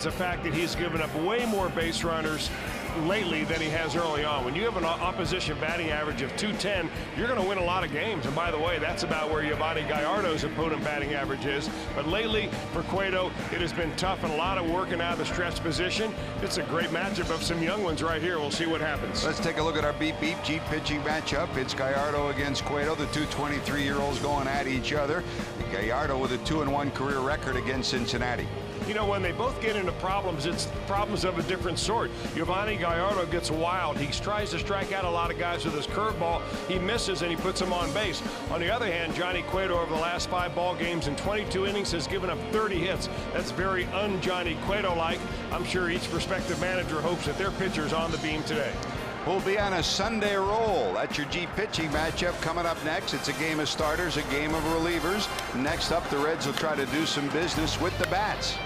The fact that he's given up way more base runners lately than he has early on. When you have an opposition batting average of 210, you're going to win a lot of games. And by the way, that's about where Yovani Gallardo's opponent batting average is. But lately, for Cueto, it has been tough and a lot of working out of the stretch position. It's a great matchup of some young ones right here. We'll see what happens. Let's take a look at our beep Jeep pitching matchup. It's Gallardo against Cueto, the two 23-year-olds going at each other. Gallardo with a 2-1 career record against Cincinnati. You know, when they both get into problems, it's problems of a different sort. Yovani Gallardo gets wild. He tries to strike out a lot of guys with his curveball. He misses and he puts them on base. On the other hand, Johnny Cueto over the last 5 ball games in 22 innings has given up 30 hits. That's very un-Johnny Cueto-like. I'm sure each prospective manager hopes that their pitcher's on the beam today. We'll be on a Sunday roll. That's your Jeep pitching matchup coming up next. It's a game of starters, a game of relievers. Next up, the Reds will try to do some business with the bats.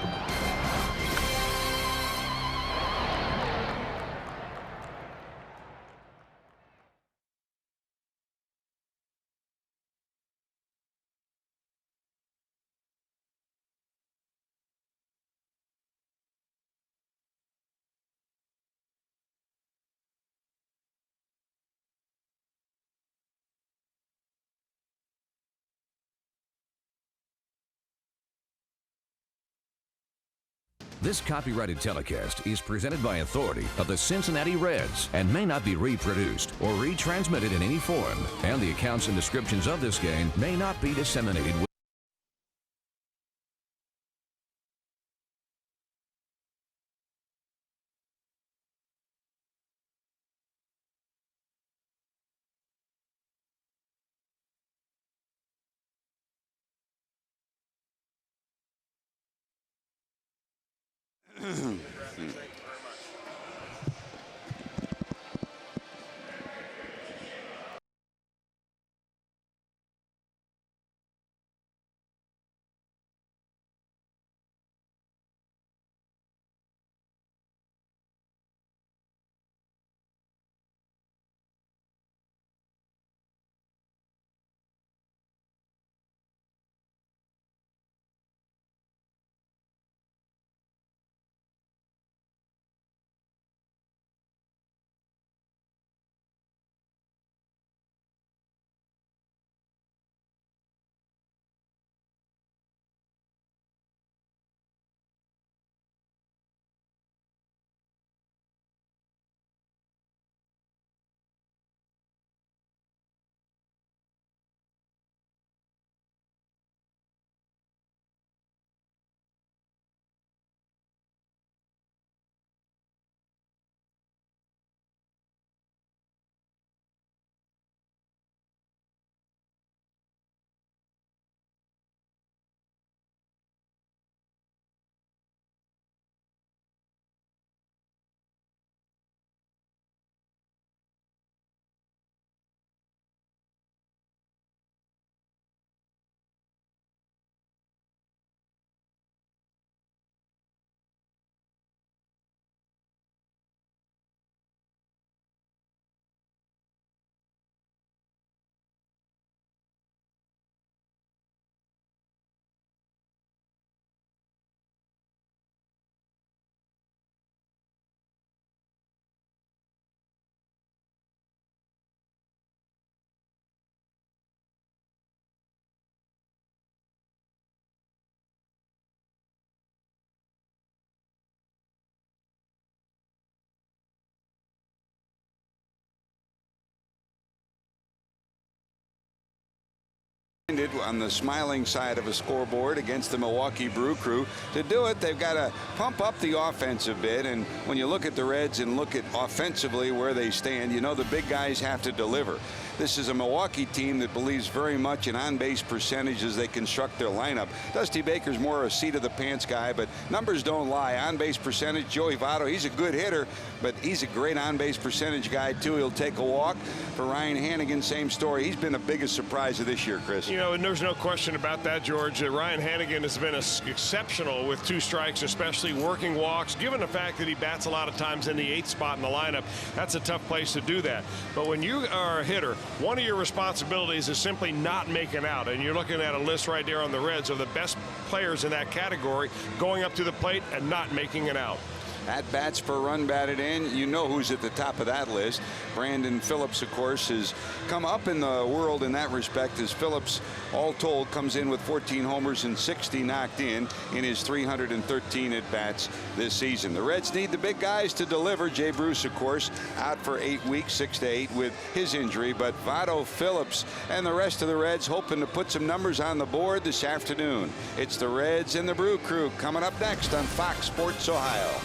This copyrighted telecast is presented by authority of the Cincinnati Reds and may not be reproduced or retransmitted in any form, and the accounts and descriptions of this game may not be disseminated with on the smiling side of a scoreboard against the Milwaukee Brew Crew. To do it, they've got to pump up the offense a bit, and when you look at the Reds and look at offensively where they stand, you know the big guys have to deliver. This is a Milwaukee team that believes very much in on-base percentage as they construct their lineup. Dusty Baker's more a seat-of-the-pants guy, but numbers don't lie. On-base percentage, Joey Votto, he's a good hitter, but he's a great on-base percentage guy, too. He'll take a walk. For Ryan Hanigan, same story. He's been the biggest surprise of this year, Chris. You know, and there's no question about that, George. Ryan Hanigan has been exceptional with 2 strikes, especially working walks. Given the fact that he bats a lot of times in the 8th spot in the lineup, that's a tough place to do that. But when you are a hitter one of your responsibilities is simply not making out. And you're looking at a list right there on the Reds of the best players in that category going up to the plate and not making it out. At bats per run batted in, you know who's at the top of that list. Brandon Phillips, of course, has come up in the world in that respect, as Phillips, all told, comes in with 14 homers and 60 knocked in his 313 at bats this season. The Reds need the big guys to deliver. Jay Bruce, of course, out for 8 weeks, 6 to 8 with his injury, but Votto, Phillips, and the rest of the Reds hoping to put some numbers on the board this afternoon. It's the Reds and the Brew Crew coming up next on Fox Sports Ohio.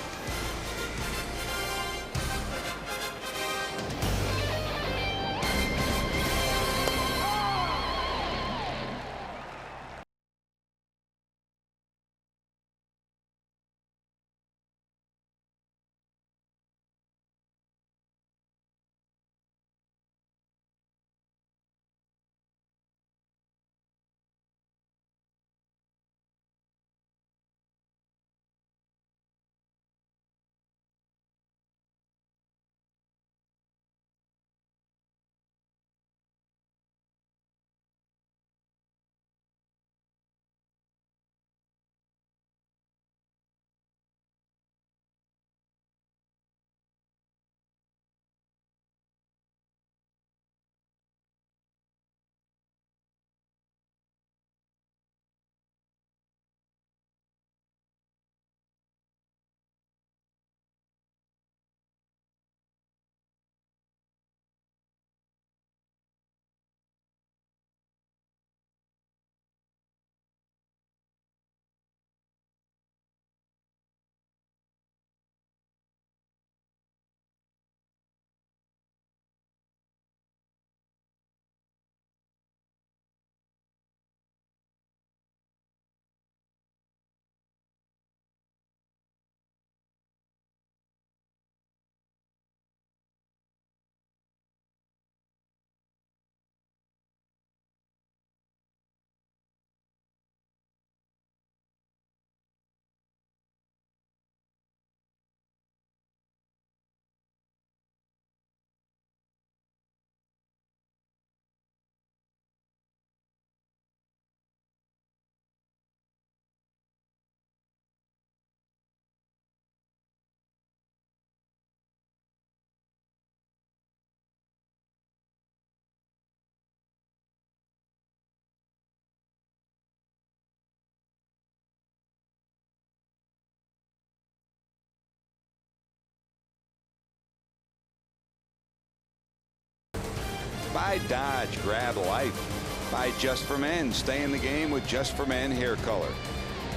By Dodge, grab life. By Just for Men, stay in the game with Just for Men hair color.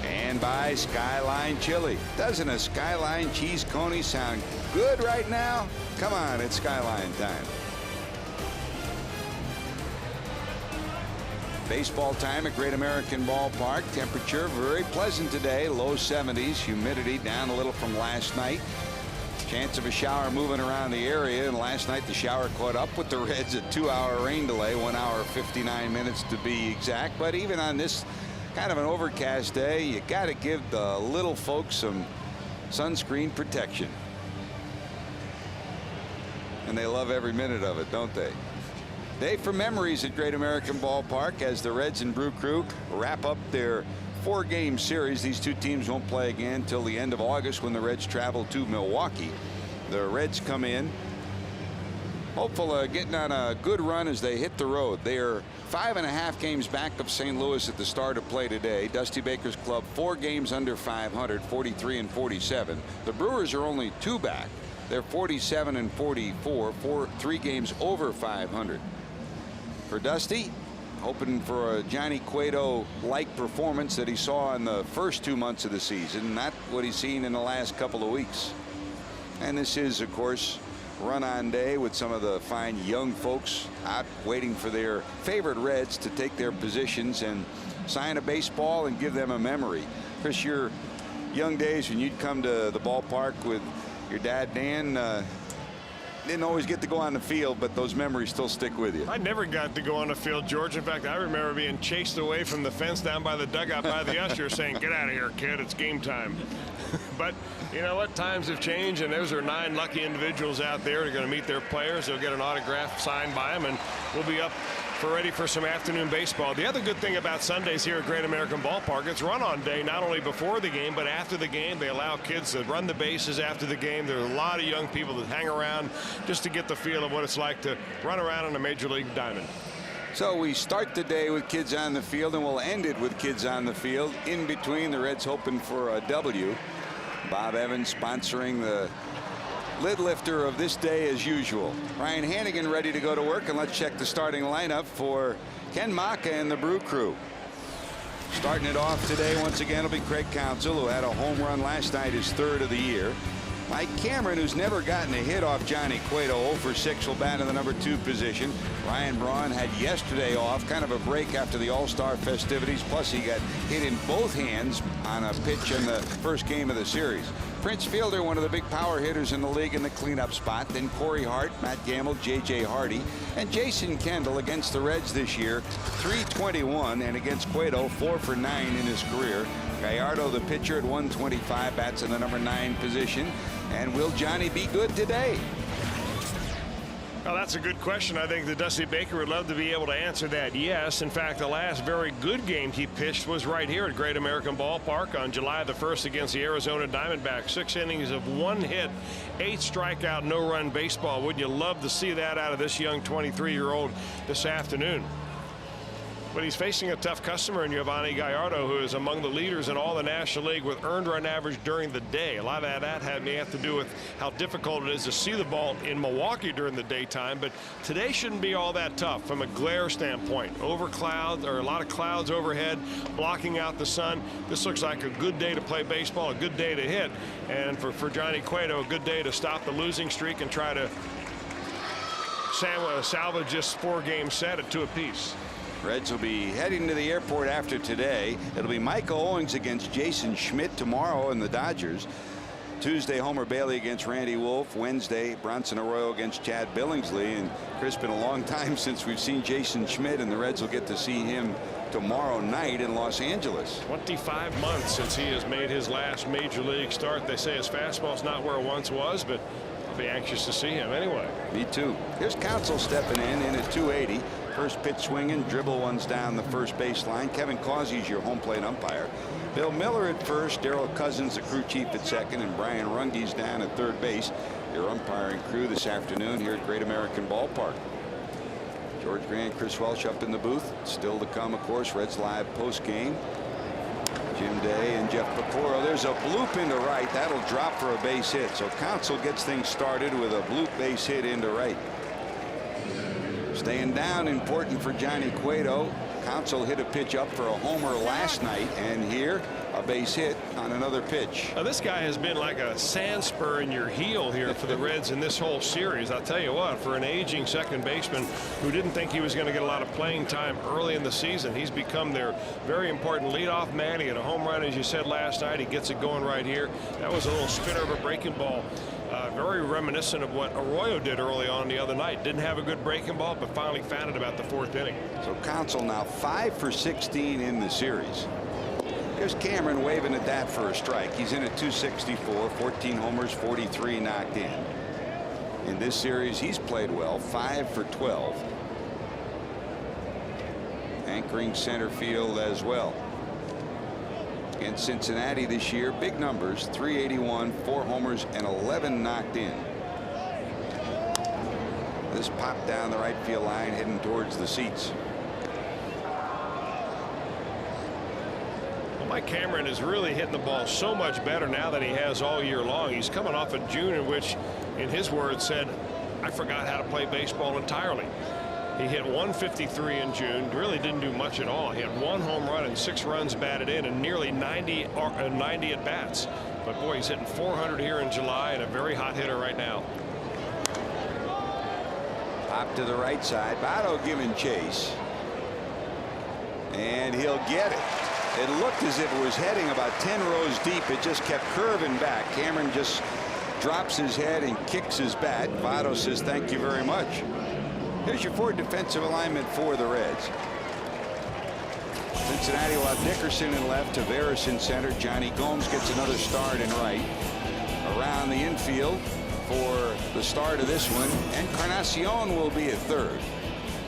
And by Skyline Chili. Doesn't a Skyline cheese coney sound good right now? Come on, it's Skyline time. Baseball time at Great American Ballpark. Temperature very pleasant today, low 70s. Humidity down a little from last night. Chance of a shower moving around the area, and last night the shower caught up with the Reds. A 2-hour rain delay, 1 hour 59 minutes to be exact. But even on this kind of an overcast day, you got to give the little folks some sunscreen protection, and they love every minute of it, don't they? Day for memories at Great American Ballpark as the Reds and Brew Crew wrap up their 4-game series. These two teams won't play again until the end of August when the Reds travel to Milwaukee. The Reds come in hopeful of getting on a good run as they hit the road. They are 5.5 games back of St. Louis at the start of play today. Dusty Baker's club 4 games under 500, 43 and 47. The Brewers are only 2 back. They're 47 and 44, 3 games over 500. For Dusty, hoping for a Johnny Cueto-like performance that he saw in the first 2 months of the season, not what he's seen in the last couple of weeks. And this is, of course, run-on day with some of the fine young folks out waiting for their favorite Reds to take their positions and sign a baseball and give them a memory. Chris, your young days when you'd come to the ballpark with your dad, Dan, didn't always get to go on the field, but those memories still stick with you. I never got to go on the field, George. In fact, I remember being chased away from the fence down by the dugout by the usher saying, "Get out of here, kid, it's game time." But you know what, times have changed, and those are 9 lucky individuals out there who are going to meet their players. They'll get an autograph signed by them, and we'll be up ready for some afternoon baseball. The other good thing about Sundays here at Great American Ballpark, it's run-on day, not only before the game but after the game. They allow kids to run the bases after the game. There are a lot of young people that hang around just to get the feel of what it's like to run around on a major league diamond. So we start the day with kids on the field, and we'll end it with kids on the field. In between, the Reds hoping for a W. Bob Evans sponsoring the lid lifter of this day as usual. Ryan Hannigan ready to go to work, and let's check the starting lineup for Ken Maka and the Brew Crew. Starting it off today once again will be Craig Counsell, who had a home run last night, his 3rd of the year. Mike Cameron, who's never gotten a hit off Johnny Cueto, 0 for 6, will bat in the number 2 position. Ryan Braun had yesterday off, kind of a break after the All-Star festivities, plus he got hit in both hands on a pitch in the first game of the series. Prince Fielder, one of the big power hitters in the league, in the cleanup spot. Then Corey Hart, Matt Gamble, J.J. Hardy, and Jason Kendall against the Reds this year, 321, and against Cueto, 4 for 9 in his career. Gallardo, the pitcher, at 125, bats in the number 9 position. And will Johnny be good today? Well, that's a good question. I think that Dusty Baker would love to be able to answer that. Yes. In fact, the last very good game he pitched was right here at Great American Ballpark on July the 1st against the Arizona Diamondbacks. 6 innings of 1 hit, 8 strikeout, no-run baseball. Wouldn't you love to see that out of this young 23-year-old this afternoon? But he's facing a tough customer in Yovani Gallardo, who is among the leaders in all the National League with earned run average during the day. A lot of that may have to do with how difficult it is to see the ball in Milwaukee during the daytime. But today shouldn't be all that tough from a glare standpoint. Over clouds, or a lot of clouds overhead, blocking out the sun. This looks like a good day to play baseball, a good day to hit. And for Johnny Cueto, a good day to stop the losing streak and try to salvage this 4-game set at 2 apiece. Reds will be heading to the airport after today. It'll be Michael Owings against Jason Schmidt tomorrow in the Dodgers. Tuesday, Homer Bailey against Randy Wolf. Wednesday, Bronson Arroyo against Chad Billingsley. And Chris, been a long time since we've seen Jason Schmidt, and the Reds will get to see him tomorrow night in Los Angeles. 25 months since he has made his last major league start. They say his fastball's not where it once was, but I'll be anxious to see him anyway. Me too. Here's Counsell stepping in at 280. First pitch swinging, dribble ones down the first baseline. Kevin Causey's your home plate umpire. Bill Miller at first, Darryl Cousins, the crew chief, at second, and Brian Runge's down at third base. Your umpiring crew this afternoon here at Great American Ballpark. George Grant, Chris Welsh up in the booth. Still to come, of course, Reds Live post game. Jim Day and Jeff Pecoro. There's a bloop into right. That'll drop for a base hit. So Counsell gets things started with a bloop base hit into right. Staying down important for Johnny Cueto. Counsell hit a pitch up for a homer last night, and here a base hit on another pitch. Now, this guy has been like a sand spur in your heel here for the Reds in this whole series. I'll tell you what, for an aging second baseman who didn't think he was going to get a lot of playing time early in the season, he's become their very important leadoff man. He had a home run, as you said, last night. He gets it going right here. That was a little spinner of a breaking ball. Very reminiscent of what Arroyo did early on the other night. Didn't have a good breaking ball, but finally found it about the 4th inning. So Counsell now 5 for 16 in the series. Here's Cameron waving at that for a strike. He's in at 264, 14 homers, 43 knocked in. In this series, he's played well, 5 for 12. Anchoring center field as well. Against Cincinnati this year, big numbers, 381, 4 homers, and 11 knocked in. This popped down the right field line, heading towards the seats. Well, Mike Cameron is really hitting the ball so much better now than he has all year long. He's coming off a June in which, in his words, said, "I forgot how to play baseball entirely." He hit 153 in June, really didn't do much at all. He had 1 home run and 6 runs batted in and nearly 90 at bats. But boy, he's hitting 400 here in July and a very hot hitter right now. Pop to the right side. Votto giving chase. And he'll get it. It looked as if it was heading about 10 rows deep. It just kept curving back. Cameron just drops his head and kicks his bat. Votto says thank you very much. Here's your 4 defensive alignment for the Reds. Cincinnati will have Dickerson in left, Taveras in center. Johnny Gomes gets another start in right. Around the infield for the start of this one, Encarnacion will be at third.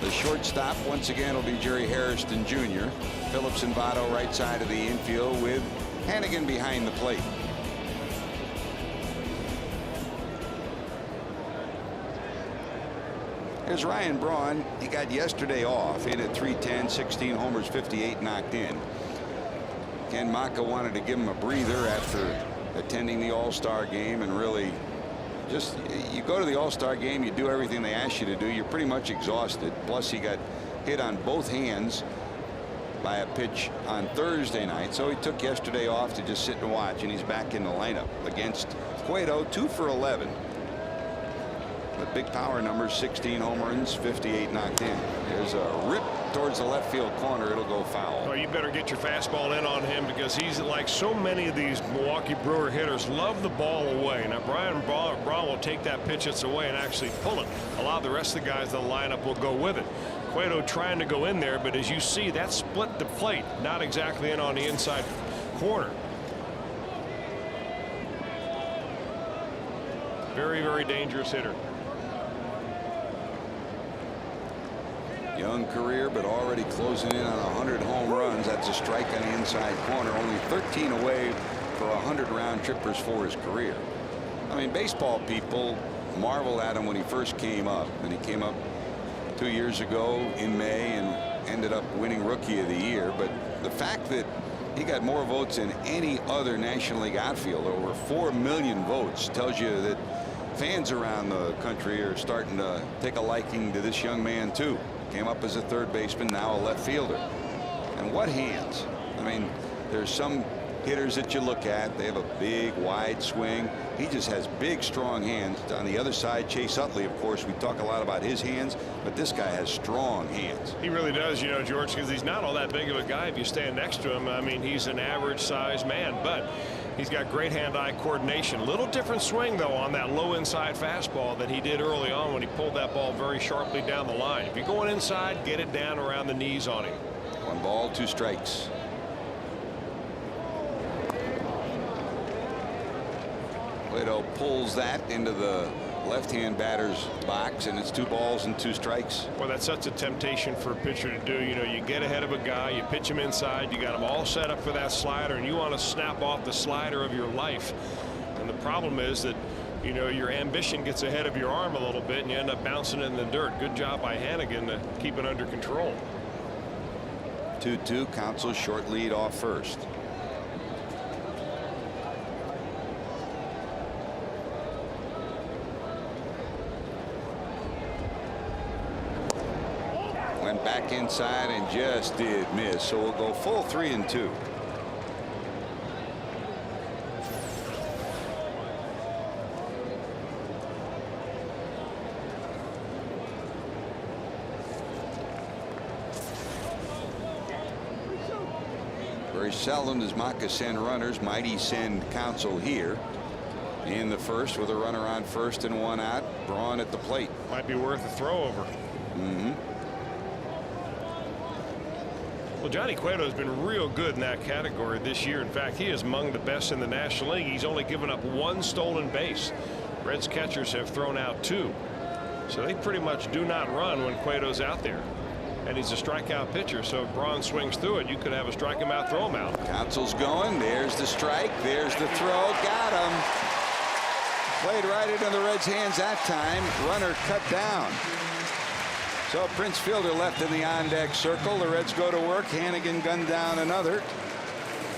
The shortstop once again will be Jerry Hairston Jr. Phillips and Votto right side of the infield with Hannigan behind the plate. Here's Ryan Braun. He got yesterday off, in at 310, 16 homers, 58 knocked in. Ken Maka wanted to give him a breather after attending the All-Star game, and really just, you go to the All-Star game, you do everything they ask you to do, you're pretty much exhausted. Plus he got hit on both hands by a pitch on Thursday night, so he took yesterday off to just sit and watch, and he's back in the lineup against Cueto. 2 for 11. The big power numbers, 16 home runs, 58 knocked in. There's a rip towards the left field corner. It'll go foul. Well, you better get your fastball in on him, because he's like so many of these Milwaukee Brewer hitters love the ball away. Now Brian Braun will take that pitch that's away and actually pull it. A lot of the rest of the guys in the lineup will go with it. Cueto trying to go in there, but as you see, that split the plate, not exactly in on the inside corner. Very, very dangerous hitter. Young career, but already closing in on 100 home runs. That's a strike on the inside corner. Only 13 away for 100 round trippers for his career. I mean, baseball people marveled at him when he first came up, and he came up 2 years ago in May and ended up winning Rookie of the Year. But the fact that he got more votes than any other National League outfielder, over 4 million votes, tells you that fans around the country are starting to take a liking to this young man too. Came up as a third baseman, now a left fielder. And what hands. I mean, there's some hitters that you look at, they have a big wide swing. He just has big strong hands. On the other side, Chase Utley, of course, we talk a lot about his hands, but this guy has strong hands. He really does, you know, George, because he's not all that big of a guy if you stand next to him. I mean, he's an average sized man, but he's got great hand-eye coordination. A little different swing, though, on that low inside fastball than he did early on when he pulled that ball very sharply down the line. If you're going inside, get it down around the knees on him. 1 ball, 2 strikes. Cueto pulls that into the left-hand batter's box, and it's 2 balls and 2 strikes. Well, that's such a temptation for a pitcher to do. You know, you get ahead of a guy, you pitch him inside, you got him all set up for that slider, and you want to snap off the slider of your life. And the problem is that, you know, your ambition gets ahead of your arm a little bit, and you end up bouncing in the dirt. Good job by Hannigan to keep it under control. 2-2. Counsell short lead off first. Went back inside and just did miss, so we'll go full 3-2. Very seldom does Maka send runners. Mighty send Counsell here in the first with a runner on first and 1 out. Braun at the plate. Might be worth a throw over. Well, Johnny Cueto has been real good in that category this year. In fact, he is among the best in the National League. He's only given up 1 stolen base. Reds catchers have thrown out 2. So they pretty much do not run when Cueto's out there. And he's a strikeout pitcher, so if Braun swings through it, you could have a strike him out, throw him out. Counsell's going. There's the strike. There's the throw. Got him. Played right into the Reds' hands that time. Runner cut down. So Prince Fielder left in the on-deck circle. The Reds go to work. Hannigan gunned down another.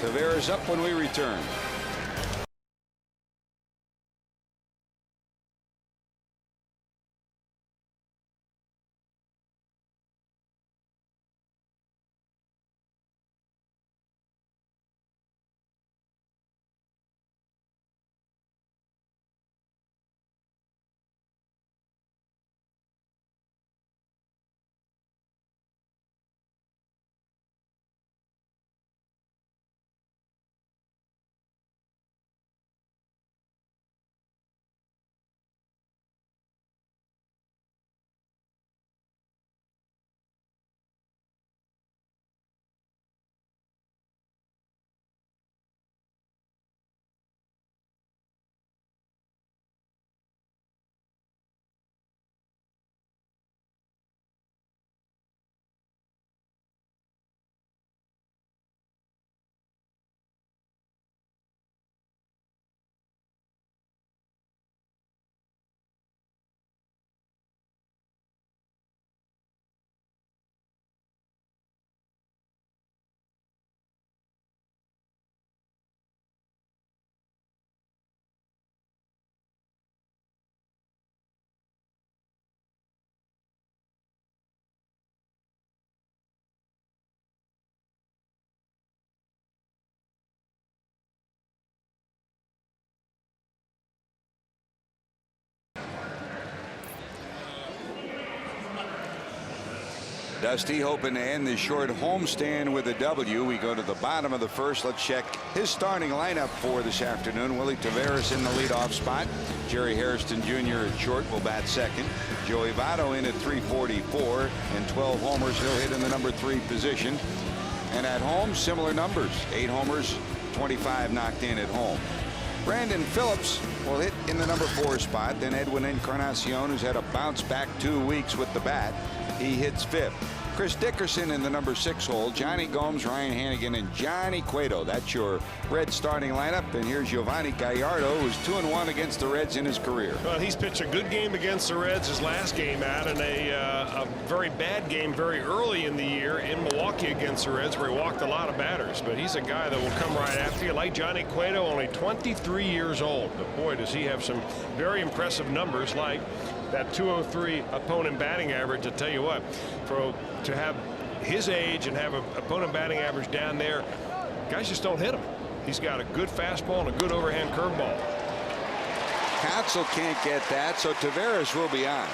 Taveras up when we return. Dusty hoping to end this short homestand with a W. We go to the bottom of the first. Let's check his starting lineup for this afternoon. Willie Taveras in the leadoff spot. Jerry Hairston Jr. at short will bat second. Joey Votto in at 344 and 12 homers. He'll hit in the number 3 position. And at home, similar numbers. 8 homers, 25 knocked in at home. Brandon Phillips will hit in the number 4 spot. Then Edwin Encarnacion, who's had a bounce back 2 weeks with the bat. He hits 5th. Chris Dickerson in the number 6 hole. Johnny Gomes, Ryan Hannigan, and Johnny Cueto. That's your Reds starting lineup. And here's Giovanni Gallardo, who's 2-1 against the Reds in his career. Well, he's pitched a good game against the Reds his last game out, and a very bad game very early in the year in Milwaukee against the Reds, where he walked a lot of batters. But he's a guy that will come right after you. Like Johnny Cueto, only 23 years old. But boy, does he have some very impressive numbers, like that 203 opponent batting average. I tell you what, to have his age and have an opponent batting average down there, guys just don't hit him. He's got a good fastball and a good overhand curveball. Council can't get that, so Taveras will be on.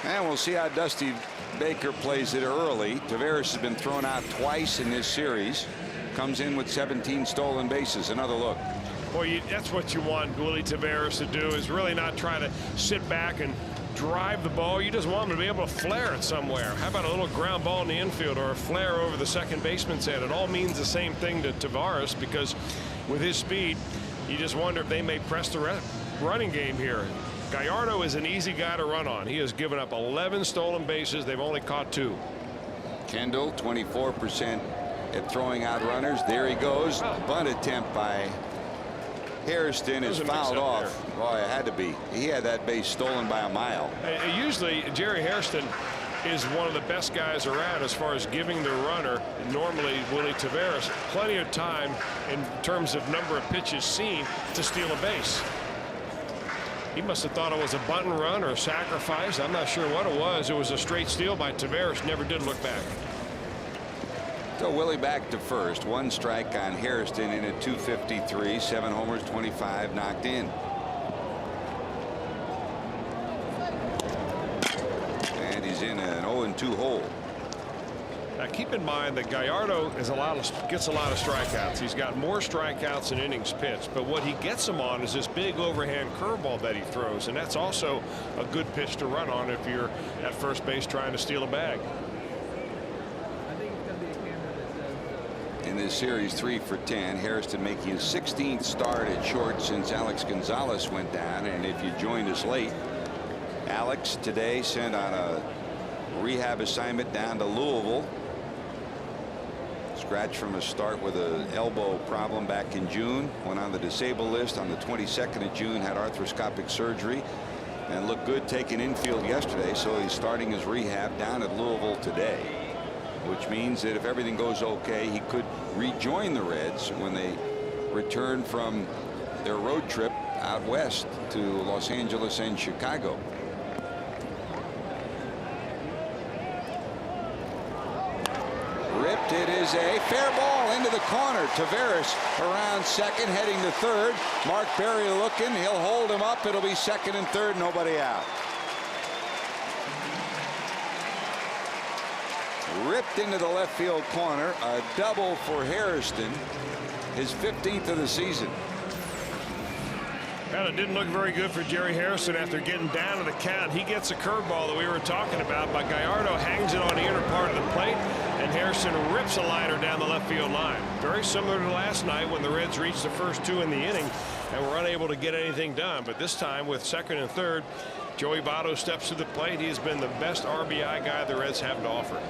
And we'll see how Dusty Baker plays it early. Taveras has been thrown out twice in this series. Comes in with 17 stolen bases. Another look. Boy, that's what you want Willie Taveras to do, is really not try to sit back and drive the ball. You just want him to be able to flare it somewhere. How about a little ground ball in the infield or a flare over the second baseman's head? It all means the same thing to Taveras, because with his speed, you just wonder if they may press the running game here. Gallardo is an easy guy to run on. He has given up 11 stolen bases. They've only caught 2. Kendall, 24% at throwing out runners. There he goes. Bunt attempt by Hairston is fouled off. Boy, it had to be. He had that base stolen by a mile. Usually Jerry Hairston is one of the best guys around as far as giving the runner. Normally Willie Taveras plenty of time in terms of number of pitches seen to steal a base. He must have thought it was a bunt and run or a sacrifice. I'm not sure what it was. It was a straight steal by Taveras. Never did look back. So Willie back to first. 1 strike on Hairston in at 253. 7 homers, 25 knocked in. And he's in an 0-2 hole. Now keep in mind that Gallardo gets a lot of strikeouts. He's got more strikeouts than innings pitched, but what he gets him on is this big overhand curveball that he throws, and that's also a good pitch to run on if you're at first base trying to steal a bag. In this series, 3 for 10. Hairston making his 16th start at short since Alex Gonzalez went down. And if you joined us late, Alex today sent on a rehab assignment down to Louisville. Scratch from a start with an elbow problem back in June. Went on the disabled list on the 22nd of June. Had arthroscopic surgery and looked good taking infield yesterday. So he's starting his rehab down at Louisville today, which means that if everything goes okay, he could rejoin the Reds when they return from their road trip out west to Los Angeles and Chicago. Ripped. It is a fair ball into the corner. Taveras around second, heading to third. Mark Berry looking. He'll hold him up. It'll be second and third. Nobody out. Ripped into the left field corner. A double for Hairston, his 15th of the season. Well, it didn't look very good for Jerry Hairston after getting down to the count. He gets a curveball that we were talking about, but Gallardo hangs it on the inner part of the plate, and Hairston rips a liner down the left field line. Very similar to last night when the Reds reached the first 2 in the inning and were unable to get anything done. But this time, with second and third, Joey Votto steps to the plate. He has been the best RBI guy the Reds have to offer.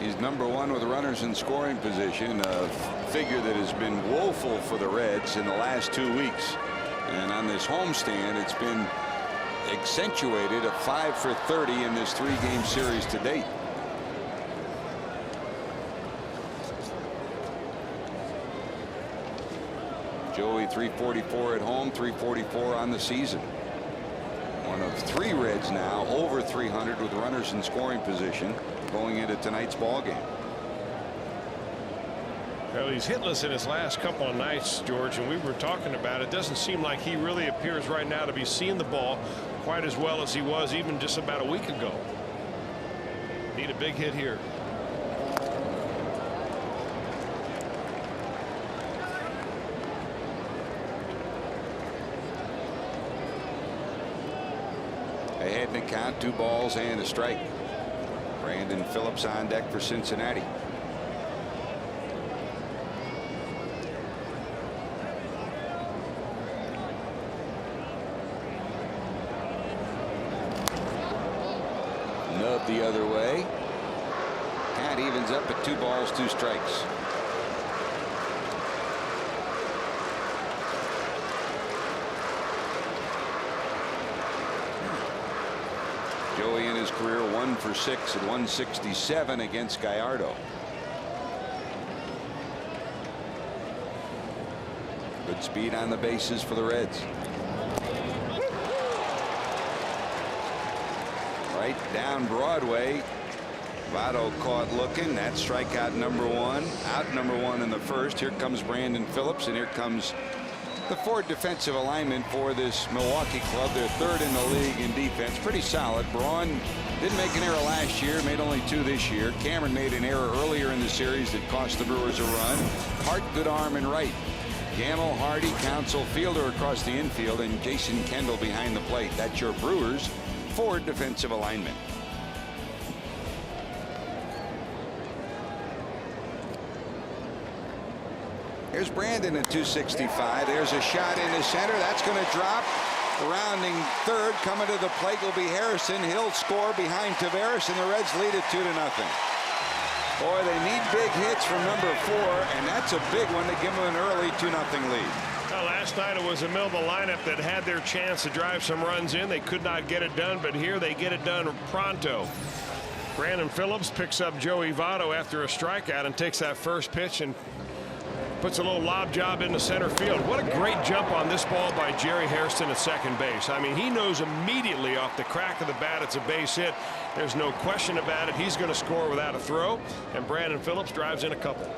He's number 1 with runners in scoring position, a figure that has been woeful for the Reds in the last 2 weeks. And on this homestand, it's been accentuated, a 5 for 30 in this 3-game series to date. Joey 344 at home, 344 on the season. One of 3 Reds now over 300 with runners in scoring position going into tonight's ball game. Well, he's hitless in his last couple of nights, George, and we were talking about it. Doesn't seem like he really appears right now to be seeing the ball quite as well as he was even just about a week ago. Need a big hit here. Ahead in the count, 2 balls and a strike. Brandon Phillips on deck for Cincinnati. Nub the other way. Count evens up at 2 balls, 2 strikes. Joey in his career 1 for 6 at 167 against Gallardo. Good speed on the bases for the Reds. Right down Broadway. Votto caught looking. That's strikeout number 1. Out number 1 in the first. Here comes Brandon Phillips, and here comes the Ford defensive alignment for this Milwaukee club. They're 3rd in the league in defense. Pretty solid. Braun didn't make an error last year, made only 2 this year. Cameron made an error earlier in the series that cost the Brewers a run. Hart, good arm and right. Gamble, Hardy, Counsell, Fielder across the infield, and Jason Kendall behind the plate. That's your Brewers Ford defensive alignment. Here's Brandon at 265. There's a shot into center. That's going to drop. Rounding third, coming to the plate will be Harrison. He'll score behind Taveras, and the Reds lead it 2-0. Boy, they need big hits from number 4, and that's a big one to give them an early 2-0 lead. Well, last night it was the middle of the lineup that had their chance to drive some runs in. They could not get it done, but here they get it done pronto. Brandon Phillips picks up Joey Votto after a strikeout and takes that first pitch and puts a little lob job into center field. What a great jump on this ball by Jerry Hairston at second base. I mean, he knows immediately off the crack of the bat it's a base hit. There's no question about it. He's going to score without a throw, and Brandon Phillips drives in a couple.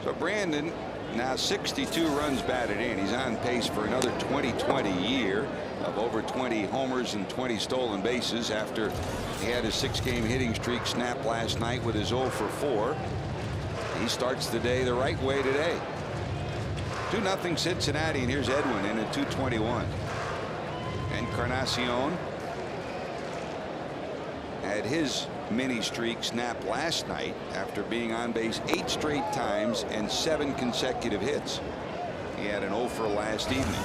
So Brandon now 62 runs batted in. He's on pace for another 2020 year of over 20 homers and 20 stolen bases after he had his 6-game hitting streak snapped last night with his 0 for 4. He starts the day the right way today. 2-0 Cincinnati, and here's Edwin in at 221. Encarnacion had his mini streak snapped last night after being on base 8 straight times and 7 consecutive hits. He had an 0 for last evening.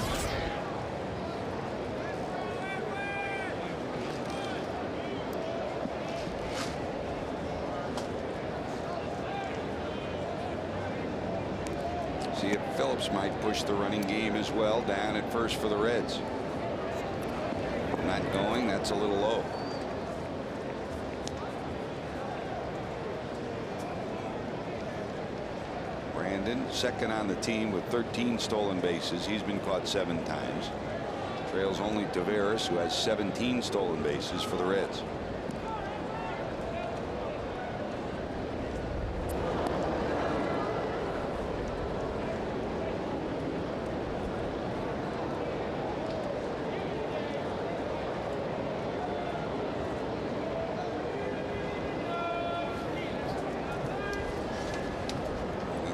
See if Phillips might push the running game as well. Down at first for the Reds. Not going. That's a little low. Brandon, second on the team with 13 stolen bases. He's been caught 7 times. Trails only Taveras, who has 17 stolen bases for the Reds.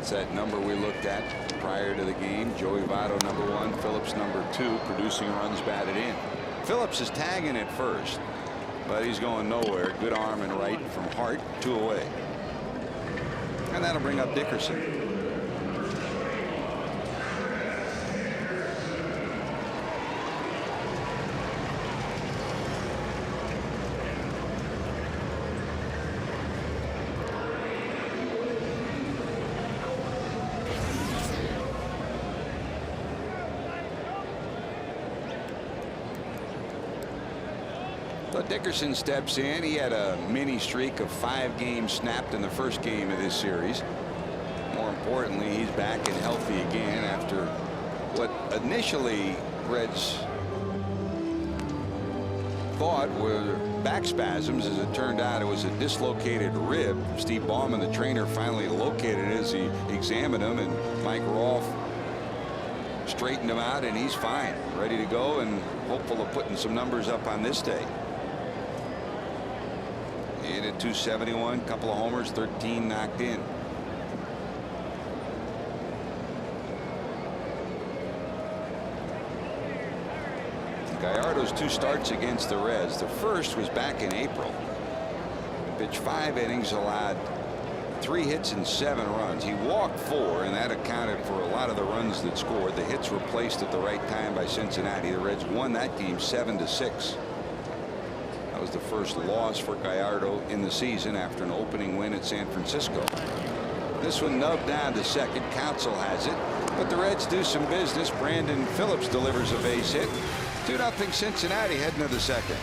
That number we looked at prior to the game. Joey Votto number 1, Phillips number 2, producing runs batted in. Phillips is tagging at first, but he's going nowhere. Good arm and right from Hart, 2 away, and that'll bring up Dickerson. Dickerson steps in. He had a mini streak of 5 games snapped in the first game of this series. More importantly, he's back and healthy again after what initially Reds thought were back spasms. As it turned out, it was a dislocated rib. Steve Ballman, the trainer, finally located it as he examined him, and Mike Rolfe straightened him out, and he's fine, ready to go, and hopeful of putting some numbers up on this day. He hit 271, couple of homers, 13 knocked in. Gallardo's 2 starts against the Reds. The first was back in April. Pitched 5 innings, allowed 3 hits and 7 runs. He walked 4, and that accounted for a lot of the runs that scored. The hits were placed at the right time by Cincinnati. The Reds won that game 7-6. That was the first loss for Gallardo in the season after an opening win at San Francisco. This one nubbed down to second. Counsell has it, but the Reds do some business. Brandon Phillips delivers a base hit. 2-0 Cincinnati heading to the second.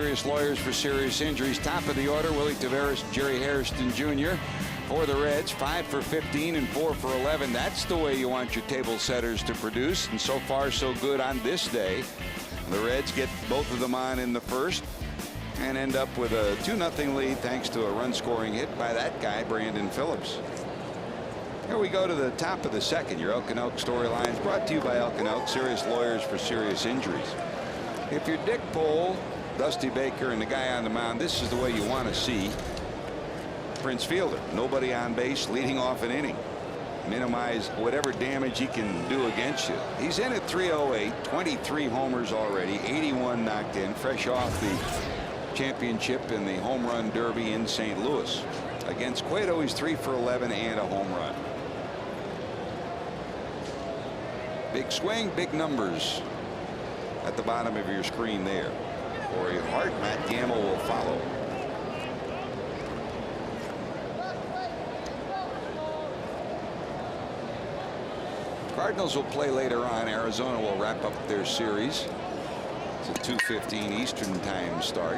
Serious lawyers for serious injuries. Top of the order, Willie Taveras, Jerry Hairston Jr. For the Reds, 5 for 15 and 4 for 11. That's the way you want your table setters to produce, and so far so good on this day. The Reds get both of them on in the first and end up with a 2-0 lead thanks to a run scoring hit by that guy, Brandon Phillips. Here we go to the top of the second. Your Elk and Elk storylines brought to you by Elk and Elk, serious lawyers for serious injuries. If you're Dick Pole, Dusty Baker, and the guy on the mound, this is the way you want to see Prince Fielder. Nobody on base, leading off an inning. Minimize whatever damage he can do against you. He's in at 308, 23 homers already, 81 knocked in, fresh off the championship in the home run derby in St. Louis. Against Cueto, he's 3 for 11 and a home run. Big swing, big numbers at the bottom of your screen there. Corey Hart, Matt Gamble will follow. Cardinals will play later on. Arizona will wrap up their series. It's a 2:15 Eastern time start.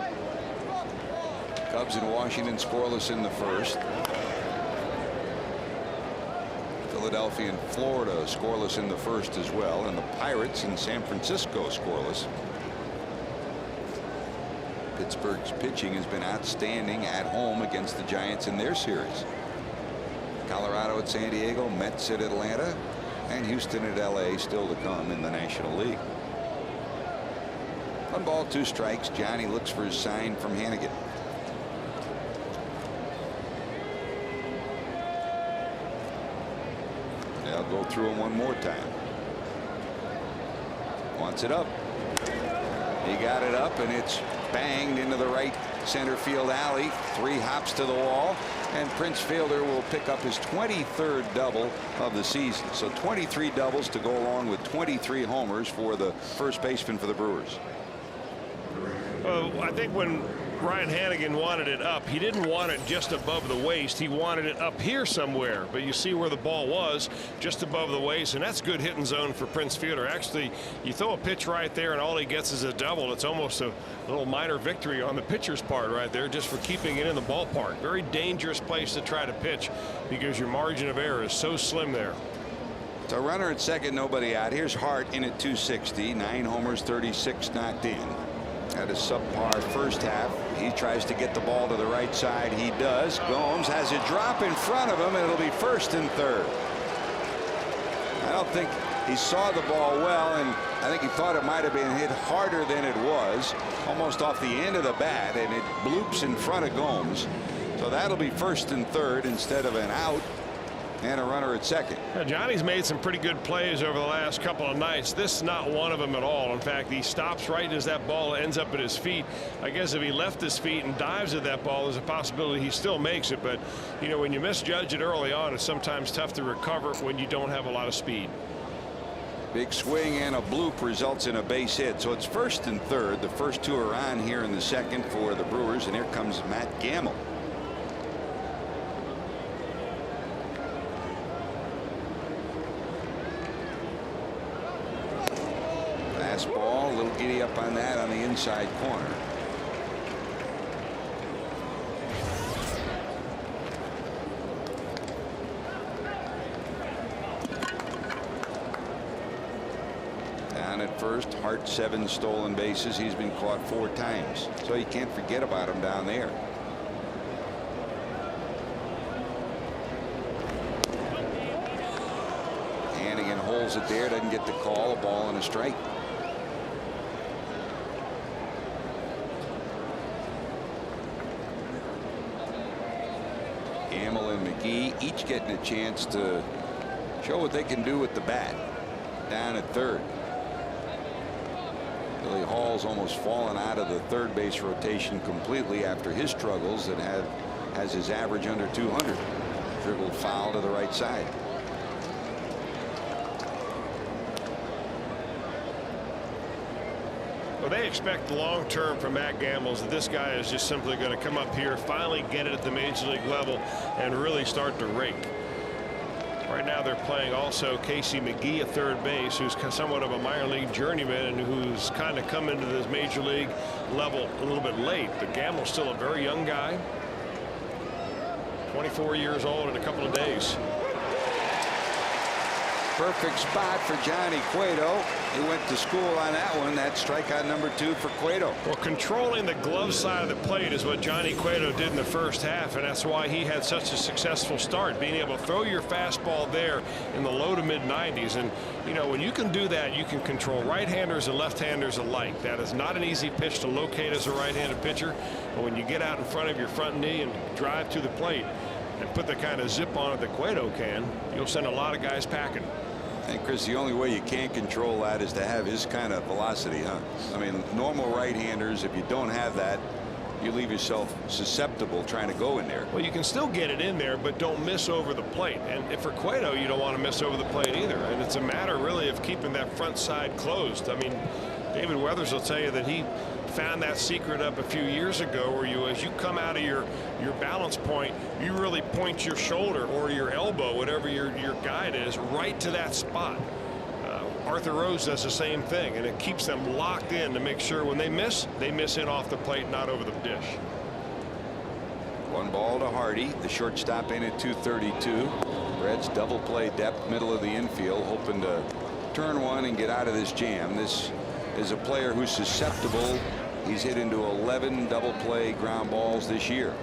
Cubs and Washington scoreless in the first. Philadelphia and Florida scoreless in the first as well, and the Pirates in San Francisco scoreless. Pittsburgh's pitching has been outstanding at home against the Giants in their series. Colorado at San Diego, Mets at Atlanta, and Houston at LA still to come in the National League. 1 ball, 2 strikes. Johnny looks for his sign from Hannigan. They'll go through him one more time. Wants it up. He got it up, and it's banged into the right center field alley. 3 hops to the wall, and Prince Fielder will pick up his 23rd double of the season. So 23 doubles to go along with 23 homers for the first baseman for the Brewers. I think when Ryan Hannigan wanted it up. He didn't want it just above the waist. He wanted it up here somewhere. But you see where the ball was, just above the waist, and that's good hitting zone for Prince Fielder. Actually, you throw a pitch right there and all he gets is a double. It's almost a little minor victory on the pitcher's part right there, just for keeping it in the ballpark. Very dangerous place to try to pitch because your margin of error is so slim there. So runner at second, nobody out. Here's Hart in at 260, 9 homers, 36 knocked in. Had a subpar first half. He tries to get the ball to the right side. He does. Gomes has a drop in front of him, and it'll be first and third. I don't think he saw the ball well, and I think he thought it might have been hit harder than it was, almost off the end of the bat, and it bloops in front of Gomes. So that'll be first and third instead of an out. And a runner at second. Now, Johnny's made some pretty good plays over the last couple of nights. This is not one of them at all. In fact, he stops right as that ball ends up at his feet. I guess if he left his feet and dives at that ball, there's a possibility he still makes it. But, you know, when you misjudge it early on, it's sometimes tough to recover when you don't have a lot of speed. Big swing and a bloop results in a base hit. So it's first and third. The first two are on here in the second for the Brewers. And here comes Matt Gamble. Ball, a little giddy up on that on the inside corner. Down at first, Hart 7 stolen bases. He's been caught 4 times, so you can't forget about him down there. Hannigan holds it there, doesn't get the call. A ball and a strike. Gamble and McGee each getting a chance to show what they can do with the bat. Down at third. Billy Hall's almost fallen out of the third base rotation completely after his struggles that has his average under 200. Dribbled foul to the right side. Well, they expect the long term from Matt Gamble that this guy is just simply going to come up here, finally get it at the major league level, and really start to rake. Right now they're playing also Casey McGee at third base, who's somewhat of a minor league journeyman and who's kind of come into this major league level a little bit late. But Gamble's still a very young guy, 24 years old in a couple of days. Perfect spot for Johnny Cueto. He went to school on that one. That's strikeout number 2 for Cueto. Well, controlling the glove side of the plate is what Johnny Cueto did in the first half, and that's why he had such a successful start, being able to throw your fastball there in the low to mid 90s. And you know, when you can do that, you can control right-handers and left-handers alike. That is not an easy pitch to locate as a right-handed pitcher, but when you get out in front of your front knee and drive to the plate and put the kind of zip on it that Cueto can, you'll send a lot of guys packing. And Chris, the only way you can't control that is to have his kind of velocity, huh? I mean, normal right-handers, if you don't have that, you leave yourself susceptible trying to go in there. Well, you can still get it in there, but don't miss over the plate. And if for Cueto, you don't want to miss over the plate either. And it's a matter really of keeping that front side closed. I mean, David Weathers will tell you that he found that secret up a few years ago, where you, as you come out of your balance point, you really point your shoulder or your elbow, whatever your guide is, right to that spot. Arthur Rose does the same thing, and it keeps them locked in to make sure when they miss in off the plate, not over the dish. 1 ball to Hardy, the shortstop in at 232. Reds double play depth, middle of the infield, hoping to turn one and get out of this jam. This is a player who's susceptible. He's hit into 11 double play ground balls this year.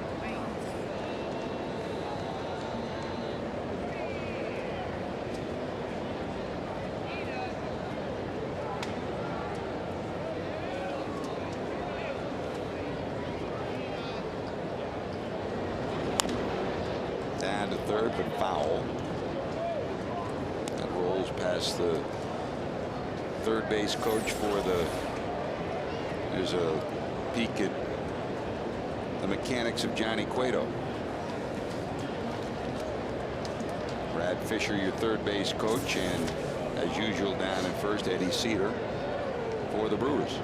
Down to third, but foul. That rolls past the third base coach for the. There's a peek at the mechanics of Johnny Cueto. Brad Fisher, your third base coach, and as usual down at first, Eddie Cedar for the Brewers.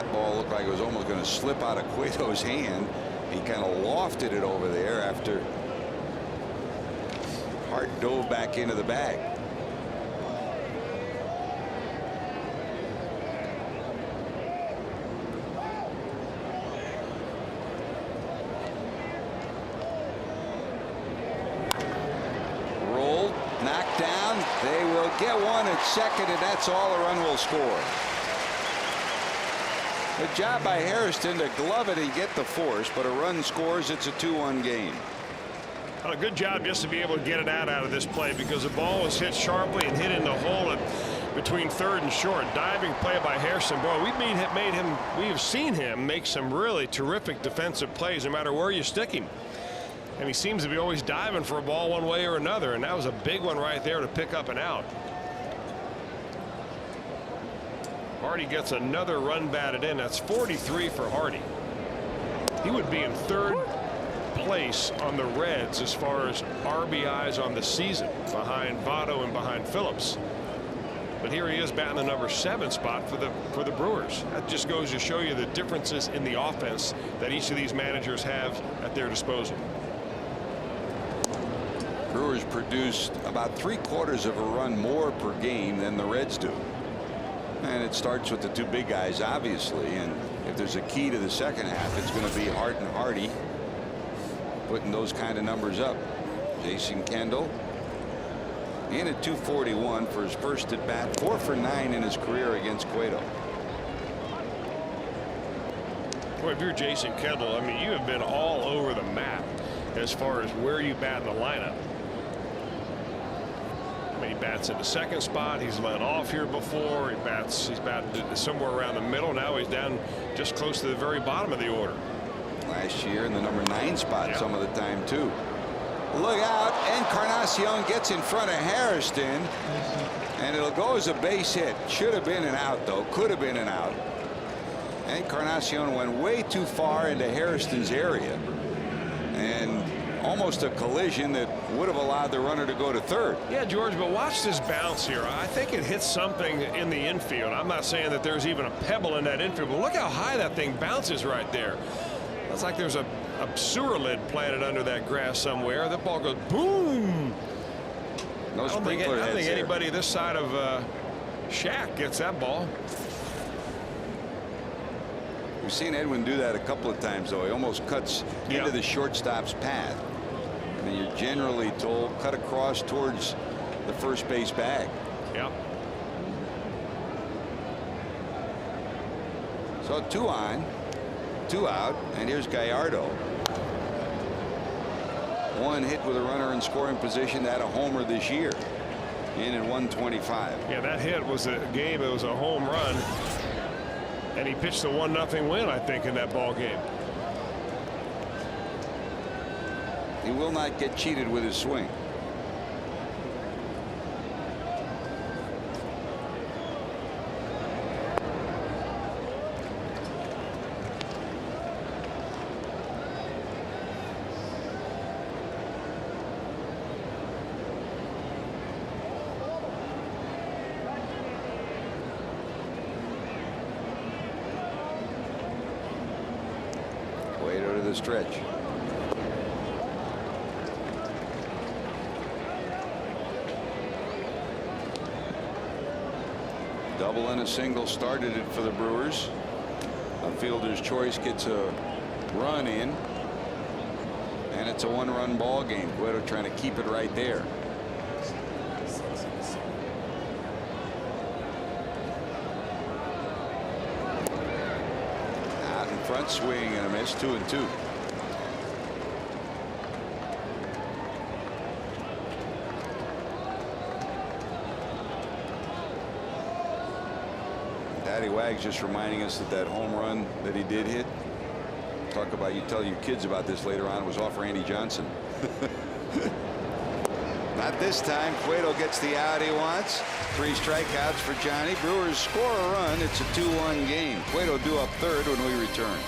That ball looked like it was almost going to slip out of Cueto's hand. He kind of lofted it over there after Hart dove back into the bag. Rolled, knocked down. They will get one at second, and that's all. A run will score. Good job by Hairston to glove it and get the force, but a run scores. It's a 2-1 game. Well, a good job just to be able to get it out of this play, because the ball was hit sharply and hit in the hole between third and short. Diving play by Hairston. Boy, we have seen him make some really terrific defensive plays no matter where you stick him. And he seems to be always diving for a ball one way or another, and that was a big one right there to pick up and out. Hardy gets another run batted in. That's 43 for Hardy. He would be in third place on the Reds as far as RBIs on the season, behind Votto and behind Phillips. But here he is batting the number 7 spot for the Brewers. That just goes to show you the differences in the offense that each of these managers have at their disposal. Brewers produced about 3/4 of a run more per game than the Reds do. And it starts with the two big guys, obviously. And if there's a key to the second half, it's going to be Hart and Hardy putting those kind of numbers up. Jason Kendall in at 241 for his first at bat, 4 for 9 in his career against Cueto. Well, if you're Jason Kendall, I mean, you have been all over the map as far as where you bat in the lineup. He bats in the second spot. He's led off here before. He's batted somewhere around the middle. Now he's down just close to the very bottom of the order. Last year in the number 9 spot some of the time too. Look out. Encarnacion gets in front of Hairston, and it'll go as a base hit. Should have been an out, though. Could have been an out. Encarnacion went way too far into Hairston's area, and almost a collision that would have allowed the runner to go to third. Yeah, George, but watch this bounce here. I think it hits something in the infield. I'm not saying that there's even a pebble in that infield, but look how high that thing bounces right there. It's like there's a sewer lid planted under that grass somewhere. The ball goes boom. No sprinkler heads. I don't think anybody this side of Shaq gets that ball. We've seen Edwin do that a couple of times, though. He almost cuts into the shortstop's path. And you're generally told cut across towards the first base bag. Yep. So 2 on, 2 out, and here's Gallardo. 1 hit with a runner in scoring position, that a homer this year. In at 125. Yeah, that hit was a game. It was a home run. And he pitched a 1-0 win, I think, in that ball game. He will not get cheated with his swing. Cueto to the stretch. Double and a single started it for the Brewers. A fielder's choice gets a run in, and it's a 1-run ball game. Cueto trying to keep it right there. Out in front, swing and a miss. 2-2. Daddy Wags just reminding us that home run that he did hit. Talk about, you tell your kids about this later on, was off Randy Johnson. Not this time. Cueto gets the out he wants. 3 strikeouts for Johnny. Brewers score a run. It's a 2-1 game. Cueto due up third when we return.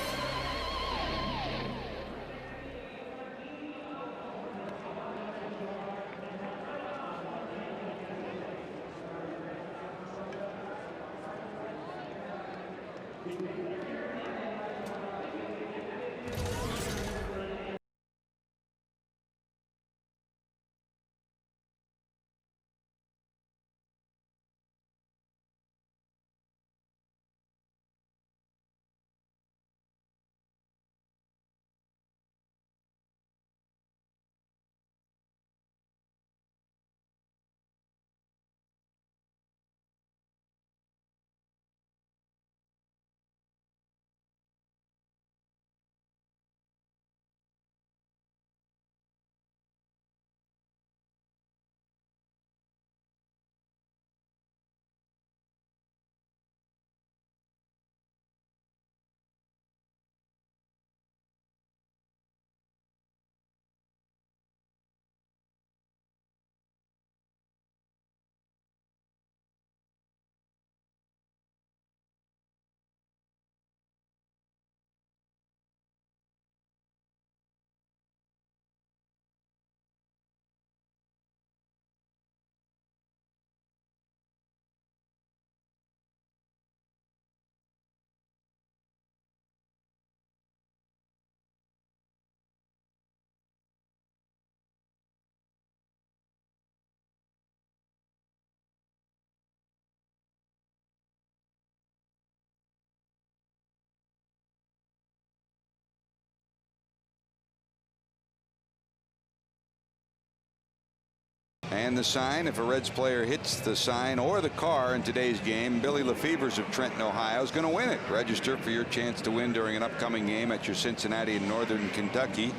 And the sign, if a Reds player hits the sign or the car in today's game, Billy Lefevers of Trenton, Ohio is going to win it. Register for your chance to win during an upcoming game at your Cincinnati and Northern Kentucky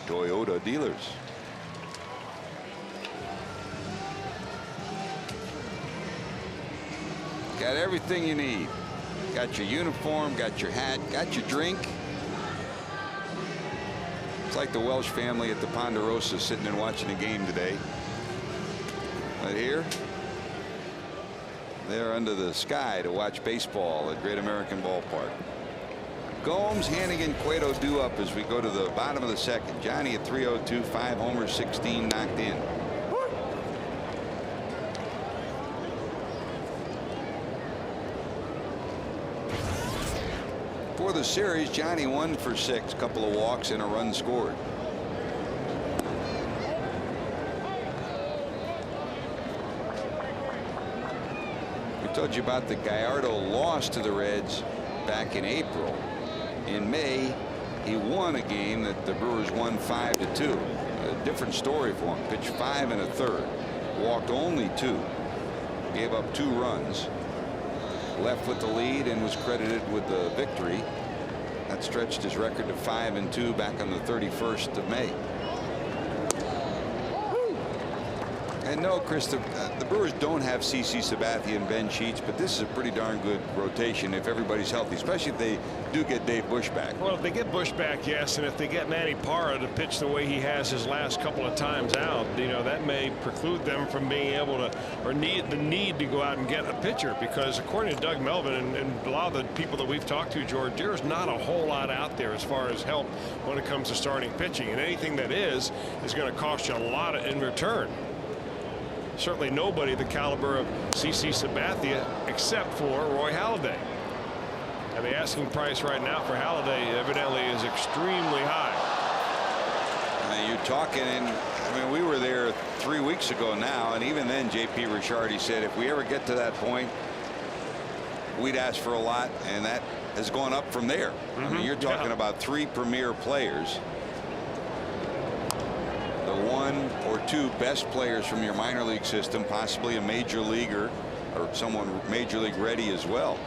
Toyota dealers. Got everything you need. Got your uniform, got your hat, got your drink. It's like the Welsh family at the Ponderosa sitting and watching a game today. But here, they're under the sky to watch baseball at Great American Ballpark. Gomes, Hannigan, Cueto due up as we go to the bottom of the second. Johnny at 302, 5 homers, 16 knocked in. For the series, Johnny 1 for 6, couple of walks and a run scored. Told you about the Gallardo loss to the Reds back in April. In May, he won a game that the Brewers won 5-2. A different story for him. Pitched 5 1/3, walked only 2, gave up 2 runs, left with the lead and was credited with the victory. That stretched his record to 5-2 back on the 31st of May. And no, Chris, the Brewers don't have CC Sabathia and Ben Sheets, but this is a pretty darn good rotation if everybody's healthy, especially if they do get Dave Bush back. Well, if they get Bush back, yes, and if they get Manny Parra to pitch the way he has his last couple of times out, you know, that may preclude them from being able to, or the need to go out and get a pitcher, because according to Doug Melvin and a lot of the people that we've talked to, George, there's not a whole lot out there as far as help when it comes to starting pitching, and anything that is going to cost you a lot in return. Certainly nobody the caliber of CC Sabathia except for Roy Halladay. And the asking price right now for Halladay evidently is extremely high. You're talking, and I mean, we were there 3 weeks ago now, and even then J.P. Ricciardi said if we ever get to that point, we'd ask for a lot, and that has gone up from there. I mean, you're talking about 3 premier players. The 1 or 2 best players from your minor league system, possibly a major leaguer or someone major league ready as well.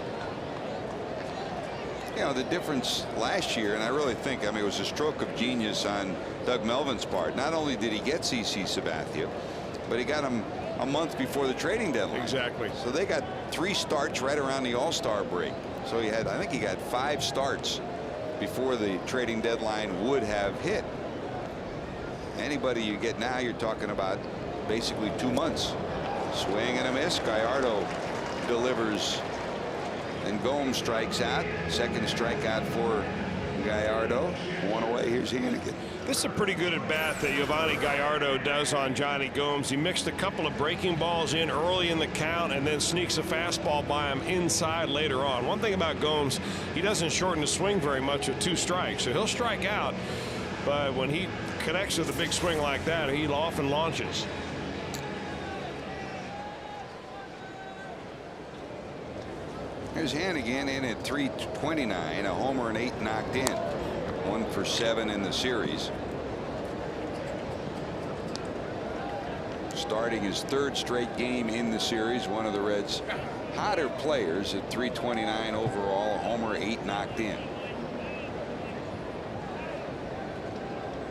You know, the difference last year, and I really think, I mean, it was a stroke of genius on Doug Melvin's part. Not only did he get CC Sabathia, but he got him a month before the trading deadline. Exactly. So they got 3 starts right around the All-Star break. So he had, I think he got 5 starts before the trading deadline would have hit. Anybody you get now, you're talking about basically 2 months. Swing and a miss. Gallardo delivers, and Gomes strikes out. Second strikeout for Gallardo, one away. Here's Hannigan. This is a pretty good at bat that Yovani Gallardo does on Johnny Gomes. He mixed a couple of breaking balls in early in the count and then sneaks a fastball by him inside later on. One thing about Gomes, he doesn't shorten the swing very much with 2 strikes, so he'll strike out, but when he connects with a big swing like that, he often launches. Here's Hannigan in at 329, a homer and 8 knocked in. 1 for 7 in the series. Starting his 3rd straight game in the series. One of the Reds' hotter players at 329 overall, a homer, 8 knocked in.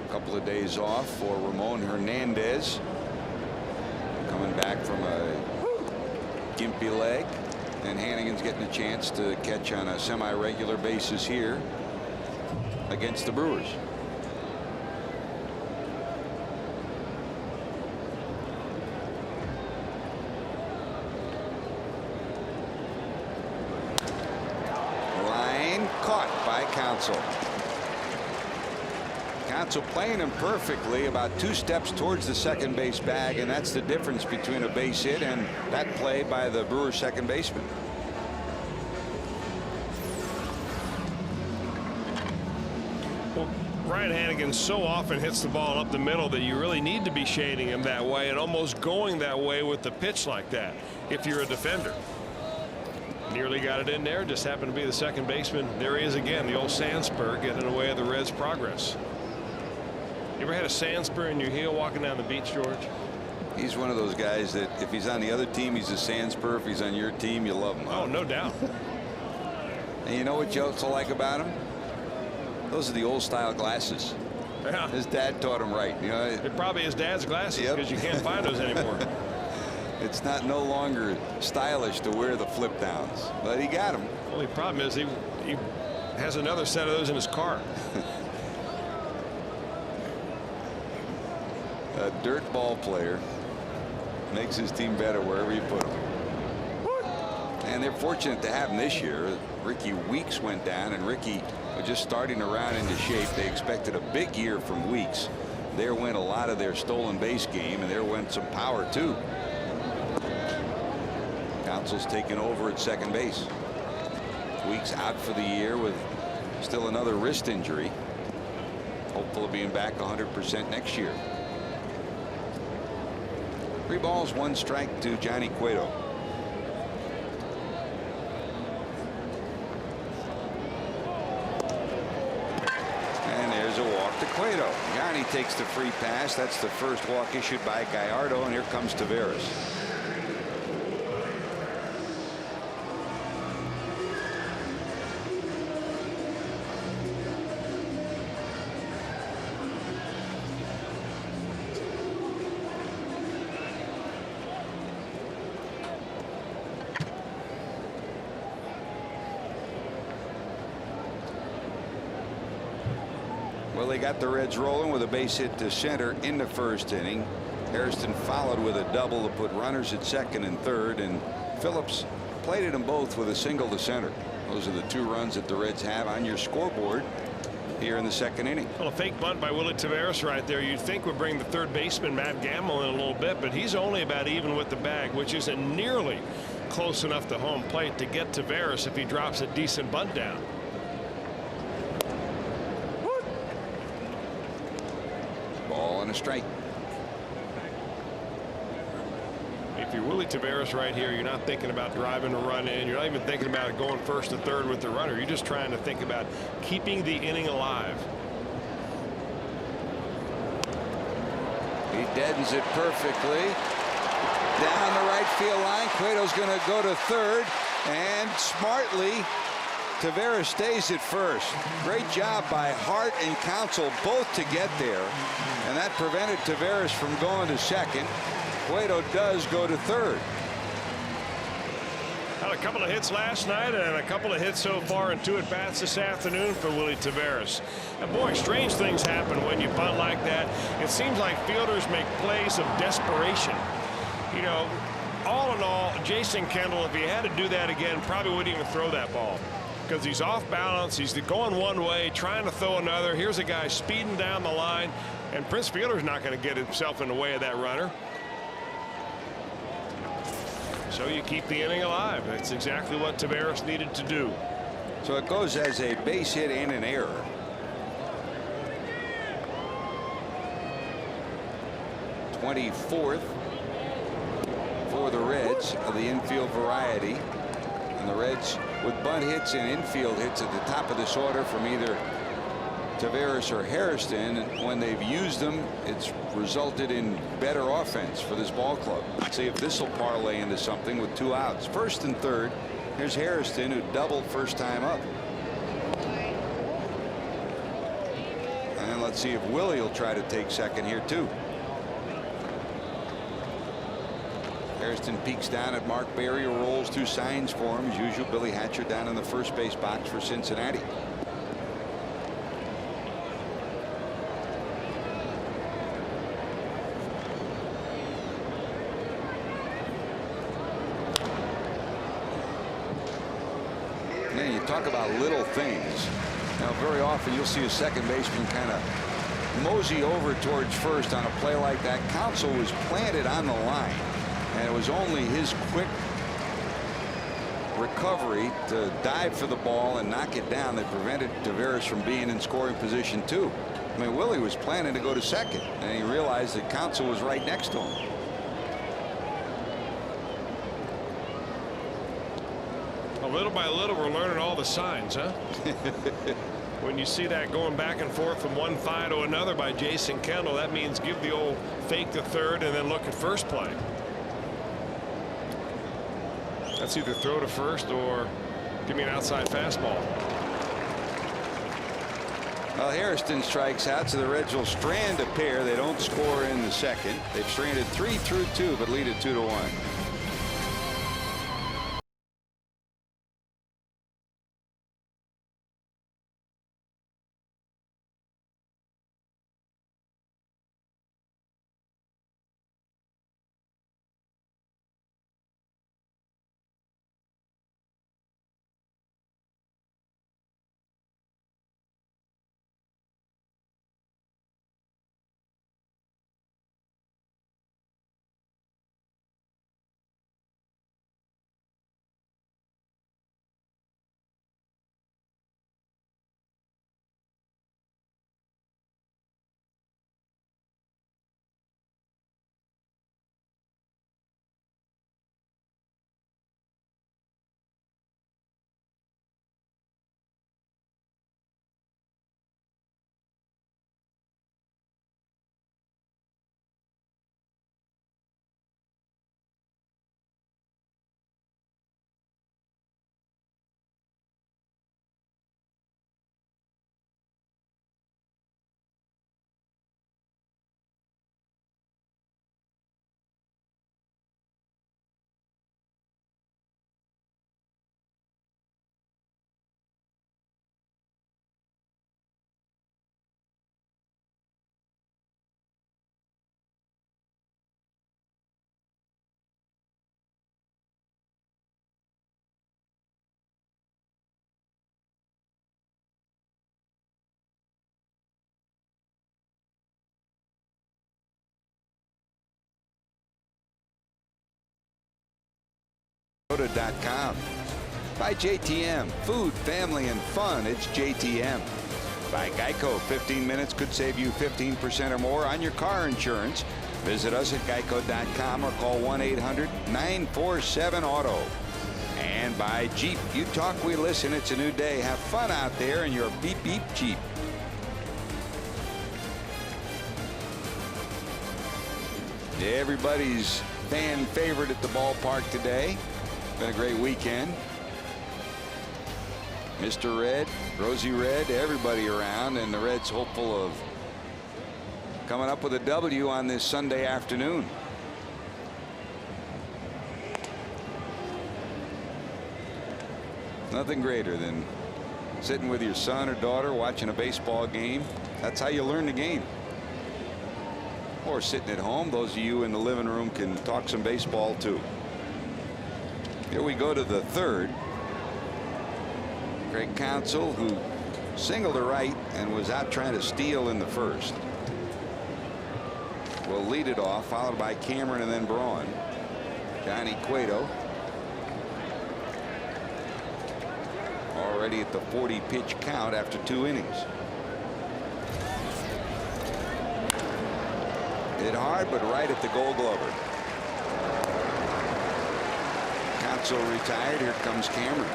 A couple of days off for Ramon Hernandez, coming back from a gimpy leg. And Hannigan's getting a chance to catch on a semi-regular basis here against the Brewers. Line caught by Counsell. Counsell playing him perfectly, about 2 steps towards the second base bag, and that's the difference between a base hit and that play by the Brewers second baseman. Well, Ryan Hannigan so often hits the ball up the middle that you really need to be shading him that way and almost going that way with the pitch like that if you're a defender. Nearly got it in there, just happened to be the second baseman. There he is again, the old sandspur getting in the way of the Reds' progress. You ever had a sandspur in your heel walking down the beach, George? He's one of those guys that if he's on the other team, he's a sandspur. If he's on your team, you love him. Oh, no doubt. And you know what you also like about him? Those are the old style glasses. Yeah. His dad taught him right. You know, It probably his dad's glasses because Yep. you can't find those anymore. It's not no longer stylish to wear the flip downs, but he got them. Only problem is he has another set of those in his car. A dirt ball player makes his team better wherever you put him. And they're fortunate to have him this year. Ricky Weeks went down, and Ricky was just starting to round into shape. They expected a big year from Weeks. There went a lot of their stolen base game, and there went some power too. Counsell's taken over at second base. Weeks out for the year with still another wrist injury. Hopeful of being back 100% next year. 3 balls, 1 strike to Johnny Cueto. And there's a walk to Cueto. Johnny takes the free pass. That's the first walk issued by Gallardo, and here comes Taveras. Well, they got the Reds rolling with a base hit to center in the first inning. Hairston followed with a double to put runners at second and third, and Phillips plated them both with a single to center. Those are the 2 runs that the Reds have on your scoreboard here in the second inning. Well, a fake bunt by Willie Taveras right there. You'd think would bring the third baseman Matt Gamble in a little bit, but he's only about even with the bag, which isn't nearly close enough to home plate to get Taveras if he drops a decent bunt down. Ball and a strike. If you're Willie Taveras right here, you're not thinking about driving a run in. You're not even thinking about going first to third with the runner. You're just trying to think about keeping the inning alive. He deadens it perfectly down the right field line. Cueto's going to go to third, and smartly Taveras stays at first. Great job by Hart and Counsell both to get there, and that prevented Taveras from going to second. Cueto does go to third. Had a couple of hits last night and a couple of hits so far in 2 at-bats this afternoon for Willie Taveras. And boy, strange things happen when you bunt like that. It seems like fielders make plays of desperation. You know, all in all, Jason Kendall, if he had to do that again, probably wouldn't even throw that ball. because he's off balance. He's going one way, trying to throw another. Here's a guy speeding down the line, and Prince Fielder's not going to get himself in the way of that runner. So you keep the inning alive. That's exactly what Taveras needed to do. So it goes as a base hit and an error. '24th for the Reds of the infield variety. And the Reds with bunt hits and infield hits at the top of this order from either Taveras or Hairston, and when they've used them, it's resulted in better offense for this ball club. Let's see if this will parlay into something with 2 outs. First and third. Here's Hairston, who doubled first time up. And let's see if Willie will try to take second here too. Hairston peeks down at Mark Berry, who rolls 2 signs for him as usual. Billy Hatcher down in the first base box for Cincinnati. Man, you talk about little things. Now, very often you'll see a second baseman kind of mosey over towards first on a play like that. Counsell was planted on the line, and it was only his quick recovery to dive for the ball and knock it down that prevented Taveras from being in scoring position too. I mean, Willie was planning to go to second, and he realized that Counsell was right next to him. Little by little, we're learning all the signs, huh? When you see that going back and forth from one thigh to another by Jason Kendall, that means give the old fake to third and then look at first play. That's either throw to first or give me an outside fastball. Well, Hairston strikes out, so the Reds will strand a pair. They don't score in the second. They've stranded 3 through 2, but lead it 2-1. .com. By JTM, food, family, and fun. It's JTM. By Geico, 15 minutes could save you 15% or more on your car insurance. Visit us at geico.com or call 1-800-947-AUTO. And by Jeep, you talk, we listen. It's a new day. Have fun out there in your beep beep Jeep. Everybody's fan favorite at the ballpark today. Been a great weekend. Mr. Red, Rosie Red, everybody around, and the Reds hopeful of coming up with a W on this Sunday afternoon. Nothing greater than sitting with your son or daughter watching a baseball game. That's how you learn the game. Or sitting at home. Those of you in the living room can talk some baseball too. Here we go to the third. Craig Counsell, who singled to right and was out trying to steal in the first, will lead it off, followed by Cameron and then Braun. Johnny Cueto already at the 40 pitch count after 2 innings. Hit hard, but right at the Gold Glover. Counsell retired. Here comes Cameron.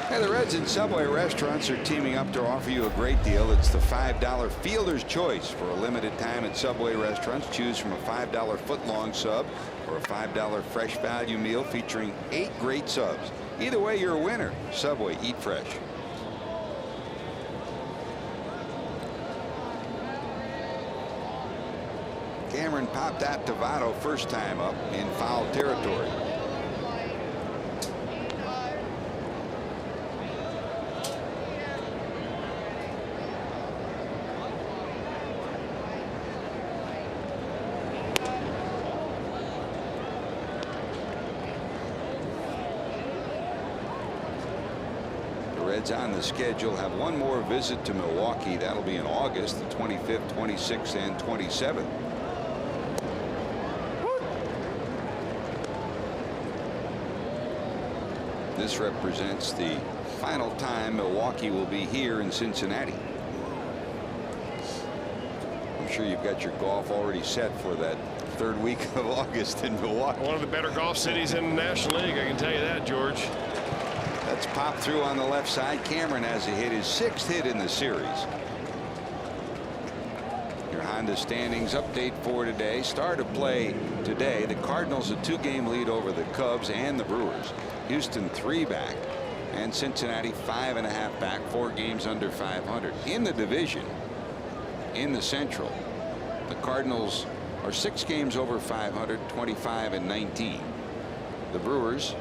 Hey, the Reds and Subway restaurants are teaming up to offer you a great deal. It's the $5 Fielder's Choice. For a limited time at Subway restaurants, choose from a $5 foot-long sub or a $5 fresh value meal featuring 8 great subs. Either way, you're a winner. Subway, eat fresh. Cameron popped out to Votto first time up in foul territory. On the schedule have one more visit to Milwaukee. That'll be in August, the 25th, 26th, and 27th. This represents the final time Milwaukee will be here in Cincinnati. I'm sure you've got your golf already set for that 3rd week of August in Milwaukee. One of the better golf cities in the National League, I can tell you that, George. That's popped through on the left side. Cameron has a hit, his 6th hit in the series. Your Honda standings update for today. Start of play today. The Cardinals a 2-game lead over the Cubs and the Brewers. Houston 3 back, and Cincinnati 5.5 back, 4 games under 500. In the division, in the Central, the Cardinals are 6 games over 500, 25 and 19. The Brewers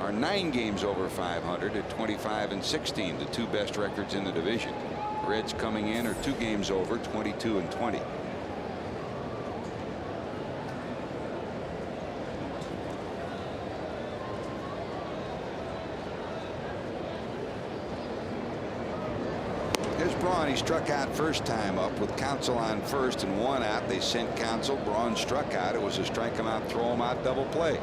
are 9 games over 500 at 25 and 16, the 2 best records in the division. The Reds coming in are 2 games over, 22 and 20. Here's Braun. He struck out first time up with Counsell on first and 1 out. They sent Counsell. Braun struck out. It was a strike him out, throw him out double play.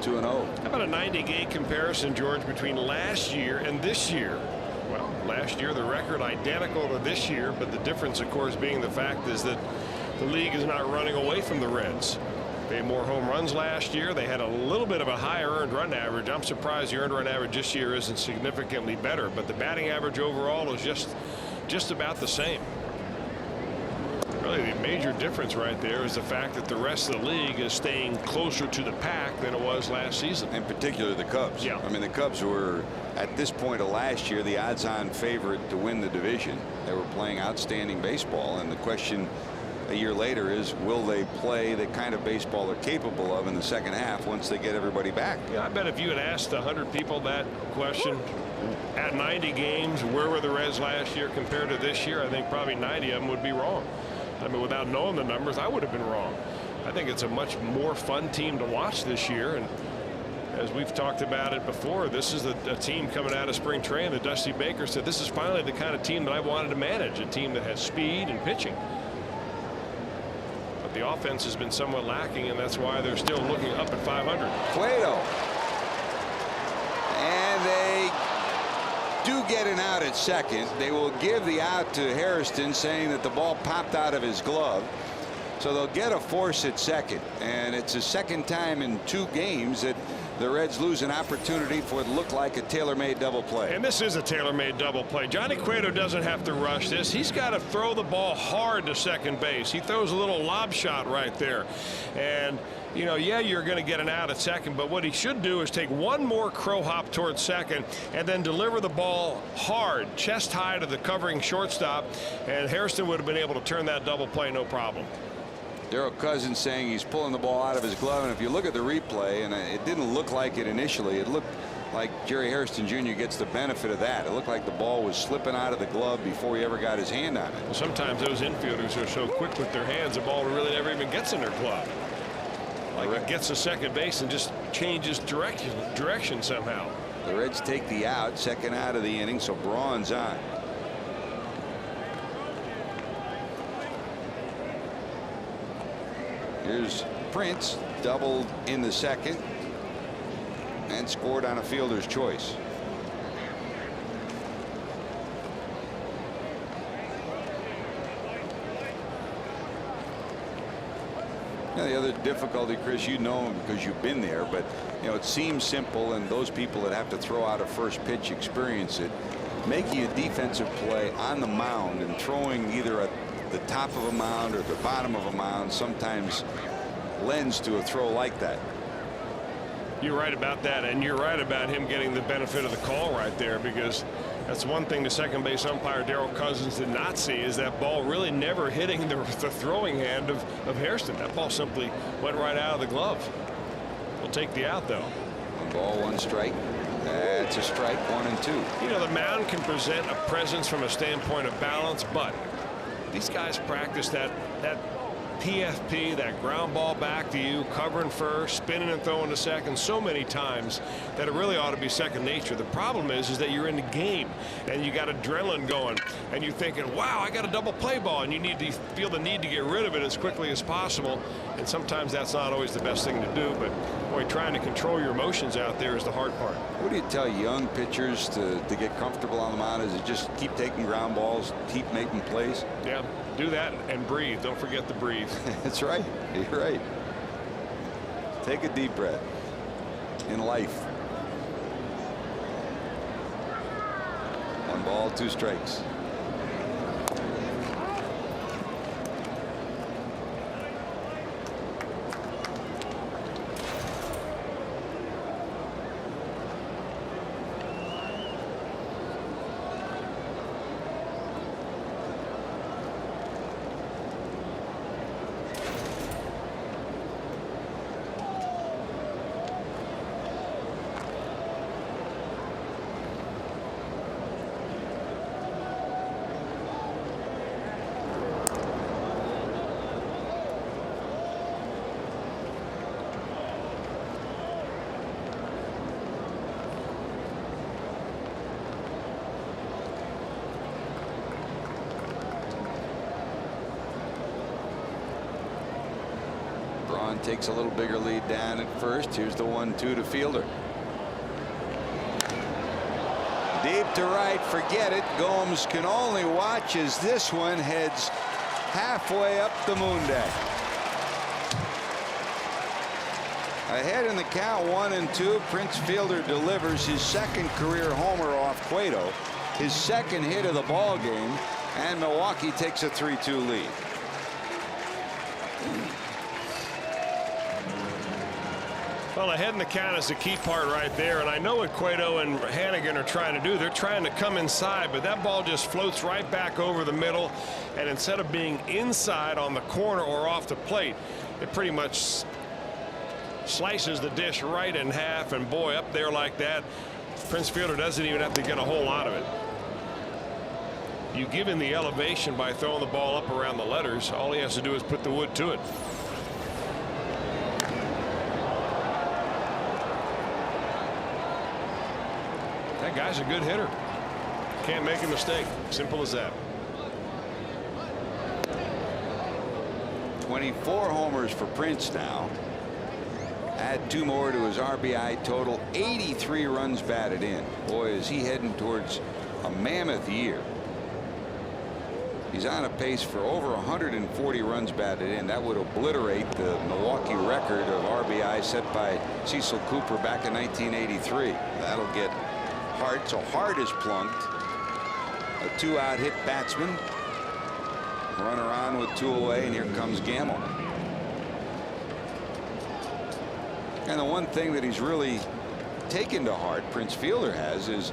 How about a 90-game comparison, George, between last year and this year? Well, last year the record identical to this year, but the difference, of course, being the fact is that the league is not running away from the Reds. They had more home runs last year. They had a little bit of a higher earned run average. I'm surprised the earned run average this year isn't significantly better, but the batting average overall is just about the same. Really, the major difference right there is the fact that the rest of the league is staying closer to the pack than it was last season. In particular, the Cubs. Yeah. I mean, the Cubs were, at this point of last year, the odds-on favorite to win the division. They were playing outstanding baseball, and the question a year later is, will they play the kind of baseball they're capable of in the second half once they get everybody back? Yeah, I bet if you had asked 100 people that question at 90 games, where were the Reds last year compared to this year, I think probably 90 of them would be wrong. I mean, without knowing the numbers, I would have been wrong. I think it's a much more fun team to watch this year, and as we've talked about it before, this is a team coming out of spring training that Dusty Baker said this is finally the kind of team that I wanted to manage, a team that has speed and pitching. But the offense has been somewhat lacking, and that's why they're still looking up at 500. Cueto. And they do get an out at second. They will give the out to Hairston, saying that the ball popped out of his glove. So they'll get a force at second, and it's the second time in 2 games that the Reds lose an opportunity for what looked like a tailor-made double play. And this is a tailor-made double play. Johnny Cueto doesn't have to rush this. He's got to throw the ball hard to second base. He throws a little lob shot right there. And, you know, yeah, you're going to get an out at second, but what he should do is take one more crow hop towards second and then deliver the ball hard, chest high to the covering shortstop, and Hairston would have been able to turn that double play no problem. Darryl Cousins saying he's pulling the ball out of his glove, and if you look at the replay, and it didn't look like it initially, it looked like Jerry Hairston Jr. gets the benefit of that. It looked like the ball was slipping out of the glove before he ever got his hand on it. Well, sometimes those infielders are so quick with their hands, the ball really never even gets in their glove. Like it gets to second base and just changes direction somehow. The Reds take the out, second out of the inning, so Braun's on. Here's Prince, doubled in the second and scored on a fielder's choice. Now, the other difficulty, Chris, you know because you've been there, but you know it seems simple, and those people that have to throw out a first pitch experience it. Making a defensive play on the mound and throwing either at the top of a mound or the bottom of a mound sometimes lends to a throw like that. You're right about that, and you're right about him getting the benefit of the call right there, because that's one thing the second base umpire Darryl Cousins did not see, is that ball really never hitting the throwing hand of Hairston. That ball simply went right out of the glove. We'll take the out, though. 1 ball, 1 strike. That's a strike, 1 and 2. You know, the mound can present a presence from a standpoint of balance, but these guys practice that PFP, that ground ball back to you, covering first, spinning and throwing to second so many times that it really ought to be second nature. The problem is that you're in the game and you got adrenaline going and you're thinking, wow, I got a double play ball, and you need to feel the need to get rid of it as quickly as possible. And sometimes that's not always the best thing to do, but boy, trying to control your emotions out there is the hard part. What do you tell young pitchers to get comfortable on the mound? Is it just keep taking ground balls, keep making plays? Yeah, do that and breathe. Don't forget to breathe. That's right. You're right. Take a deep breath in life. 1 ball, 2 strikes. Takes a little bigger lead down at first. Here's the 1-2 to Fielder. Deep to right, forget it. Gomes can only watch as this one heads halfway up the moon deck. Ahead in the count, 1-2. Prince Fielder delivers his second career homer off Cueto, his second hit of the ball game, and Milwaukee takes a 3-2 lead. Well, ahead in the count is the key part right there, and I know what Cueto and Hannigan are trying to do. They're trying to come inside, but that ball just floats right back over the middle, and instead of being inside on the corner or off the plate, it pretty much slices the dish right in half, and boy, up there like that, Prince Fielder doesn't even have to get a whole lot of it. You give him the elevation by throwing the ball up around the letters. All he has to do is put the wood to it. That guy's a good hitter. Can't make a mistake. Simple as that. 24 homers for Prince now. Add 2 more to his RBI total. 83 runs batted in. Boy, is he heading towards a mammoth year. He's on a pace for over 140 runs batted in. That would obliterate the Milwaukee record of RBI set by Cecil Cooper back in 1983. That'll get Hart. So Hart is plunked. A 2-out hit batsman. Runner on with 2 away, and here comes Gamble. And the one thing that he's really taken to heart, Prince Fielder has, is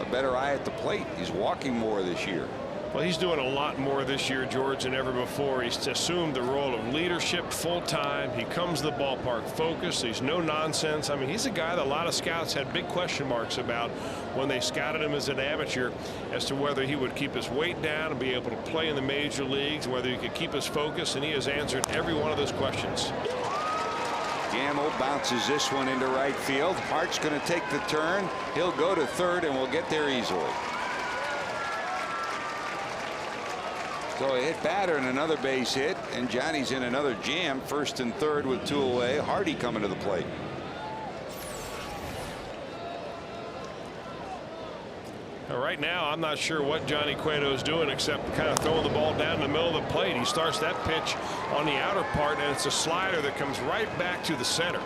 a better eye at the plate. He's walking more this year. Well, he's doing a lot more this year, George, than ever before. He's assumed the role of leadership full time. He comes to the ballpark focused. He's no nonsense. I mean, he's a guy that a lot of scouts had big question marks about when they scouted him as an amateur as to whether he would keep his weight down and be able to play in the major leagues, whether he could keep his focus, and he has answered every one of those questions. Gamble bounces this one into right field. Hart's going to take the turn. He'll go to third and will get there easily. So a hit batter and another base hit, and Johnny's in another jam, first and third with 2 away. Hardy coming to the plate. Now, right now, I'm not sure what Johnny Cueto is doing except kind of throwing the ball down the middle of the plate. He starts that pitch on the outer part, and it's a slider that comes right back to the center.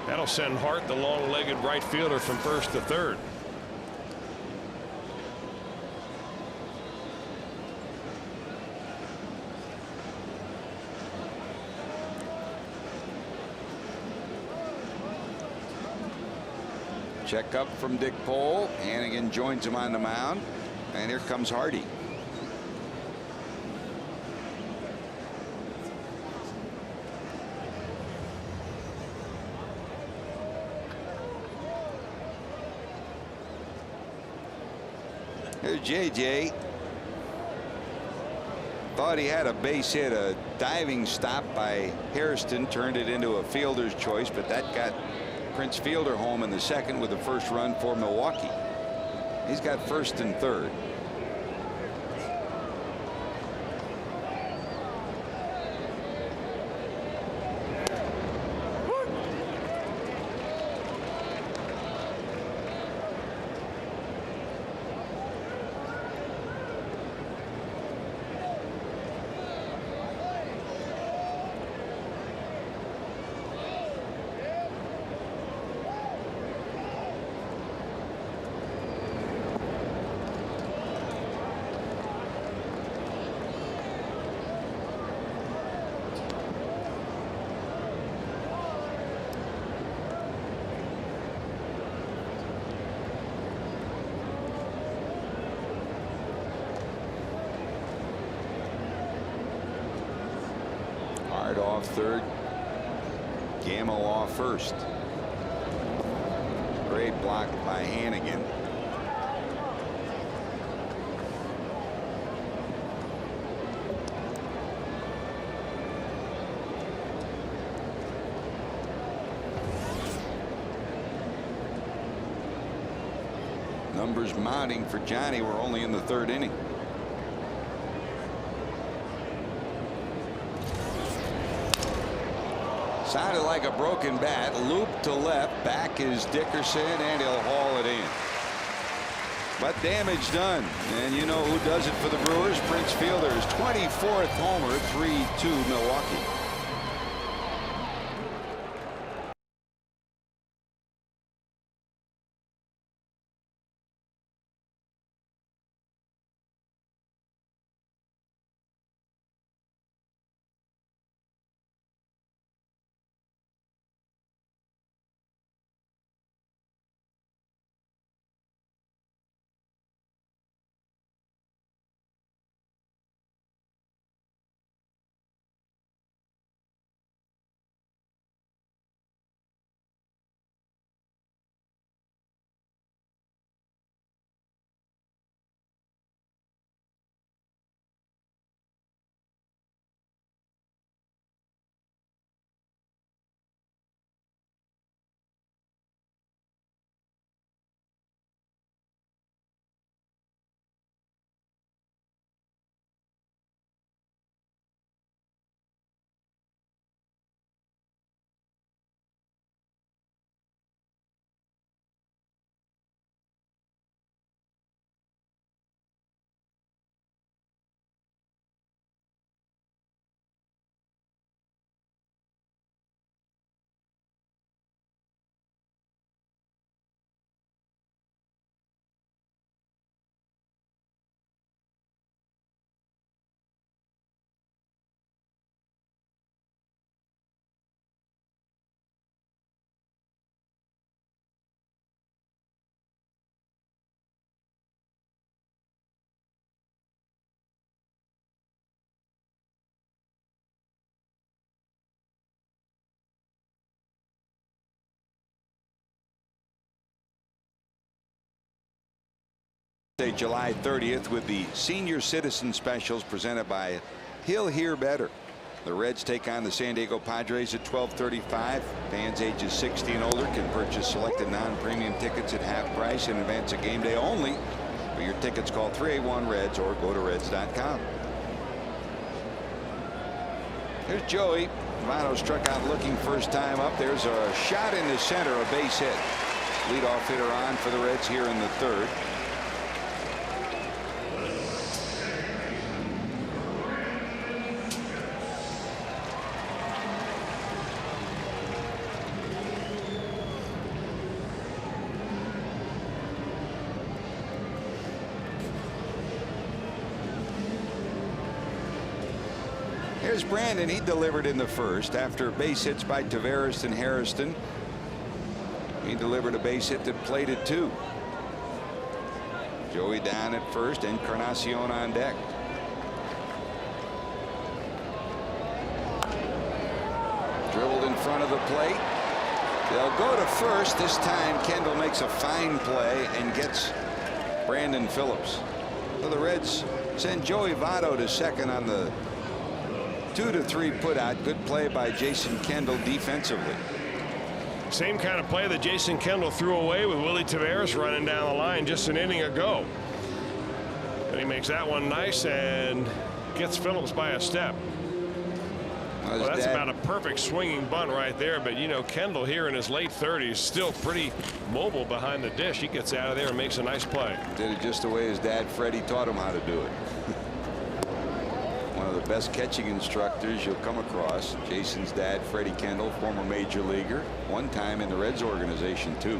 That'll send Hart, the long-legged right fielder, from first to third. Check up from Dick Pole. Hannigan joins him on the mound, and here comes Hardy. Here's JJ. Thought he had a base hit. A diving stop by Hairston turned it into a fielder's choice, but that got Prince Fielder home in the second with the first run for Milwaukee. He's got first and third. Hart off third. Gamble off first. Great block by Hannigan. Numbers mounting for Johnny. We're only in the third inning. Sounded like a broken bat. Loop to left. Back is Dickerson, and he'll haul it in. But damage done. And you know who does it for the Brewers? Prince Fielder's 24th homer, 3-2 Milwaukee. Thursday, July 30th, with the Senior Citizen Specials presented by He'll Hear Better. The Reds take on the San Diego Padres at 12:35. Fans ages 16 and older can purchase selected non-premium tickets at half price in advance of game day only. For your tickets, call 381-REDS or go to reds.com. Here's Joey. Votto struck out looking first time up. There's a shot into center, a base hit. Leadoff hitter on for the Reds here in the third. Here's Brandon. He delivered in the first after base hits by Taveras and Hairston. He delivered a base hit that plated two. Joey down at first, Encarnacion on deck. Dribbled in front of the plate. They'll go to first. This time Kendall makes a fine play and gets Brandon Phillips. So the Reds send Joey Votto to second on the 2-3 put out. Good play by Jason Kendall defensively. Same kind of play that Jason Kendall threw away with Willie Taveras running down the line just an inning ago. And he makes that one nice and gets Phillips by a step. Well, that's about a perfect swinging bunt right there. But, you know, Kendall here in his late 30s, still pretty mobile behind the dish. He gets out of there and makes a nice play. Did it just the way his dad, Freddie, taught him how to do it. One of the best catching instructors you'll come across. Jason's dad, Freddie Kendall, former major leaguer, one time in the Reds organization, too.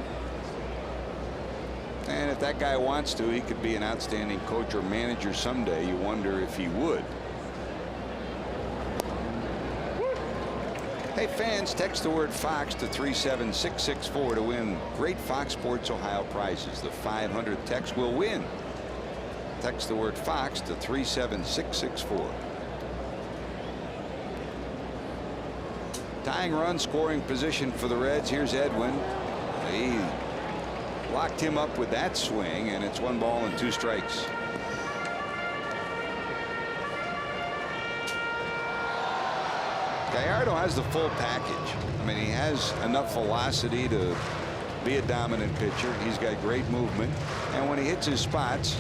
And if that guy wants to, he could be an outstanding coach or manager someday. You wonder if he would. Hey, fans, text the word Fox to 37664 to win great Fox Sports Ohio prizes. The 500th text will win. Text the word Fox to 37664. Tying run scoring position for the Reds. Here's Edwin. He locked him up with that swing, and it's 1 ball and 2 strikes. Gallardo has the full package. I mean, he has enough velocity to be a dominant pitcher. He's got great movement, and when he hits his spots,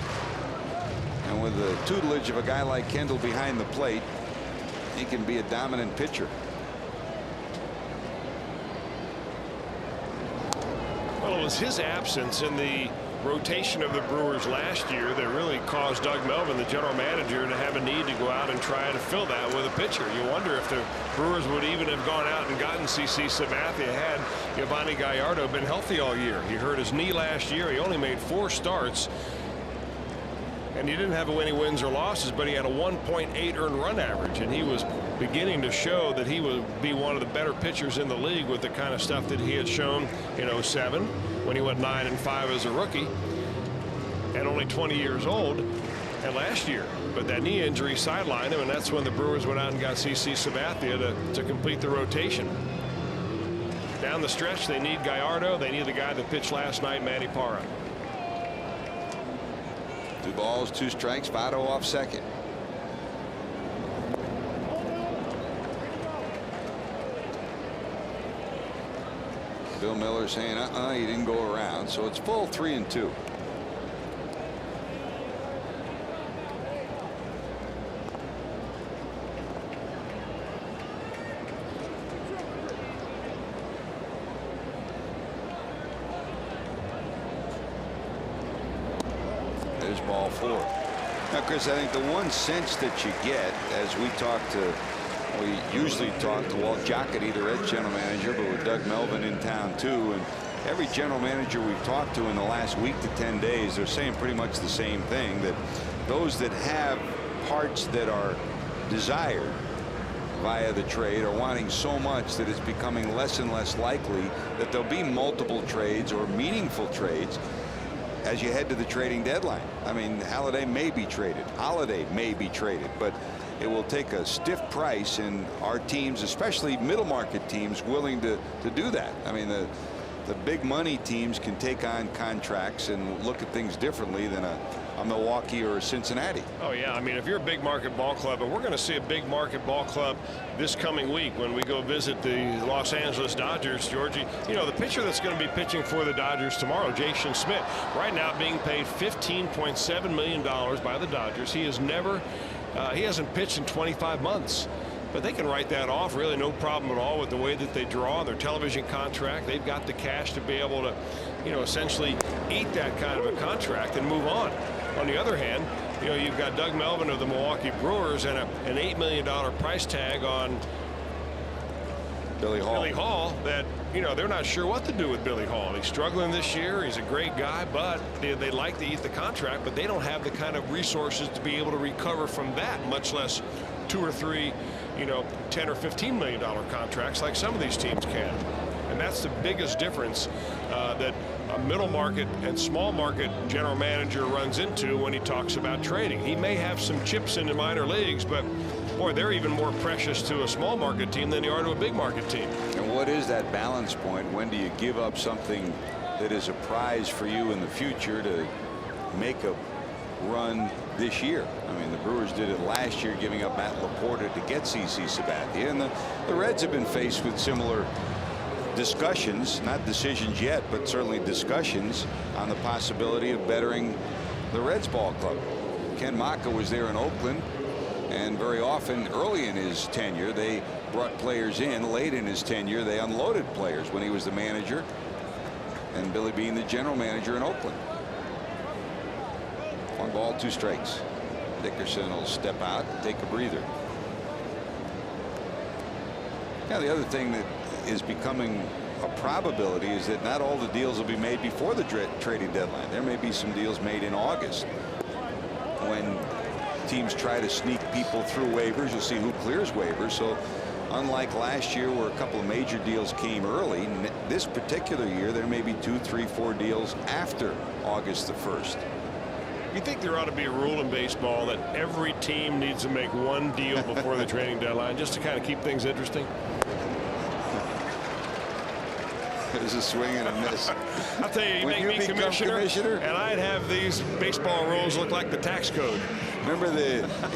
and with the tutelage of a guy like Kendall behind the plate, he can be a dominant pitcher. Well, it was his absence in the rotation of the Brewers last year that really caused Doug Melvin, the general manager, to have a need to go out and try to fill that with a pitcher. You wonder if the Brewers would even have gone out and gotten CC Sabathia had Giovanni Gallardo been healthy all year. He hurt his knee last year. He only made 4 starts. And he didn't have any wins or losses, but he had a 1.8 earned run average, and he was beginning to show that he would be one of the better pitchers in the league with the kind of stuff that he had shown in 07 when he went 9-5 as a rookie and only 20 years old, and last year. But that knee injury sidelined him, and that's when the Brewers went out and got CC Sabathia to complete the rotation. Down the stretch, they need Gallardo. They need the guy that pitched last night, Manny Parra. 2 balls, 2 strikes. Votto off second. Bill Miller saying he didn't go around, so it's full 3-2. There's ball 4. Now, Chris, I think the one sense that you get as we usually talk to Walt Jocketty, the Reds general manager, but with Doug Melvin in town too, and every general manager we've talked to in the last week to 10 days, they're saying pretty much the same thing, that those that have parts that are desired via the trade are wanting so much that it's becoming less and less likely that there'll be multiple trades or meaningful trades as you head to the trading deadline. I mean, Holiday may be traded, but it will take a stiff price, and our teams, especially middle market teams, willing to do that. I mean, the big money teams can take on contracts and look at things differently than a Milwaukee or a Cincinnati. Oh yeah, I mean, if you're a big market ball club, and we're going to see a big market ball club this coming week when we go visit the Los Angeles Dodgers, Georgie. You know, the pitcher that's going to be pitching for the Dodgers tomorrow, Jason Smith, right now being paid $15.7 million by the Dodgers. He has never he hasn't pitched in 25 months. But they can write that off, really no problem at all with the way that they draw their television contract. They've got the cash to be able to, you know, essentially eat that kind of a contract and move on. On the other hand, you know, you've got Doug Melvin of the Milwaukee Brewers and an $8 million price tag on Billy Hall that, you know, they're not sure what to do with Billy Hall. He's struggling this year. He's a great guy, but they like to eat the contract, but they don't have the kind of resources to be able to recover from that, much less 2 or 3, you know, $10 or $15 million contracts like some of these teams can. And that's the biggest difference that a middle market and small market general manager runs into when he talks about trading. He may have some chips in the minor leagues, but boy, they're even more precious to a small market team than they are to a big market team. And what is that balance point? When do you give up something that is a prize for you in the future to make a run this year? I mean, the Brewers did it last year, giving up Matt Laporta to get CC Sabathia, and the Reds have been faced with similar discussions, not decisions yet, but certainly discussions on the possibility of bettering the Reds ball club. Ken Maka was there in Oakland, and very often early in his tenure they brought players in. Late in his tenure they unloaded players when he was the manager, and Billy being the general manager in Oakland. 1 ball, 2 strikes. Dickerson will step out and take a breather. Now the other thing that is becoming a probability is that not all the deals will be made before the trading deadline. There may be some deals made in August when teams try to sneak people through waivers. You'll see who clears waivers. So unlike last year where a couple of major deals came early, this particular year there may be 2, 3, 4 deals after August the 1st. You think there ought to be a rule in baseball that every team needs to make 1 deal before the trading deadline just to kind of keep things interesting? There's a swing and a miss. I'll tell you, you make me commissioner, and I'd have these baseball rules look like the tax code. Remember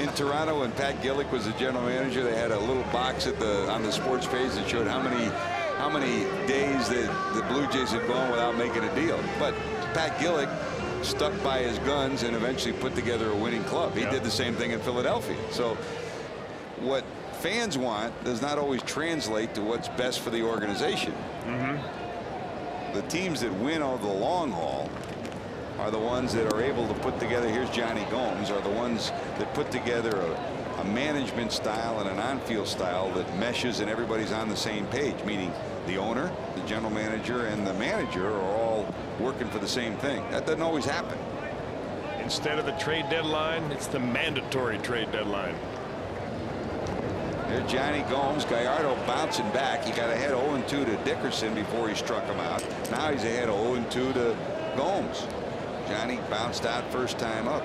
in Toronto when Pat Gillick was the general manager, they had a little box on the sports page that showed how many days that the Blue Jays had gone without making a deal. But Pat Gillick stuck by his guns and eventually put together a winning club. He did the same thing in Philadelphia. So what fans want does not always translate to what's best for the organization. The teams that win over the long haul are the ones that are able to put together, here's Johnny Gomes, are the ones that put together a management style and an on-field style that meshes and everybody's on the same page, meaning the owner, the general manager, and the manager are all working for the same thing. That doesn't always happen. Instead of the trade deadline, it's the mandatory trade deadline. There's Johnny Gomes. Gallardo bouncing back. He got ahead 0-2 to Dickerson before he struck him out. Now he's ahead 0-2 to Gomes. Johnny bounced out first time up.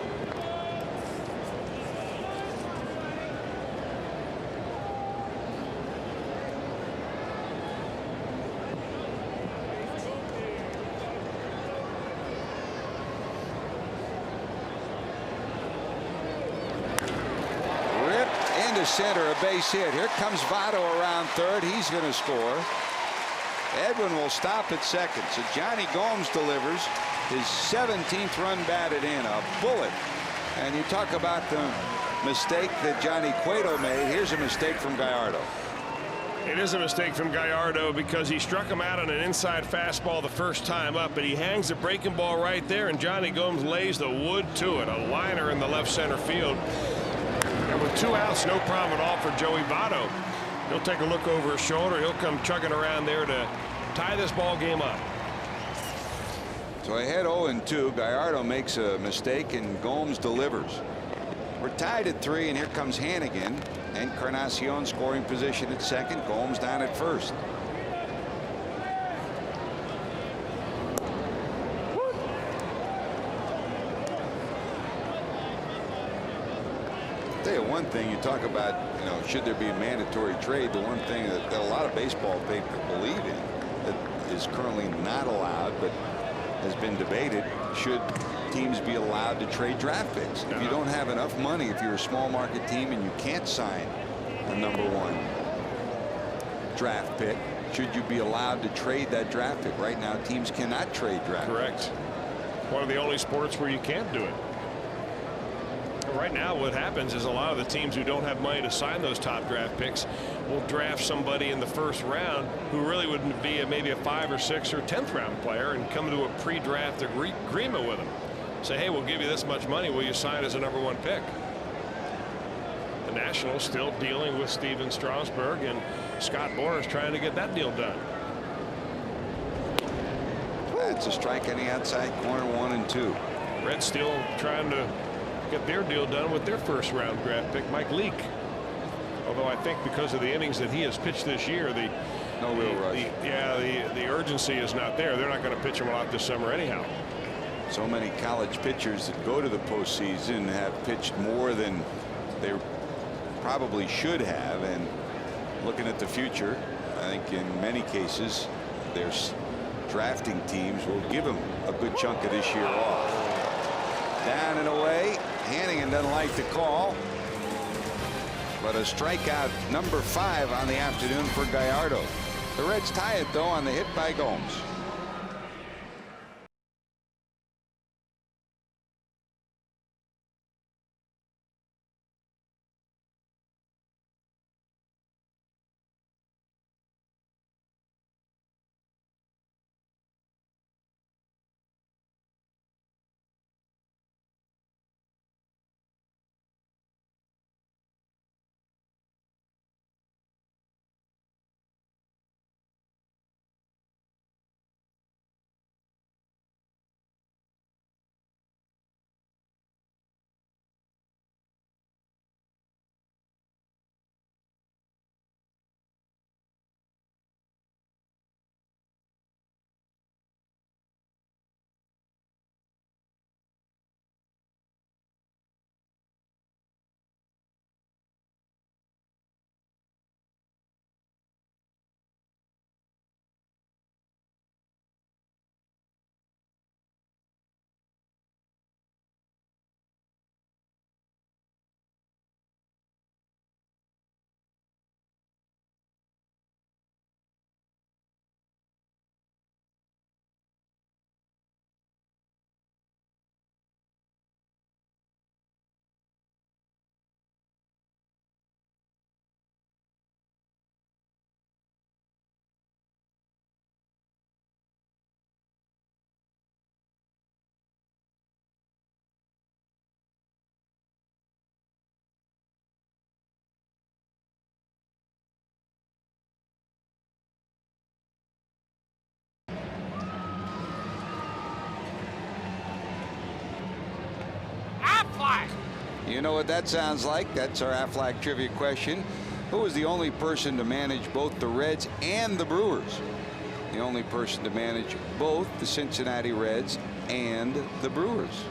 Center, a base hit. Here comes Votto around third. He's going to score. Edwin will stop at second. So Johnny Gomes delivers his 17th run batted in, a bullet. And you talk about the mistake that Johnny Cueto made. Here's a mistake from Gallardo. It is a mistake from Gallardo because he struck him out on an inside fastball the first time up, but he hangs the breaking ball right there, and Johnny Gomes lays the wood to it. A liner in the left center field. And with 2 outs, no problem at all for Joey Votto. He'll take a look over his shoulder. He'll come chugging around there to tie this ball game up. So ahead 0-2. Gallardo makes a mistake and Gomes delivers. We're tied at 3, and here comes Hannigan. Encarnacion scoring position at second. Gomes down at first. I'll tell you one thing, you talk about, you know, should there be a mandatory trade? The one thing that a lot of baseball papers believe in, that is currently not allowed, but has been debated. Should teams be allowed to trade draft picks? If you don't have enough money, if you're a small market team and you can't sign a #1 draft pick, should you be allowed to trade that draft pick? Right now, teams cannot trade draft picks. Correct. One of the only sports where you can't do it. Right now, what happens is a lot of the teams who don't have money to sign those top draft picks will draft somebody in the first round who really would be maybe a 5th or 6th or 10th round player and come to a pre-draft agreement with them. Say, hey, we'll give you this much money. Will you sign as a #1 pick? The Nationals still dealing with Steven Strasburg, and Scott Boras trying to get that deal done. That's a strike on the outside corner, 1-2. Reds still trying to get their deal done with their first round draft pick, Mike Leake. Although I think because of the innings that he has pitched this year, no real rush. The urgency is not there. They're not going to pitch him a lot this summer anyhow. So many college pitchers that go to the postseason have pitched more than they probably should have, and looking at the future, I think in many cases their drafting teams will give them a good chunk of this year off. Down and away. Hannigan doesn't like the call, but a strikeout #5 on the afternoon for Gallardo. The Reds tie it though on the hit by Gomes. You know what that sounds like? That's our Aflac trivia question. Who was the only person to manage both the Reds and the Brewers? The only person to manage both the Cincinnati Reds and the Brewers.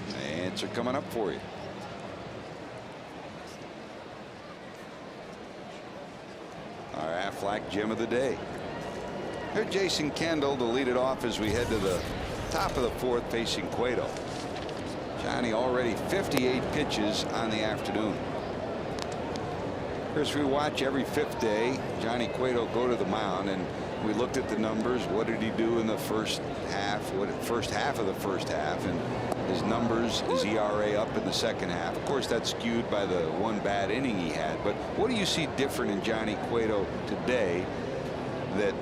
The answer coming up for you. Our Aflac gem of the day. Here's Jason Kendall to lead it off as we head to the top of the 4th facing Cueto. Johnny already 58 pitches on the afternoon. Chris, we watch every 5th day Johnny Cueto go to the mound, and we looked at the numbers. What did he do in the first half? First half of the first half, and his numbers, his ERA up in the second half. Of course, that's skewed by the one bad inning he had. But what do you see different in Johnny Cueto today that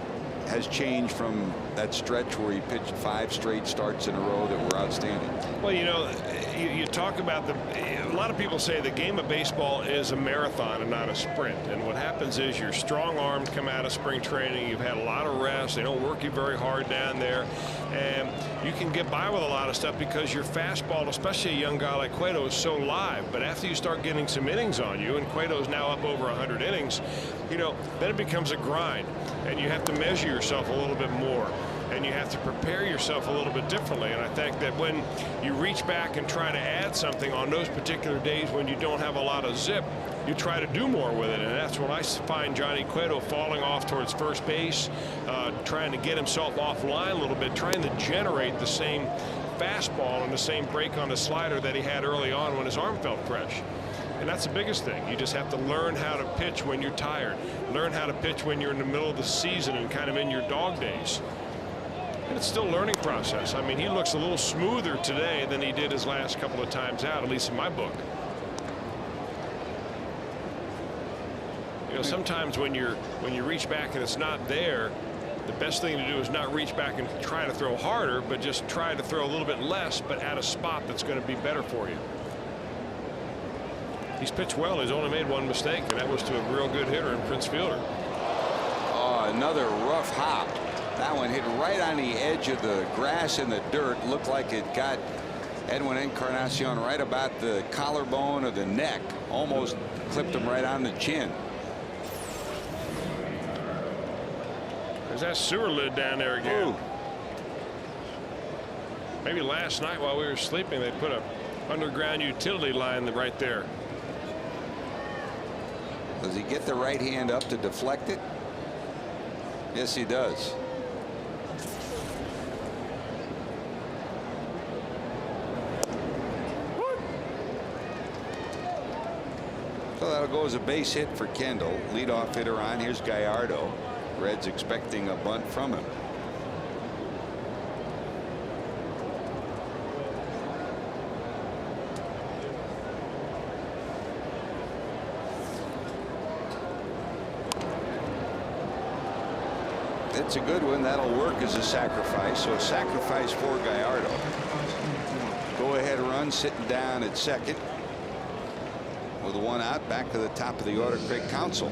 has changed from that stretch where he pitched 5 straight starts in a row that were outstanding? Well, you know, you talk about a lot of people say the game of baseball is a marathon and not a sprint. And what happens is your strong arms come out of spring training. You've had a lot of rest. They don't work you very hard down there. And you can get by with a lot of stuff because your fastball, especially a young guy like Cueto, is so live. But after you start getting some innings on you, and Cueto's now up over 100 innings, you know, then it becomes a grind. And you have to measure yourself a little bit more. and you have to prepare yourself a little bit differently. And I think that when you reach back and try to add something on those particular days when you don't have a lot of zip, you try to do more with it. And that's when I find Johnny Cueto falling off towards first base, trying to get himself offline a little bit, trying to generate the same fastball and the same break on the slider that he had early on when his arm felt fresh. And that's the biggest thing. You just have to learn how to pitch when you're tired, learn how to pitch when you're in the middle of the season and kind of in your dog days. And it's still a learning process. I mean, he looks a little smoother today than he did his last couple of times out, at least in my book. You know, sometimes when you reach back and it's not there, the best thing to do is not reach back and try to throw harder, but just try to throw a little bit less, but at a spot that's going to be better for you. He's pitched well. He's only made one mistake, and that was to a real good hitter in Prince Fielder. Oh, another rough hop. That one hit right on the edge of the grass and the dirt. Looked like it got Edwin Encarnacion right about the collarbone of the neck. Almost clipped him right on the chin. There's that sewer lid down there again. Ooh. Maybe last night while we were sleeping, they put a underground utility line right there. Does he get the right hand up to deflect it? Yes, he does. So that'll go as a base hit for Kendall. Leadoff hitter on. Here's Gallardo. Reds expecting a bunt from him. It's a good one. That'll work as a sacrifice. So a sacrifice for Gallardo. Go ahead run sitting down at second. With one out, back to the top of the order, Craig Counsell.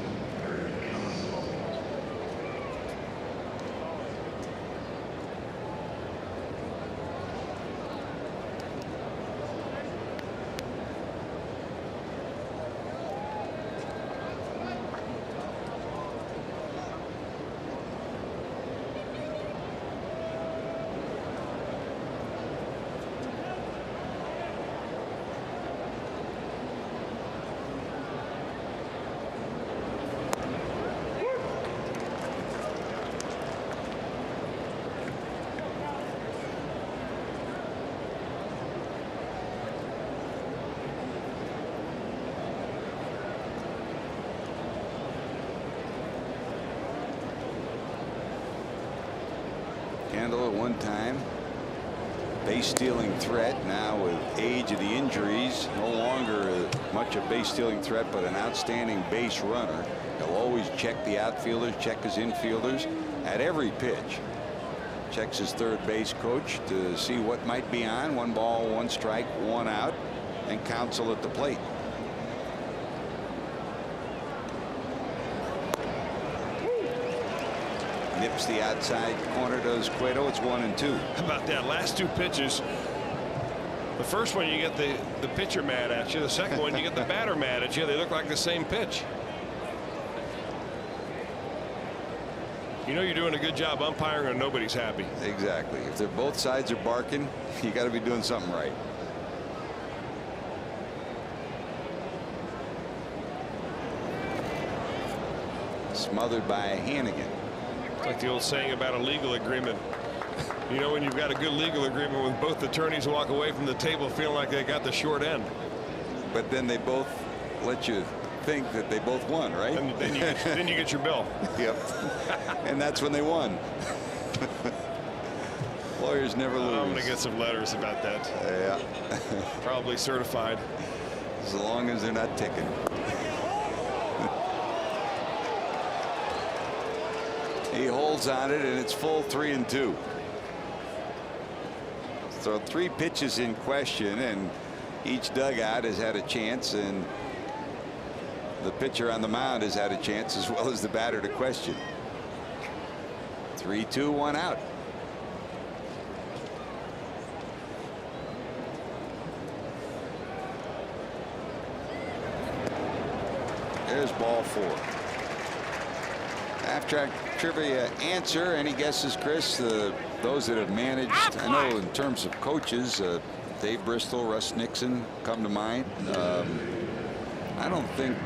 Kendall at one time base stealing threat. Now with age of the injuries, no longer much a base stealing threat, but an outstanding base runner. He'll always check the outfielders, check his infielders at every pitch. Checks his third base coach to see what might be on. 1 ball, 1 strike, 1 out, and Counsell at the plate. Nips the outside corner, does Cueto. It's 1-2. How about that? Last 2 pitches. The first one you get the pitcher mad at you. The second one you get the batter mad at you. They look like the same pitch. You know you're doing a good job umpiring and nobody's happy. Exactly. If they're both sides are barking, you got to be doing something right. Smothered by Hannigan. It's like the old saying about a legal agreement. You know, when you've got a good legal agreement when both attorneys walk away from the table feeling like they got the short end. But then they both let you think that they both won, right? And then you get your bill. Yep. And that's when they won. Lawyers never lose. I'm going to get some letters about that. Yeah. Probably certified. As long as they're not ticking. He holds on it, and it's full 3-2. So 3 pitches in question, and each dugout has had a chance, and the pitcher on the mound has had a chance as well as the batter to question. 3-2, 1 out. There's ball 4. Half-track trivia answer. Any guesses, Chris? The those that have managed, I know in terms of coaches, Dave Bristol, Russ Nixon come to mind. I don't think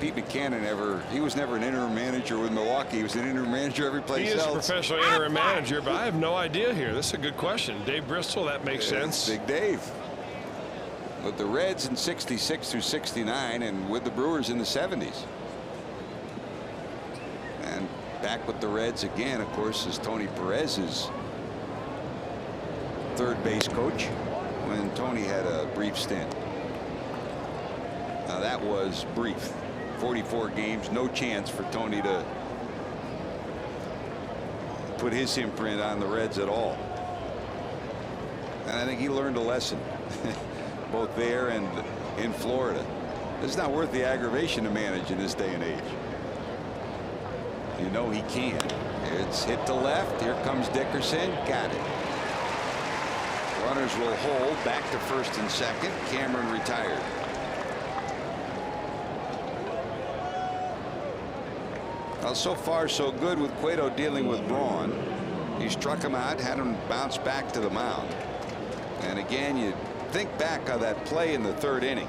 Pete Buchanan he was never an interim manager with Milwaukee. He was an interim manager every place else. He is a professional interim manager, but I have no idea here. This is a good question. Dave Bristol, that makes sense. Big Dave. With the Reds in 66 through 69 and with the Brewers in the 70s. And back with the Reds again, of course, is Tony Perez's third base coach when Tony had a brief stint. Now that was brief. 44 games, no chance for Tony to put his imprint on the Reds at all. And I think he learned a lesson both there and in Florida. It's not worth the aggravation to manage in this day and age. You know he can. It's hit to left. Here comes Dickerson. Got it. Runners will hold back to first and second. Cameron retired. Well, so far so good with Cueto dealing with Braun. He struck him out, had him bounce back to the mound. And again, you think back on that play in the third inning.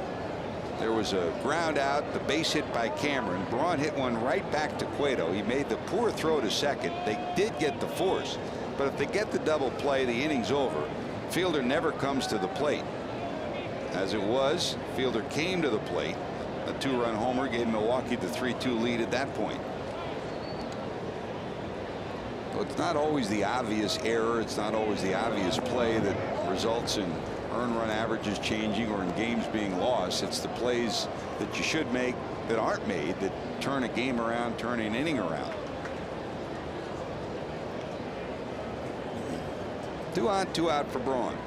There was a ground out, the base hit by Cameron. Braun hit one right back to Cueto. He made the poor throw to second. They did get the force, but if they get the double play, the inning's over. Fielder never comes to the plate. As it was, Fielder came to the plate. A two-run homer gave Milwaukee the 3-2 lead at that point. It's not always the obvious error. It's not always the obvious play that results in earned run averages changing or in games being lost. It's the plays that you should make that aren't made that turn a game around, turn an inning around. 2 on, 2 out for Braun.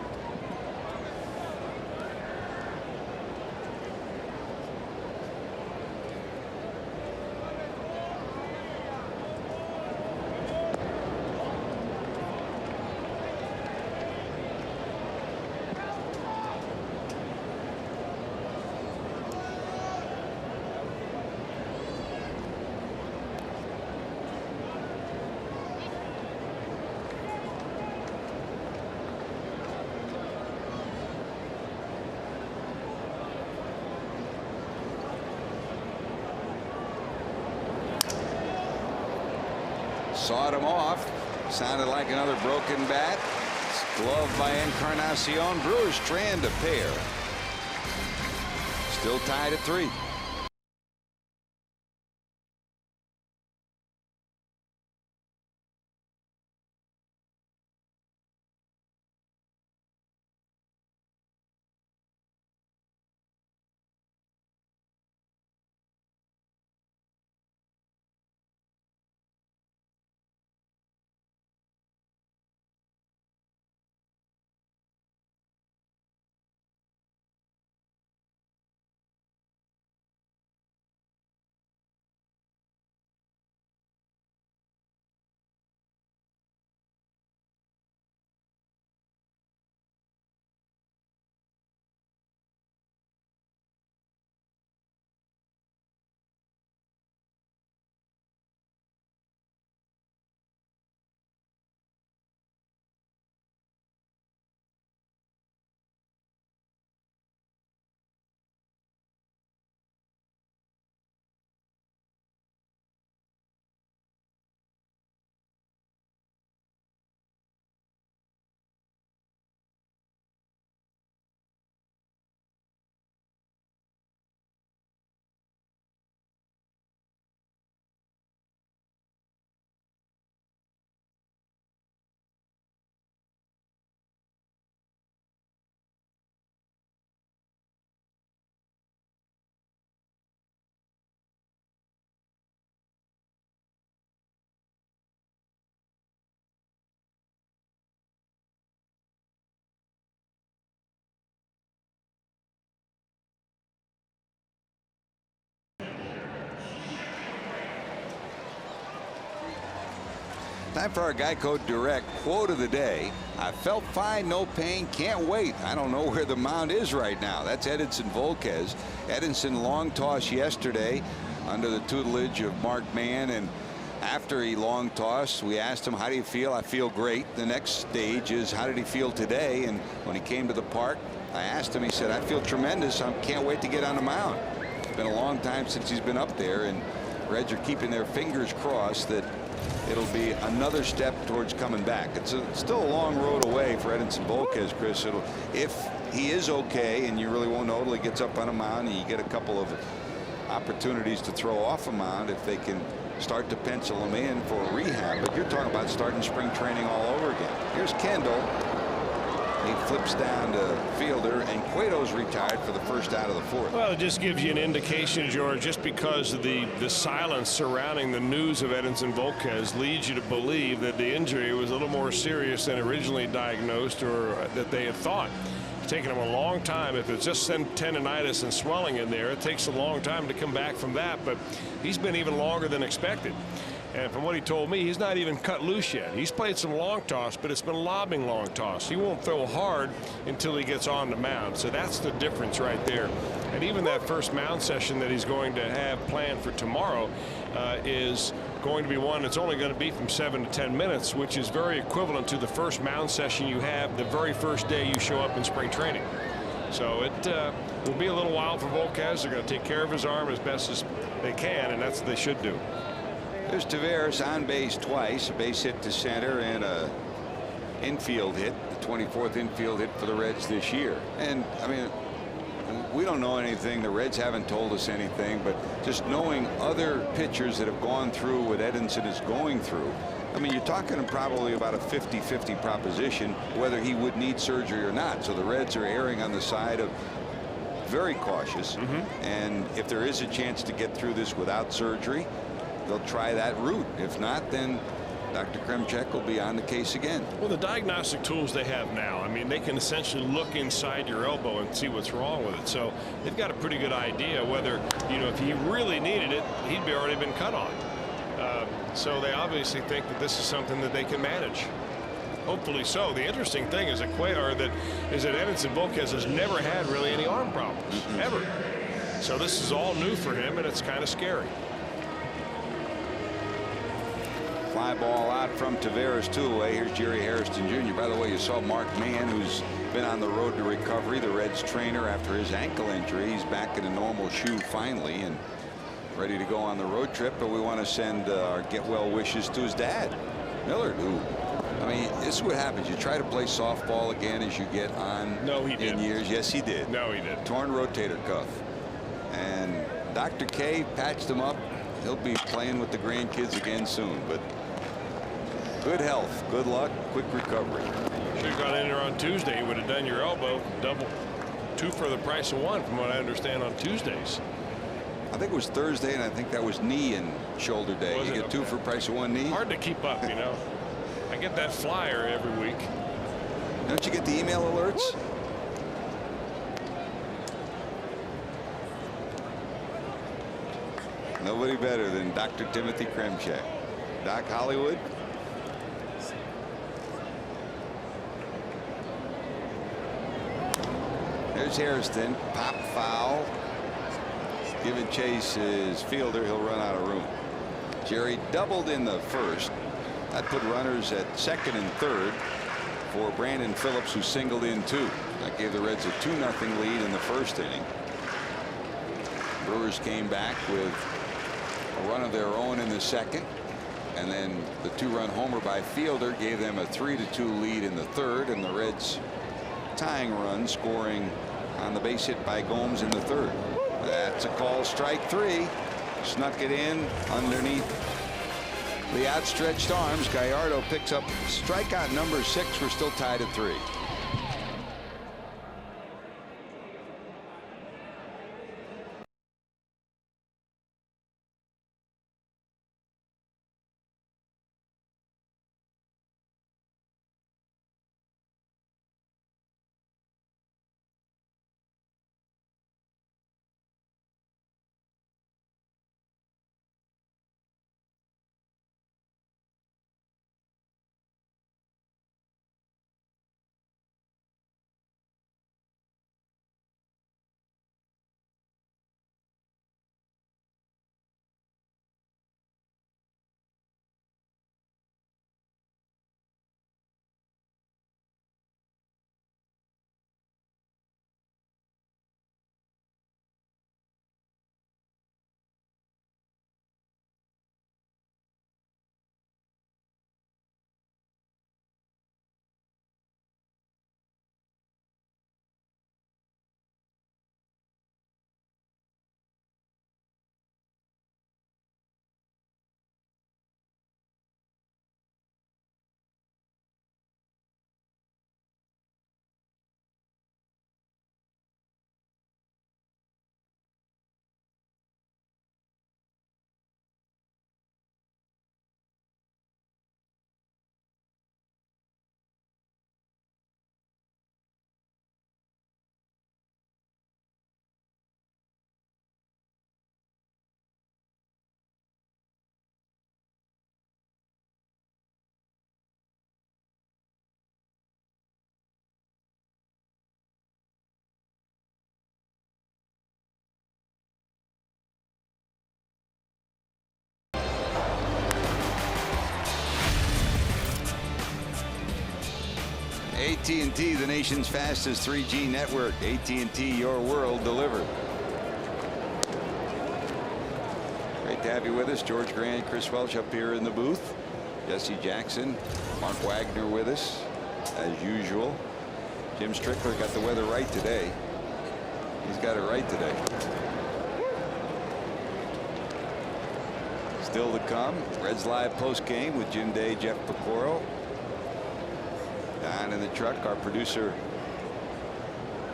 Sawed him off. Sounded like another broken bat. Glove by Encarnacion. Brewers strand a pair. Still tied at 3. Time for our Geico Direct quote of the day. I felt fine, no pain, can't wait. I don't know where the mound is right now. That's Edinson Volquez. Edinson long toss yesterday under the tutelage of Mark Mann, and After he long tossed, we asked him, how do you feel? I feel great. The next stage is, how did he feel today? And when he came to the park, I asked him, he said, I feel tremendous. I can't wait to get on the mound. It's been a long time since he's been up there, and Reds are keeping their fingers crossed that it'll be another step towards coming back. It's still a long road away for Edinson Volquez, Chris. If he is okay, and you really won't know until he gets up on a mound and you get a couple of opportunities to throw off a mound, if they can start to pencil him in for a rehab. But you're talking about starting spring training all over again. Here's Kendall. He flips down to Fielder, and Cueto's retired for the first out of the fourth. Well, it just gives you an indication, George, just because of the silence surrounding the news of Edinson Volquez leads you to believe that the injury was a little more serious than originally diagnosed, or that they had thought. It's taken him a long time. If it's just tendonitis and swelling in there, it takes a long time to come back from that, but he's been even longer than expected. And from what he told me, he's not even cut loose yet. He's played some long toss, but it's been lobbing long toss. He won't throw hard until he gets on the mound. So that's the difference right there. And even that first mound session that he's going to have planned for tomorrow is going to be one that's only going to be from 7 to 10 minutes, which is very equivalent to the first mound session you have the very first day you show up in spring training. So it will be a little while for Volquez. They're going to take care of his arm as best as they can, and that's what they should do. There's Taveras on base twice, a base hit to center and a infield hit, the 24th infield hit for the Reds this year. And I mean, we don't know anything. The Reds haven't told us anything, but just knowing other pitchers that have gone through what Edinson is going through, I mean, you're talking probably about a 50-50 proposition whether he would need surgery or not. So the Reds are erring on the side of very cautious. And if there is a chance to get through this without surgery, they'll try that route. If not, then Dr. Kremchek will be on the case again. Well, the diagnostic tools they have now, I mean, they can essentially look inside your elbow and see what's wrong with it. So they've got a pretty good idea whether, you know, if he really needed it, he'd already been cut on. So they obviously think that this is something that they can manage. Hopefully so. The interesting thing is that Edinson Volquez has never had really any arm problems, ever. So this is all new for him, and it's kind of scary. Fly ball out from Taveras, 2 away. Here's Jerry Hairston Jr. By the way, you saw Mark Mann, who's been on the road to recovery, the Reds trainer after his ankle injury. He's back in a normal shoe finally and ready to go on the road trip. But we want to send our get well wishes to his dad, Millard, who, I mean, this is what happens. You try to play softball again as you get on in years. Yes, he did. No, he did. Torn rotator cuff. And Dr. K patched him up. He'll be playing with the grandkids again soon. But good health, good luck, quick recovery. Should have gone in there on Tuesday. You would have done your elbow double, 2 for the price of 1, from what I understand, on Tuesdays. I think it was Thursday, and I think that was knee and shoulder day. You get 2 for the price of 1 knee. Hard to keep up, you know. I get that flyer every week. Don't you get the email alerts? Nobody better than Dr. Timothy Kremchek. Doc Hollywood. There's Hairston. Pop foul. Giving chase is Fielder. He'll run out of room. Jerry doubled in the first. That put runners at second and third for Brandon Phillips, who singled in 2. That gave the Reds a 2-0 lead in the first inning. Brewers came back with a run of their own in the second, and then the 2-run homer by Fielder gave them a 3-2 lead in the third, and the Reds tying run scoring on the base hit by Gomes in the third. That's a call, strike 3. Snuck it in underneath the outstretched arms. Gallardo picks up strikeout number 6. We're still tied at 3. AT&T, the nation's fastest 3G network. AT&T, your world delivered. Great to have you with us. George Grant, Chris Welch up here in the booth. Jesse Jackson, Mark Wagner with us as usual. Jim Strickler got the weather right today. He's got it right today. Still to come, Reds Live post game with Jim Day, Jeff Pecoro. Down in the truck, our producer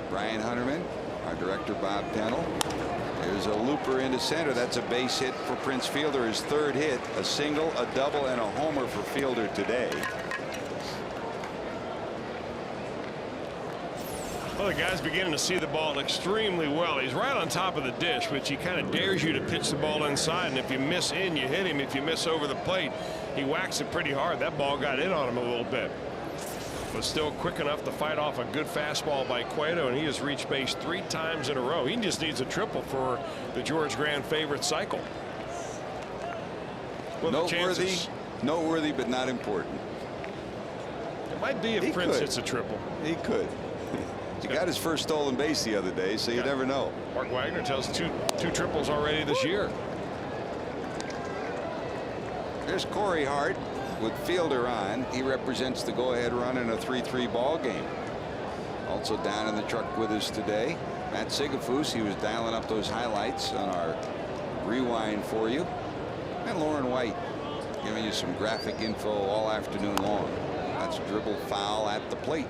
Brian Hunterman, our director Bob Pennell. There's a looper into center. That's a base hit for Prince Fielder. His third hit, a single, a double, and a homer for Fielder today. Well, the guy's beginning to see the ball extremely well. He's right on top of the dish, which he kind of dares you to pitch the ball inside. And if you miss in, you hit him. If you miss over the plate, he whacks it pretty hard. That ball got in on him a little bit. But still quick enough to fight off a good fastball by Cueto, and he has reached base 3 times in a row. He just needs a triple for the George Grant favorite cycle. Well, noteworthy, but not important. It might be if Prince hits a triple. He could. He got his first stolen base the other day, so you never know. Mark Wagner tells two triples already this year. There's Corey Hart with Fielder on. He represents the go-ahead run in a 3-3 ball game. Also down in the truck with us today, Matt Sigafus. He was dialing up those highlights on our rewind for you. And Lauren White giving you some graphic info all afternoon long. That's dribble foul at the plate.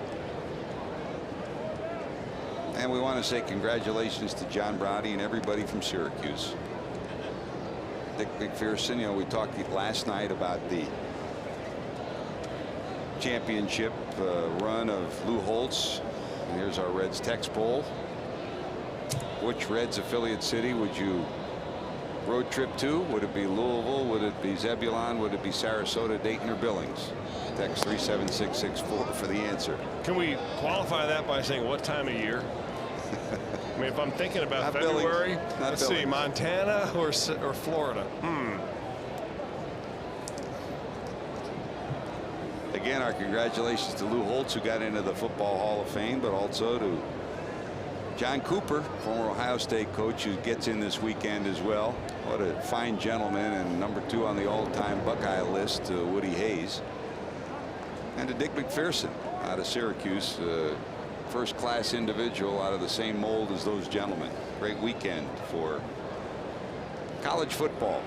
And we want to say congratulations to John Brody and everybody from Syracuse. Dick McPherson, you know, we talked last night about the championship run of Lou Holtz. And here's our Reds text poll. Which Reds affiliate city would you road trip to? Would it be Louisville? Would it be Zebulon? Would it be Sarasota, Dayton, or Billings? Text 37664 for the answer. Can we qualify that by saying what time of year? I mean, if I'm thinking about Not February, Billings. let's see, Montana or Florida. Again, our congratulations to Lou Holtz, who got into the Football Hall of Fame, but also to John Cooper, former Ohio State coach, who gets in this weekend as well. What a fine gentleman, and number 2 on the all-time Buckeye list, Woody Hayes. And to Dick McPherson out of Syracuse, first-class individual out of the same mold as those gentlemen. Great weekend for college football.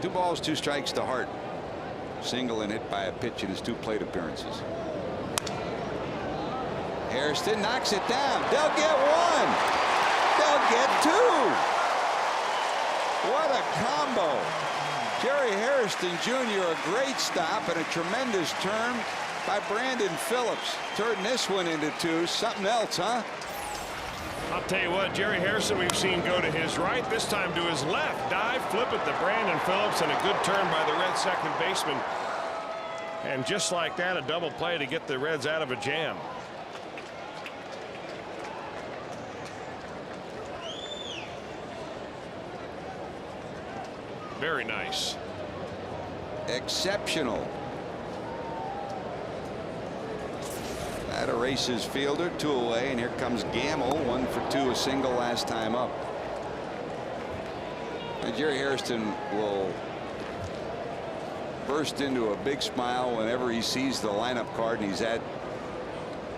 2 balls, 2 strikes to Hart. Single and hit by a pitch in his 2 plate appearances. Hairston knocks it down. They'll get 1. They'll get 2. What a combo. Jerry Hairston Jr. a great stop and a tremendous turn by Brandon Phillips. Turn this one into 2. Something else, huh? I'll tell you what, Jerry Harrison we've seen go to his right, this time to his left. Dive, flip it to Brandon Phillips, and a good turn by the Reds second baseman. And just like that, a double play to get the Reds out of a jam. Very nice. Exceptional. That erases Fielder, 2 away, and here comes Gamble, 1 for 2, a single last time up. And Jerry Hairston will burst into a big smile whenever he sees the lineup card and he's at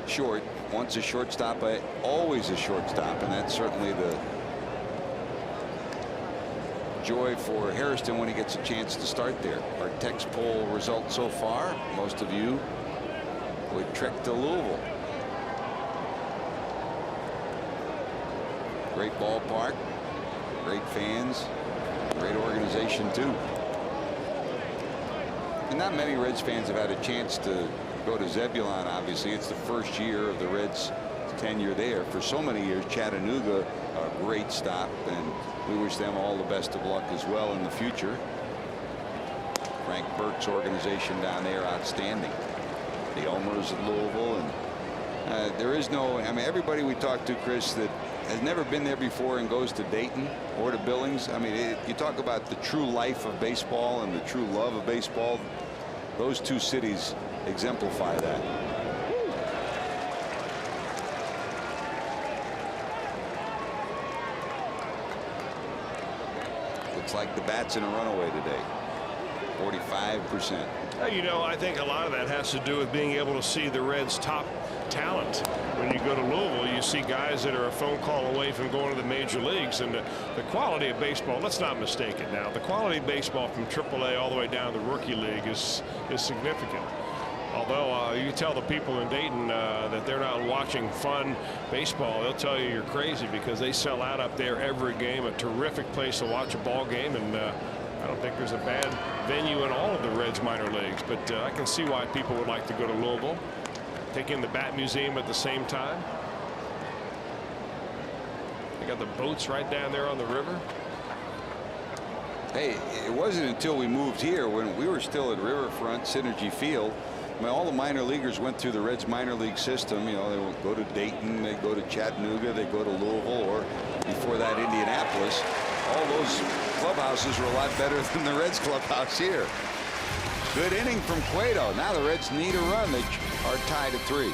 short. Once a shortstop, always a shortstop, and that's certainly the joy for Hairston when he gets a chance to start there. Our text poll results so far, most of you would trek to Louisville. Great ballpark, great fans, great organization too. And not many Reds fans have had a chance to go to Zebulon. Obviously, it's the first year of the Reds' tenure there. For so many years, Chattanooga, a great stop, and we wish them all the best of luck as well in the future. Frank Burke's organization down there, outstanding. The Elmers of Louisville, and there is no, I mean, everybody we talk to, Chris, that has never been there before and goes to Dayton or to Billings. I mean, you talk about the true life of baseball and the true love of baseball. Those two cities exemplify that. Looks like the bat's in a runaway today. 45%. You know, I think a lot of that has to do with being able to see the Reds' top talent. When you go to Louisville, you see guys that are a phone call away from going to the major leagues, and the quality of baseball, let's not mistake it now, the quality of baseball from AAA all the way down to the rookie league is significant. Although you tell the people in Dayton that they're not watching fun baseball, they'll tell you you're crazy, because they sell out up there every game. A terrific place to watch a ball game, and I don't think there's a bad venue in all of the Reds minor leagues, but I can see why people would like to go to Louisville. Take in the Bat Museum at the same time. They got the boats right down there on the river. Hey, it wasn't until we moved here, when we were still at Riverfront Synergy Field. I mean, all the minor leaguers went through the Reds minor league system. You know, they would go to Dayton, they go to Chattanooga, they go to Louisville, or before that, Indianapolis. All those clubhouses were a lot better than the Reds clubhouse here. Good inning from Cueto. Now the Reds need a run. They are tied at 3.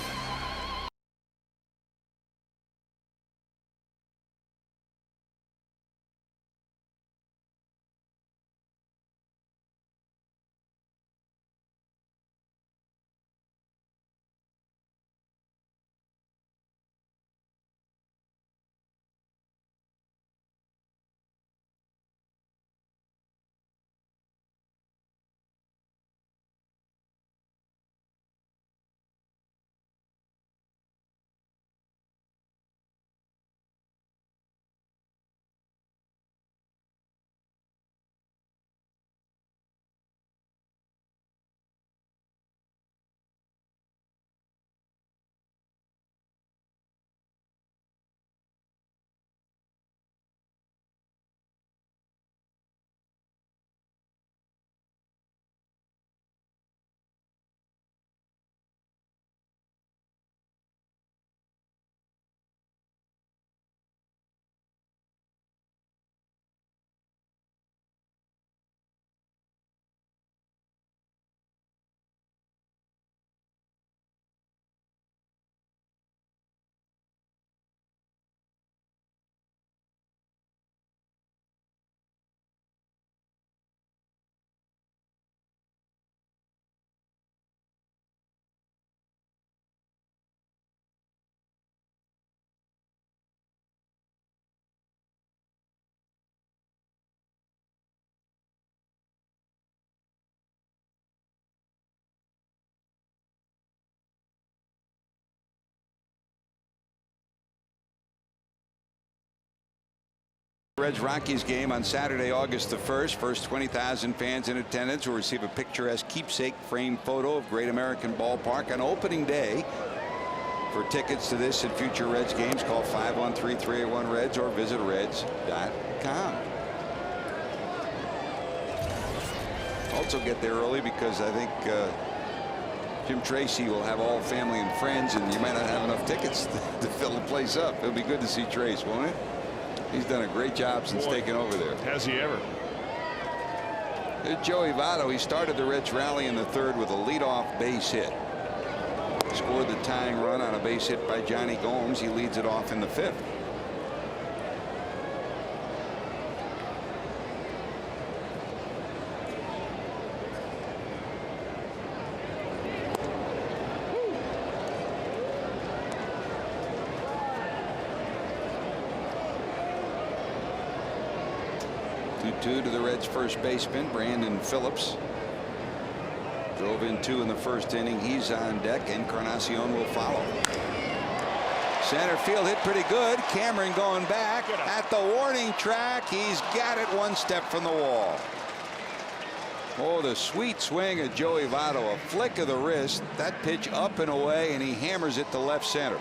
Reds-Rockies game on Saturday, August the 1st. First 20,000 fans in attendance will receive a picturesque keepsake framed photo of Great American Ballpark on opening day. For tickets to this and future Reds games, call 513-381-REDS or visit reds.com. Also get there early, because I think Jim Tracy will have all family and friends, and you might not have enough tickets to fill the place up. It'll be good to see Trace, won't it? He's done a great job since taking over there. Has he ever? There's Joey Votto. He started the Reds rally in the 3rd with a leadoff base hit. Scored the tying run on a base hit by Johnny Gomes. He leads it off in the 5th. To the Reds first baseman, Brandon Phillips. Drove in 2 in the 1st inning. He's on deck. Encarnacion will follow. Center field hit pretty good. Cameron going back at the warning track. He's got it 1 step from the wall. Oh, the sweet swing of Joey Votto. A flick of the wrist. That pitch up and away, and he hammers it to left center.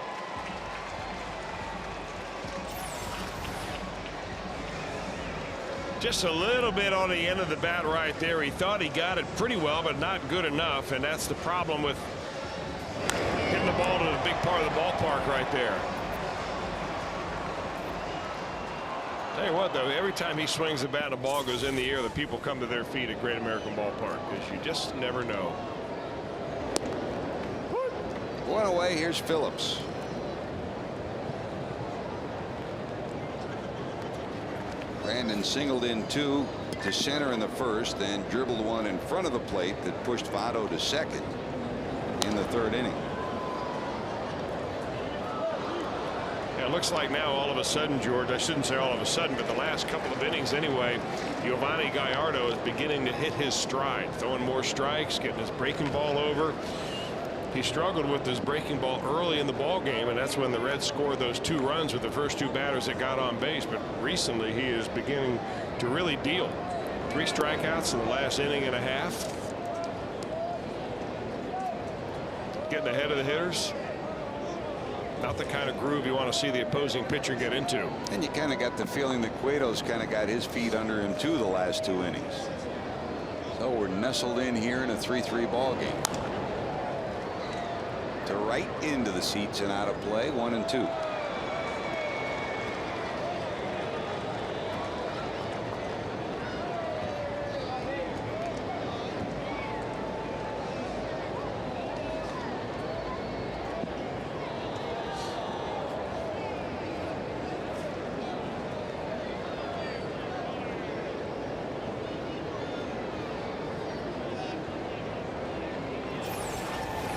Just a little bit on the end of the bat right there. He thought he got it pretty well, but not good enough, and that's the problem with hitting the ball to the big part of the ballpark right there. Tell you what, though, every time he swings the bat and the ball goes in the air, the people come to their feet at Great American Ballpark, because you just never know. One away. Here's Phillips. Brandon singled in 2 to center in the first, then dribbled one in front of the plate that pushed Votto to second in the 3rd inning. It looks like now all of a sudden, George, I shouldn't say all of a sudden, but the last couple of innings anyway, Giovanni Gallardo is beginning to hit his stride, throwing more strikes, getting his breaking ball over. He struggled with his breaking ball early in the ball game, and that's when the Reds scored those 2 runs with the first 2 batters that got on base. But recently he is beginning to really deal. 3 strikeouts in the last inning and a half. Getting ahead of the hitters. Not the kind of groove you want to see the opposing pitcher get into. And you kind of got the feeling that Cueto's kind of got his feet under him too the last 2 innings. So we're nestled in here in a 3-3 ball game. To right into the seats and out of play, 1 and 2.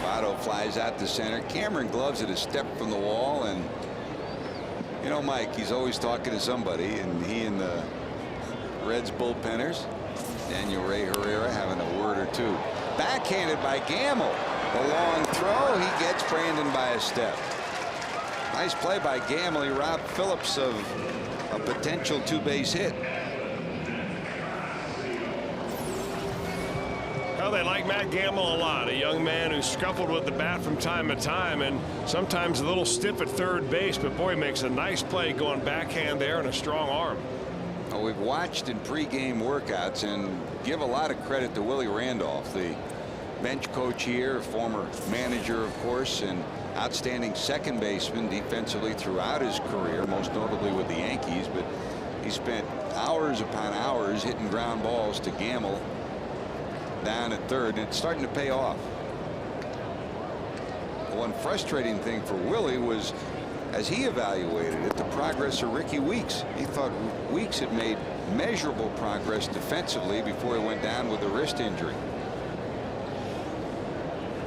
Votto flies out to center. Cameron gloves it a step from the wall, and you know, Mike, he's always talking to somebody, and he and the Reds bullpenners, Daniel Ray Herrera, having a word or two. Backhanded by Gamble. The long throw. He gets Brandon by a step. Nice play by Gamble. He robbed Phillips of a potential 2-base hit. Well, they like Matt Gamble a lot, a young man who scuffled with the bat from time to time and sometimes a little stiff at third base, but boy, makes a nice play going backhand there and a strong arm. Well, we've watched in pregame workouts and give a lot of credit to Willie Randolph, the bench coach here, former manager, of course, and outstanding second baseman defensively throughout his career, most notably with the Yankees. But he spent hours upon hours hitting ground balls to Gamble down at third, and it's starting to pay off. One frustrating thing for Willie was, as he evaluated it, the progress of Ricky Weeks. He thought Weeks had made measurable progress defensively before he went down with a wrist injury.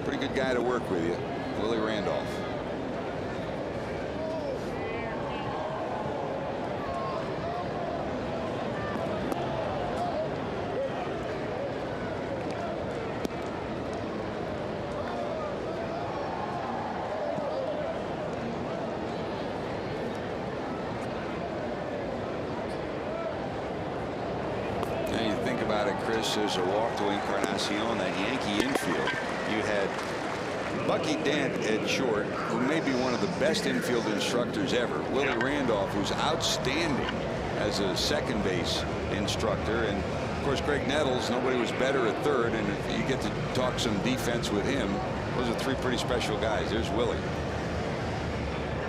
Pretty good guy to work with you, Willie Randolph. Chris, there's a walk to Encarnacion, that Yankee infield. You had Bucky Dent at short, who may be one of the best infield instructors ever. Willie Randolph, who's outstanding as a second base instructor. And of course, Greg Nettles, nobody was better at third. And if you get to talk some defense with him, those are 3 pretty special guys. There's Willie.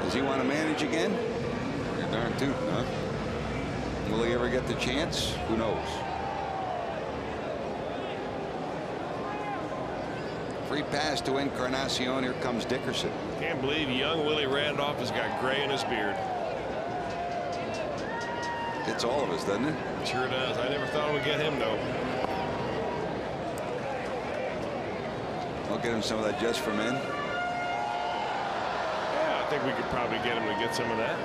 Does he want to manage again? You're darn tootin', huh? Will he ever get the chance? Who knows? Free pass to Encarnacion. Here comes Dickerson. Can't believe young Willie Randolph has got gray in his beard. Gets all of us, doesn't it? Sure does. I never thought it would get him, though. I'll get him some of that just for men. Yeah, I think we could probably get him to get some of that.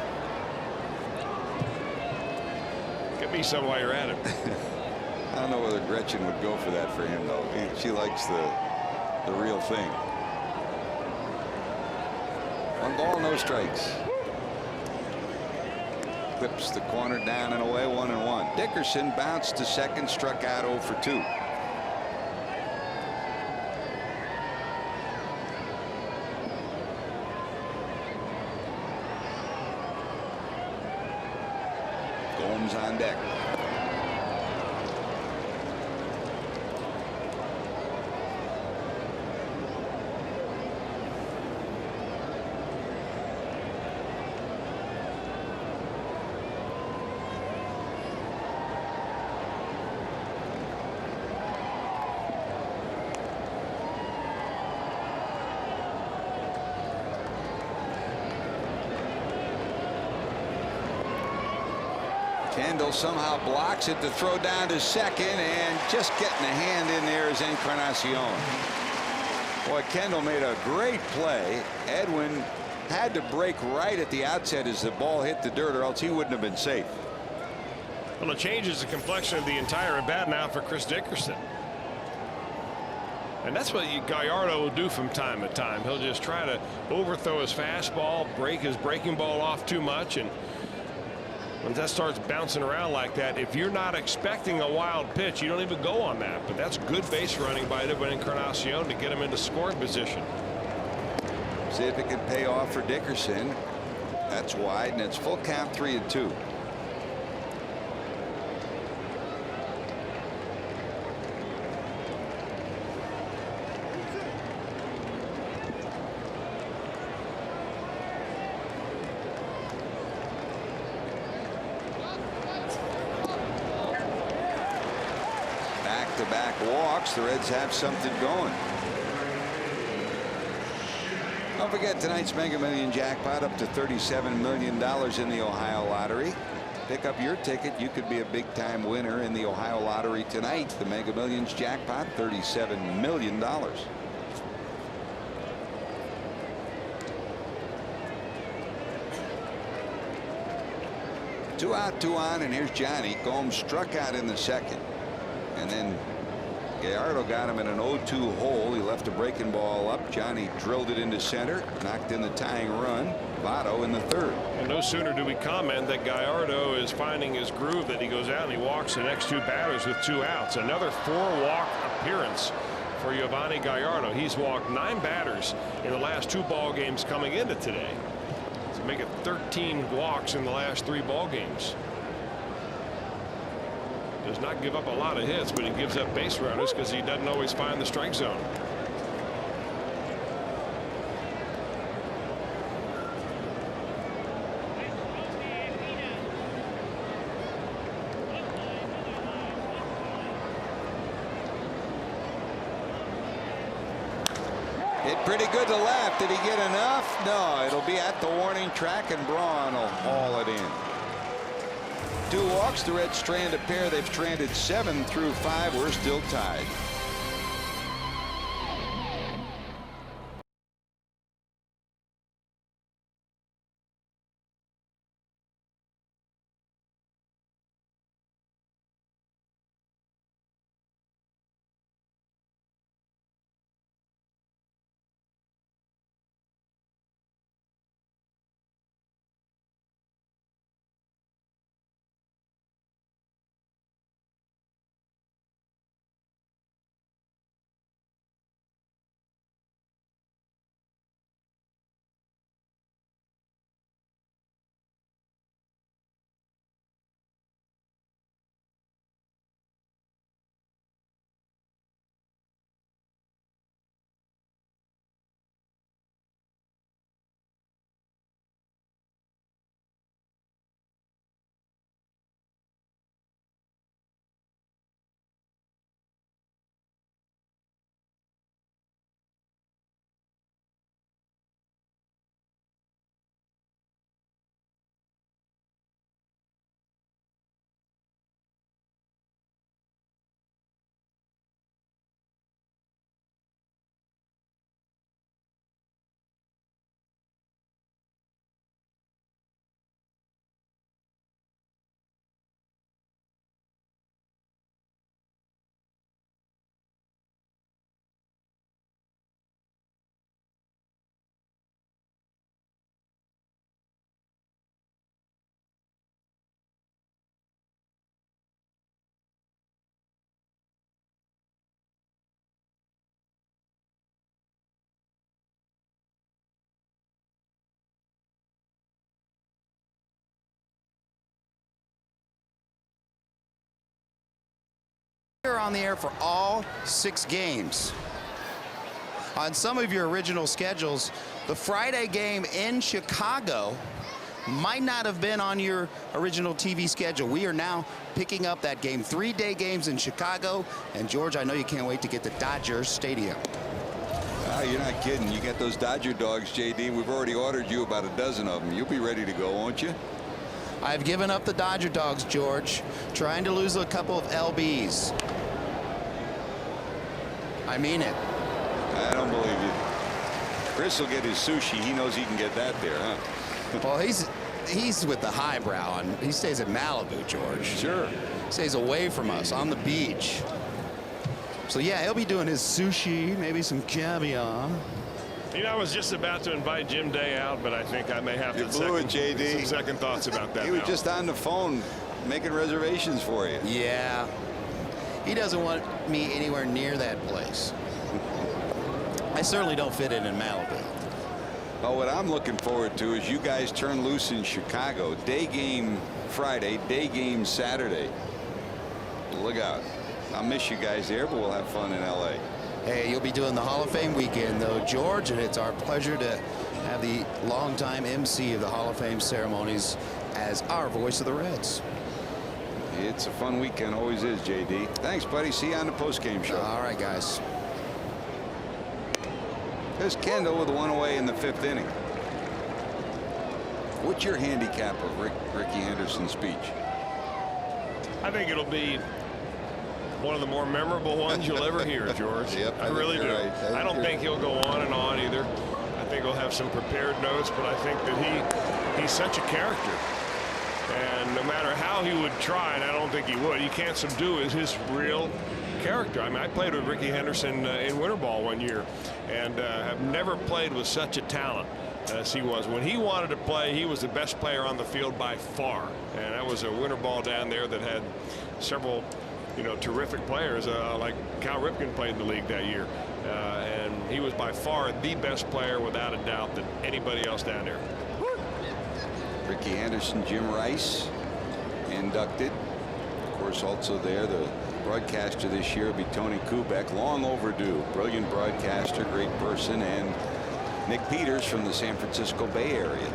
Get me some while you're at it. I don't know whether Gretchen would go for that for him, though. She likes the real thing. 1 ball, no strikes. Clips the corner down and away, 1-1. Dickerson bounced to second, struck out 0 for 2. Gomes on deck. Kendall somehow blocks it. The throw down to second, and just getting a hand in there is Encarnacion. Boy, Kendall made a great play. Edwin had to break right at the outset as the ball hit the dirt, or else he wouldn't have been safe. Well, it changes the complexion of the entire at bat now for Chris Dickerson. And that's what Gallardo will do from time to time. He'll just try to overthrow his fastball, break his breaking ball off too much, and when that starts bouncing around like that, if you're not expecting a wild pitch, you don't even go on that. But that's good base running by Edwin Encarnacion to get him into scoring position. See if it can pay off for Dickerson. That's wide, and it's full count, 3-2. Back-to-back walks. The Reds have something going. Don't forget tonight's Mega Million jackpot up to $37 million in the Ohio Lottery. Pick up your ticket. You could be a big-time winner in the Ohio Lottery tonight. The Mega Millions jackpot, $37 million. 2 out, 2 on, and here's Johnny. Gomes struck out in the second. And then Gallardo got him in an 0-2 hole. He left a breaking ball up. Johnny drilled it into center, knocked in the tying run. Votto in the third. And no sooner do we comment that Gallardo is finding his groove that he goes out and he walks the next 2 batters with 2 outs. Another 4-walk appearance for Yovani Gallardo. He's walked 9 batters in the last 2 ball games coming into today. To make it 13 walks in the last 3 ball games. Does not give up a lot of hits, but he gives up base runners because he doesn't always find the strike zone. Hit pretty good to left. Did he get enough? No, it'll be at the warning track, and Braun will haul it in. 2 walks. The Reds strand a pair. They've stranded 7 through 5. We're still tied. We're on the air for all 6 games. On some of your original schedules, the Friday game in Chicago might not have been on your original TV schedule. We are now picking up that game. 3-day games in Chicago. And George, I know you can't wait to get to Dodger Stadium. You're not kidding. You get those Dodger dogs, JD. We've already ordered you about a dozen of them. You'll be ready to go, won't you? I've given up the Dodger dogs, George. Trying to lose a couple of LBs. I mean it. I don't believe you. Chris will get his sushi. He knows he can get that there, huh? Well, he's with the highbrow, and he stays at Malibu, George. Sure. Stays away from us on the beach. So yeah, he'll be doing his sushi, maybe some caviar. You know, I was just about to invite Jim Day out, but I think I may have to some second thoughts about that. He was just on the phone making reservations for you. Yeah. He doesn't want me anywhere near that place. I certainly don't fit in Malibu. Well, what I'm looking forward to is you guys turn loose in Chicago. Day game Friday, day game Saturday. Look out. I'll miss you guys there, but we'll have fun in L.A. Hey, you'll be doing the Hall of Fame weekend, though, George, and it's our pleasure to have the longtime MC of the Hall of Fame ceremonies as our voice of the Reds. It's a fun weekend, always is, JD. Thanks, buddy. See you on the postgame show. All right, guys. There's Kendall with one away in the 5th inning. What's your handicap of Ricky Henderson's speech? I think it'll be one of the more memorable ones you'll ever hear, George. Yep, I really do. right. I don't think he'll go on and on either. I think he'll have some prepared notes, but I think that he's such a character. And no matter how he would try, and I don't think he would, he can't subdue his real character. I mean, I played with Ricky Henderson in winter ball one year, and have never played with such a talent as he was. When he wanted to play, he was the best player on the field by far. And that was a winter ball down there that had several, terrific players, like Cal Ripken played in the league that year. And he was by far the best player, without a doubt, than anybody else down there. Ricky Henderson, Jim Rice inducted. Of course, also there, the broadcaster this year will be Tony Kubek. Long overdue. Brilliant broadcaster, great person. And Nick Peters from the San Francisco Bay Area.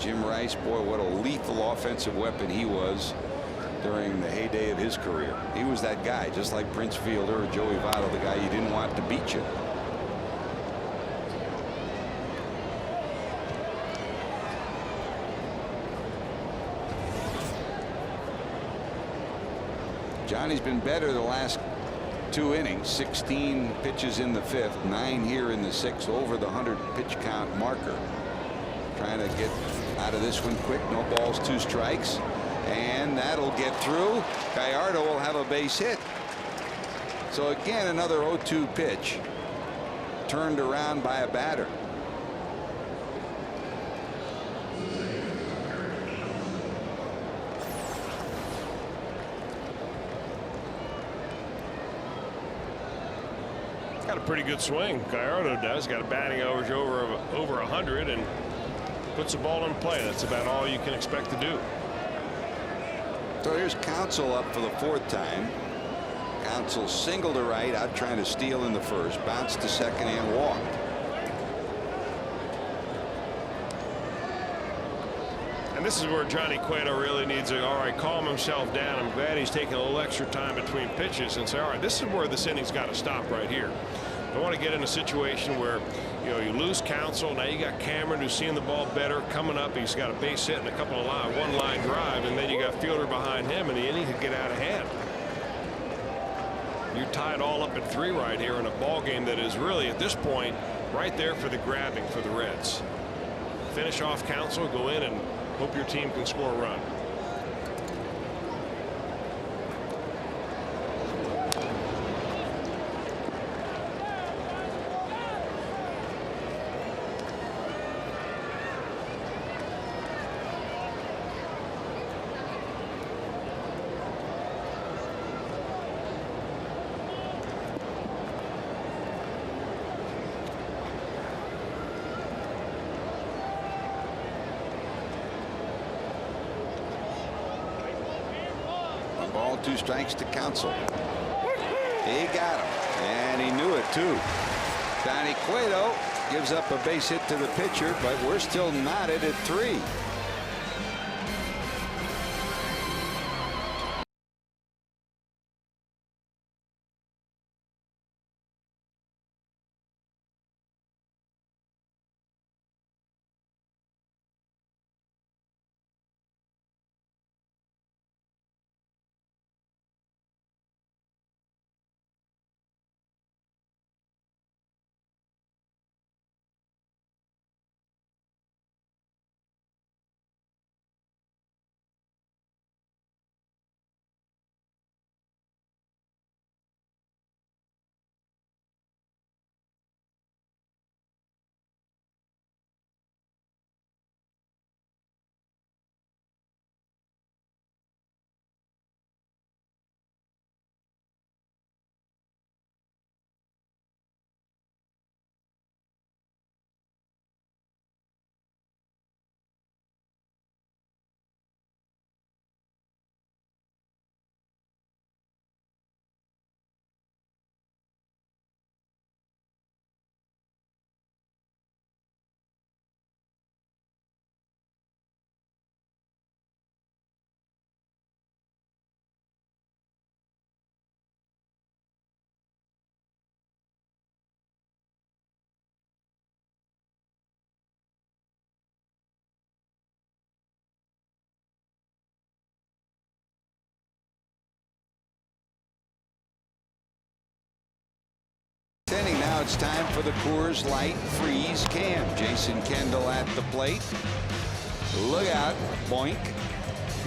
Jim Rice, boy, what a lethal offensive weapon he was during the heyday of his career. He was that guy, just like Prince Fielder or Joey Votto, the guy you didn't want to beat you. Johnny's been better the last 2 innings. 16 pitches in the 5th, 9 here in the 6th, over the 100 pitch count marker. Trying to get out of this one quick. No balls, 2 strikes, and that'll get through. Gallardo will have a base hit. So again, another 0-2 pitch turned around by a batter. Got a pretty good swing. Gallardo does. Got a batting average over 100 and puts the ball in play. That's about all you can expect to do. So here's Counsell up for the 4th time. Counsell single to right, out trying to steal in the 1st, bounced to 2nd and walked. And this is where Johnny Cueto really needs to, all right, calm himself down. I'm glad he's taking a little extra time between pitches and say, all right, this is where this inning's got to stop right here. Don't want to get in a situation where, you lose Counsell. Now you got Cameron, who's seeing the ball better, coming up. He's got a base hit and a couple of one-line drive, and then you got Fielder behind him, and the inning could get out of hand. You're tied all up at 3 right here in a ball game that is really, at this point, right there for the grabbing for the Reds. Finish off Counsell, go in and hope your team can score a run. Ball, 2 strikes to Counsell. He got him, and he knew it too. Johnny Cueto gives up a base hit to the pitcher, but we're still knotted at 3. it's time for the Coors Light Freeze Cam. Jason Kendall at the plate. Look out. Boink.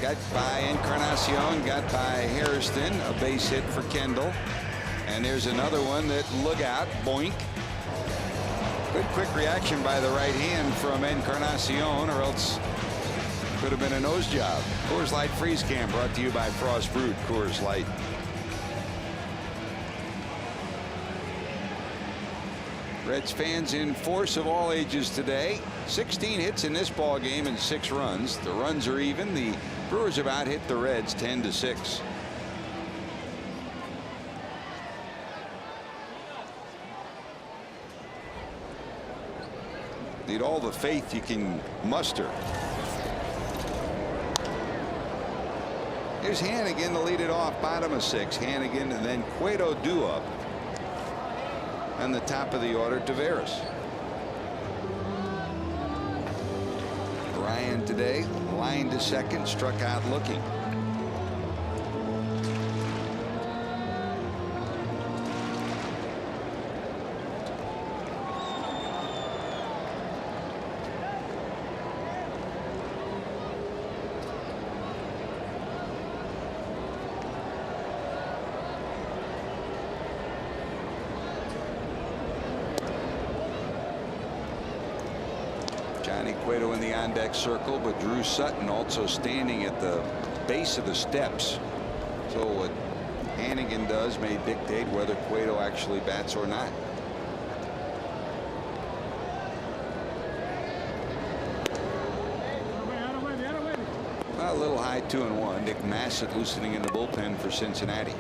Got by Encarnacion. Got by Hairston. A base hit for Kendall. And there's another one that, look out. Boink. Good quick reaction by the right hand from Encarnacion, or else could have been a nose job. Coors Light Freeze Cam brought to you by Frost Brewed Coors Light. Reds fans in force of all ages today. 16 hits in this ball game and 6 runs. The runs are even. The Brewers have out hit the Reds 10-6. Need all the faith you can muster. Here's Hannigan to lead it off, bottom of 6. Hannigan and then Cueto due up. And the top of the order, Taveras. Ryan today lined to second, struck out looking. Johnny Cueto in the on-deck circle, but Drew Sutton also standing at the base of the steps. So what Hannigan does may dictate whether Cueto actually bats or not. Well, a little high 2-1. Nick Massett loosening in the bullpen for Cincinnati.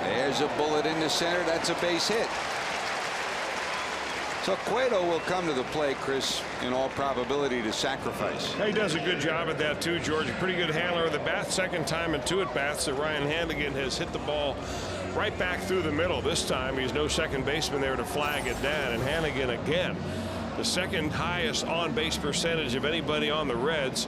There's a bullet into center. That's a base hit. So Cueto will come to the plate, Chris, in all probability to sacrifice. He does a good job at that too, George. A pretty good handler of the bat. Second time in 2 at-bats that Ryan Hannigan has hit the ball right back through the middle. This time he's no second baseman there to flag it down. And Hannigan again, the second highest on-base percentage of anybody on the Reds,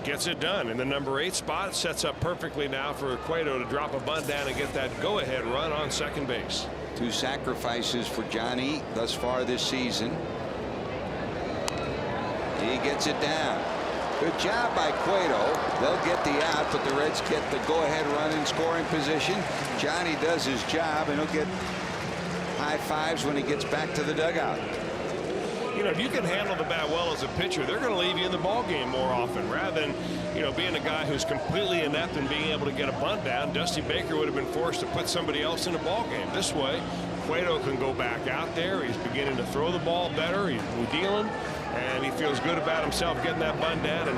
gets it done in the number 8 spot. Sets up perfectly now for Cueto to drop a bunt down and get that go-ahead run on second base. 2 sacrifices for Johnny thus far this season. He gets it down. Good job by Cueto. They'll get the out, but the Reds get the go-ahead run in scoring position. Johnny does his job, and he'll get high fives when he gets back to the dugout. You know, if you can handle the bat well as a pitcher, they're going to leave you in the ball game more often rather than, you know, being a guy who's completely inept and being able to get a bunt down. Dusty Baker would have been forced to put somebody else in a ball game. This way, Cueto can go back out there. He's beginning to throw the ball better. He's dealing, and he feels good about himself getting that bunt down, and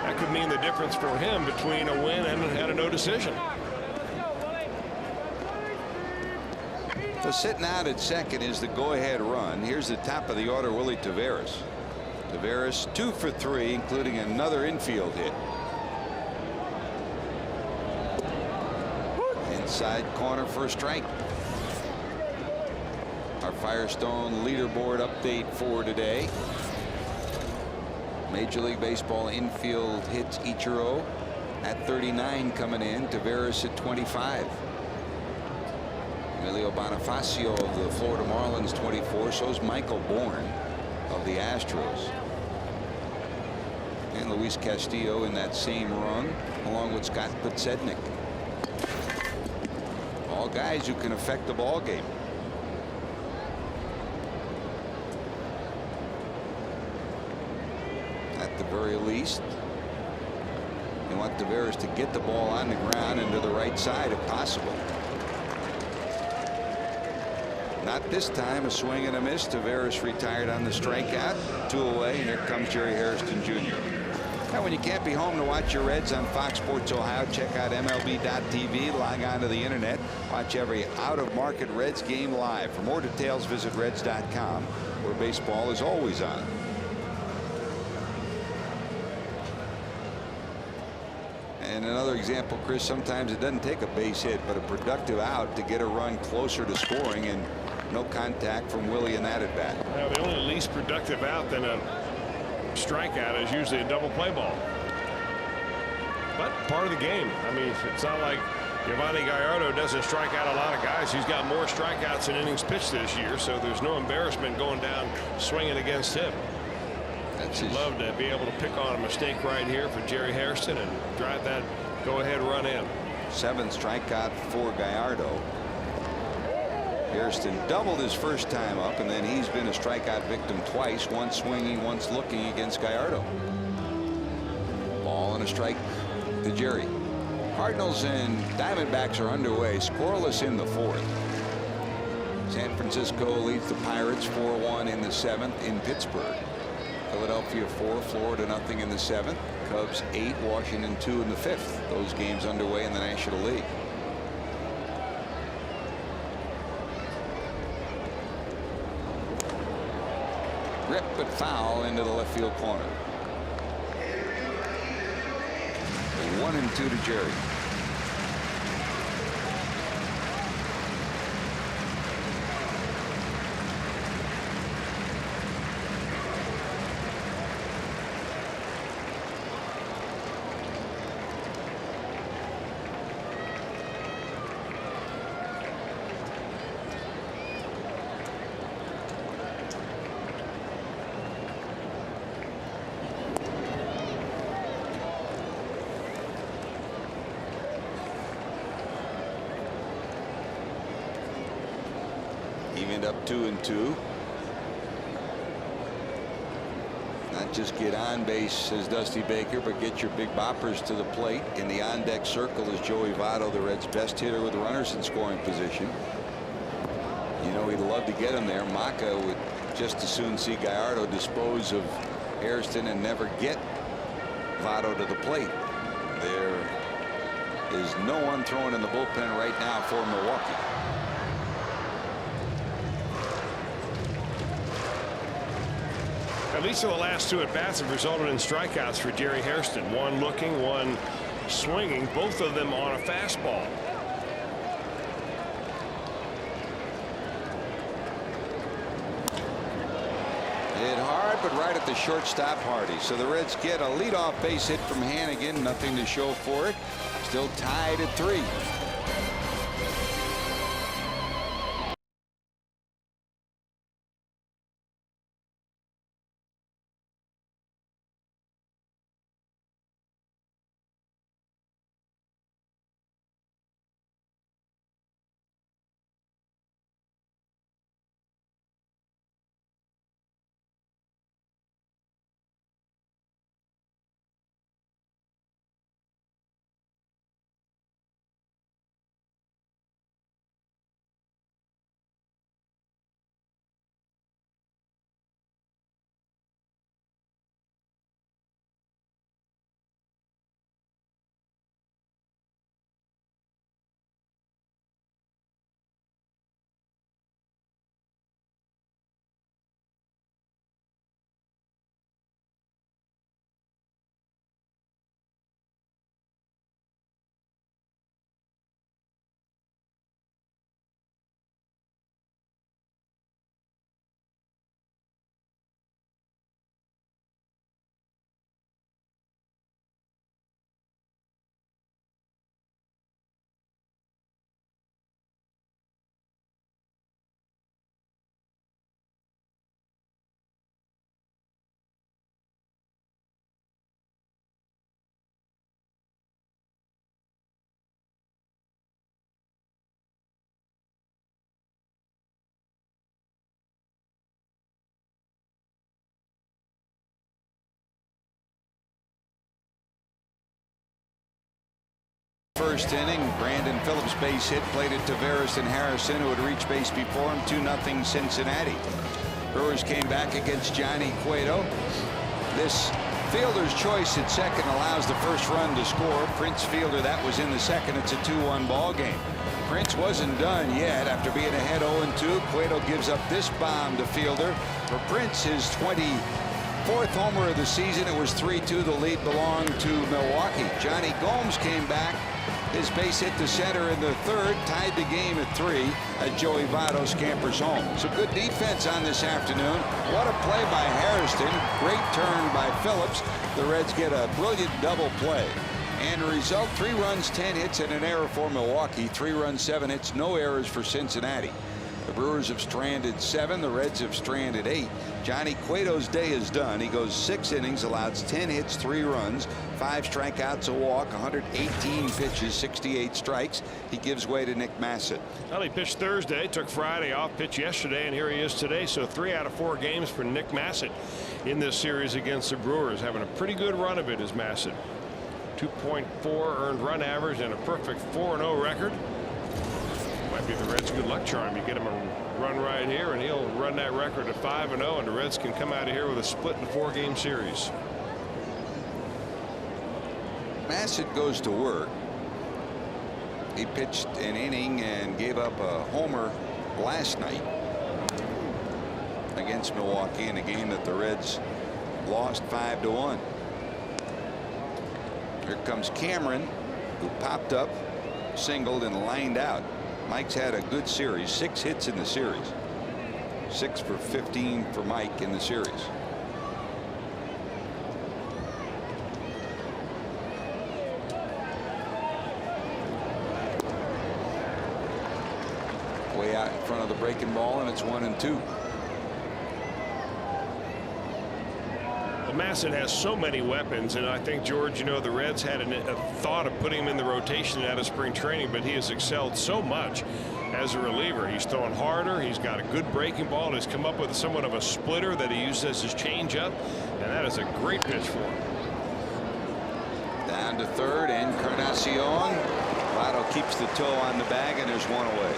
that could mean the difference for him between a win and a no decision. So sitting out at second is the go-ahead run. Here's the top of the order, Willie Taveras. Taveras 2 for 3, including another infield hit. Inside corner for a strike. Our Firestone leaderboard update for today. Major League Baseball infield hits Ichiro at 39 coming in. Taveras at 25. Emilio Bonifacio of the Florida Marlins 24. So is Michael Bourne of the Astros. And Luis Castillo in that same run, along with Scott Podsednik. All guys who can affect the ball game. At the very least, you want Taveras to get the ball on the ground and to the right side if possible. Not this time. A swing and a miss. Taveras retired on the strikeout. 2 away, and here comes Jerry Hairston Jr. And when you can't be home to watch your Reds on Fox Sports Ohio, check out MLB.tv. Log on to the internet. Watch every out-of-market Reds game live. For more details, visit Reds.com, where baseball is always on. And another example, Chris, sometimes it doesn't take a base hit, but a productive out to get a run closer to scoring, and no contact from Willie in that at bat. Now, the only least productive out than a strikeout is usually a double play ball. But part of the game. I mean, it's not like Giovanni Gallardo doesn't strike out a lot of guys. He's got more strikeouts than innings pitched this year, so there's no embarrassment going down swinging against him. I'd love to be able to pick on a mistake right here for Jerry Hairston and drive that go-ahead run in. 7th strikeout for Gallardo. Hairston doubled his first time up, and then he's been a strikeout victim twice, once swinging, once looking against Gallardo. Ball and a strike to Jerry. Cardinals and Diamondbacks are underway, scoreless in the 4th. San Francisco leads the Pirates 4-1 in the 7th in Pittsburgh. Philadelphia 4, Florida nothing in the 7th. Cubs 8, Washington 2 in the 5th. Those games underway in the National League. Rip but foul into the left field corner. 1-2 to Jerry. Evened up 2-2. Not just get on base, says Dusty Baker, but get your big boppers to the plate. In the on-deck circle is Joey Votto, the Reds' best hitter with runners in scoring position. You know he'd love to get him there. Maka would just as soon see Gallardo dispose of Hairston and never get Votto to the plate. There is no one throwing in the bullpen right now for Milwaukee. At least in the last 2 at-bats have resulted in strikeouts for Jerry Hairston. One looking, one swinging, both of them on a fastball. Hit hard, but right at the shortstop Hardy. So the Reds get a leadoff base hit from Hannigan. Nothing to show for it. Still tied at 3. First inning, Brandon Phillips base hit, played it to Tavares and Harrison, who had reached base before him. 2-0 Cincinnati. Brewers came back against Johnny Cueto. This Fielder's choice at second allows the first run to score. Prince Fielder, that was in the second. It's a 2-1 ball game. Prince wasn't done yet after being ahead 0-2. Cueto gives up this bomb to Fielder. For Prince, his 24th homer of the season. It was 3-2. The lead belonged to Milwaukee. Johnny Gomes came back. His base hit to center in the third, tied the game at 3 as Joey Votto scampers home. So good defense on this afternoon. What a play by Hairston. Great turn by Phillips. The Reds get a brilliant double play. And the result, 3 runs, 10 hits, and an error for Milwaukee. 3 runs, 7 hits, no errors for Cincinnati. The Brewers have stranded 7. The Reds have stranded 8. Johnny Cueto's day is done. He goes 6 innings, allows 10 hits, 3 runs, 5 strikeouts, a walk, 118 pitches, 68 strikes. He gives way to Nick Massett. Well, he pitched Thursday, took Friday off, pitched yesterday, and here he is today. So 3 out of 4 games for Nick Massett in this series against the Brewers. Having a pretty good run of it is Massett. 2.4 earned run average and a perfect 4-0 record. Might be the Reds' good luck charm. You get him a run right here and he'll run that record to 5-0, and the Reds can come out of here with a split in a 4-game series. Massett goes to work. He pitched an inning and gave up a homer last night against Milwaukee in a game that the Reds lost 5-1. Here comes Cameron, who popped up, singled, and lined out. Mike's had a good series, 6 hits in the series. 6 for 15 for Mike in the series. Way out in front of the breaking ball, and it's 1-2. Massett has so many weapons, and I think, George, you know, the Reds had a thought of putting him in the rotation out of spring training, but he has excelled so much as a reliever. He's throwing harder. He's got a good breaking ball. He's come up with somewhat of a splitter that he uses as his changeup, and that is a great pitch for him. Down to third, Encarnacion. Votto keeps the toe on the bag, and there's 1 away.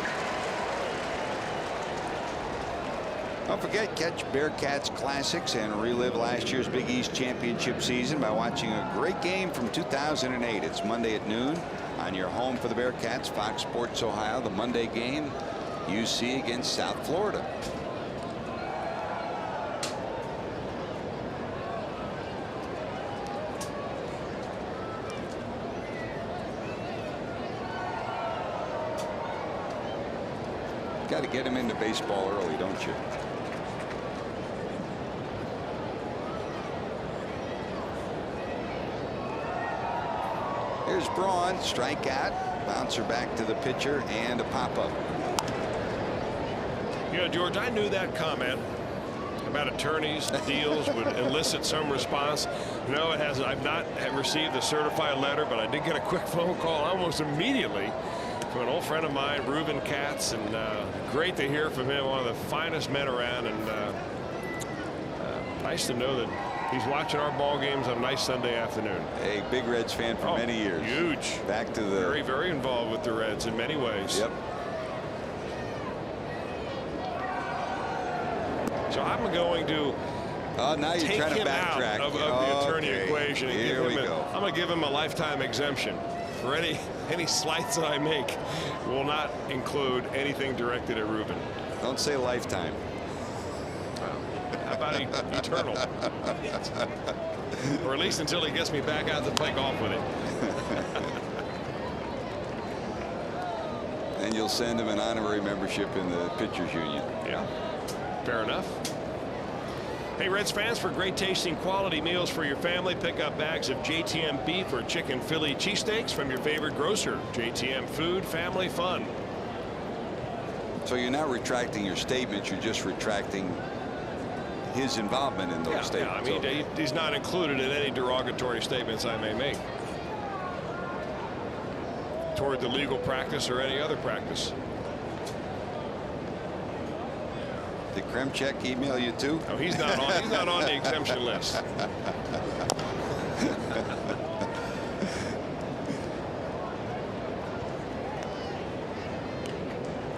Don't forget, catch Bearcats Classics and relive last year's Big East Championship season by watching a great game from 2008. It's Monday at noon on your home for the Bearcats, Fox Sports Ohio. The Monday game, UC against South Florida. Got to get him into baseball early, don't you? Here's Braun, strikeout, bouncer back to the pitcher, and a pop-up. You know, George, I knew that comment about attorneys deals would elicit some response. No, it hasn't. I've not received a certified letter, but I did get a quick phone call almost immediately from an old friend of mine, Reuben Katz, and great to hear from him. One of the finest men around, and nice to know that he's watching our ball games on a nice Sunday afternoon. A big Reds fan for many years. Huge. Back to the very, very involved with the Reds in many ways. Yep. So I'm going to now you're take trying to him backtrack out of the attorney equation. And Here we go. I'm going to give him a lifetime exemption for any slights that I make. Will not include anything directed at Reuben. Don't say lifetime. How about eternal? Or at least until he gets me back out to play golf with him. And you'll send him an honorary membership in the Pitchers Union. Yeah, fair enough. Hey, Reds fans, for great tasting quality meals for your family, pick up bags of JTM beef or chicken Philly cheesesteaks from your favorite grocer. JTM Food, family fun. So you're not retracting your statements, you're just retracting his involvement in those statements. Yeah, I mean, he's not included in any derogatory statements I may make toward the legal practice or any other practice. Did Kremchek email you too? No, he's not on. He's not on the exemption list.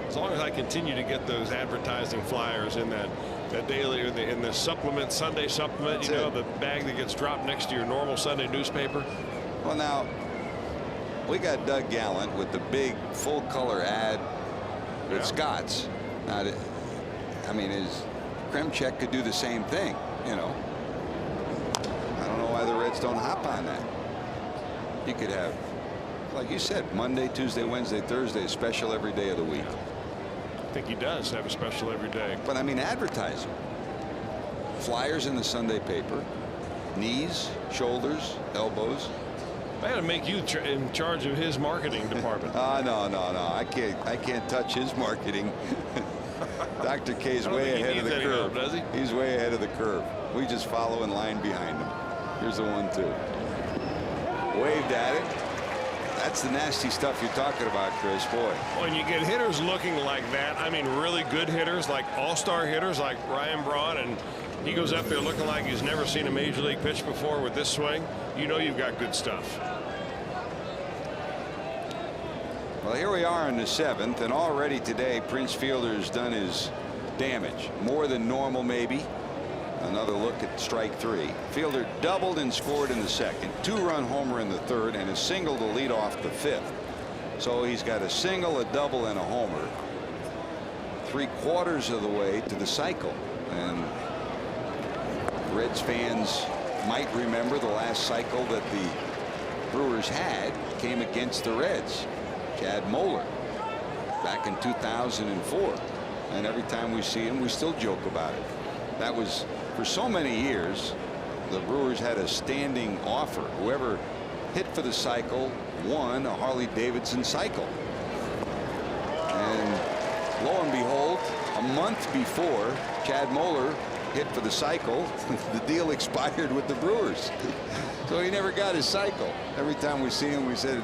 As long as I continue to get those advertising flyers in that a daily in the supplement, Sunday supplement. That's you know, it. the bag that gets dropped next to your normal Sunday newspaper. Well, now we got Doug Gallant with the big full color ad with Yeah. Scott's. Now, I mean, his Kremchek could do the same thing. You know, I don't know why the Reds don't hop on that. You could have, like you said, Monday, Tuesday, Wednesday, Thursday, special every day of the week. I think he does have a special every day. But I mean, advertising. Flyers in the Sunday paper, knees, shoulders, elbows. I got to make you in charge of his marketing department. No. I can't touch his marketing. Dr. K's I don't way think he ahead of needs the any curve. help, does he? He's way ahead of the curve. We just follow in line behind him. Here's the 1-2. Waved at it. That's the nasty stuff you're talking about, Chris. Boy. When you get hitters looking like that, I mean really good hitters, like all-star hitters like Ryan Braun, and he goes up there looking like he's never seen a major league pitch before with this swing, you know you've got good stuff. Well, here we are in the 7th, and already today Prince Fielder's done his damage. More than normal, maybe. Another look at strike 3. Fielder doubled and scored in the 2nd, 2-run homer in the 3rd, and a single to lead off the 5th. So he's got a single, a double, and a homer. 3/4 of the way to the cycle. And Reds fans might remember the last cycle that the Brewers had came against the Reds. Chad Moeller back in 2004. And every time we see him, we still joke about it. That was for so many years. The Brewers had a standing offer. Whoever hit for the cycle won a Harley Davidson cycle. And lo and behold, a month before Chad Moeller hit for the cycle, the deal expired with the Brewers. So he never got his cycle. Every time we see him, we said,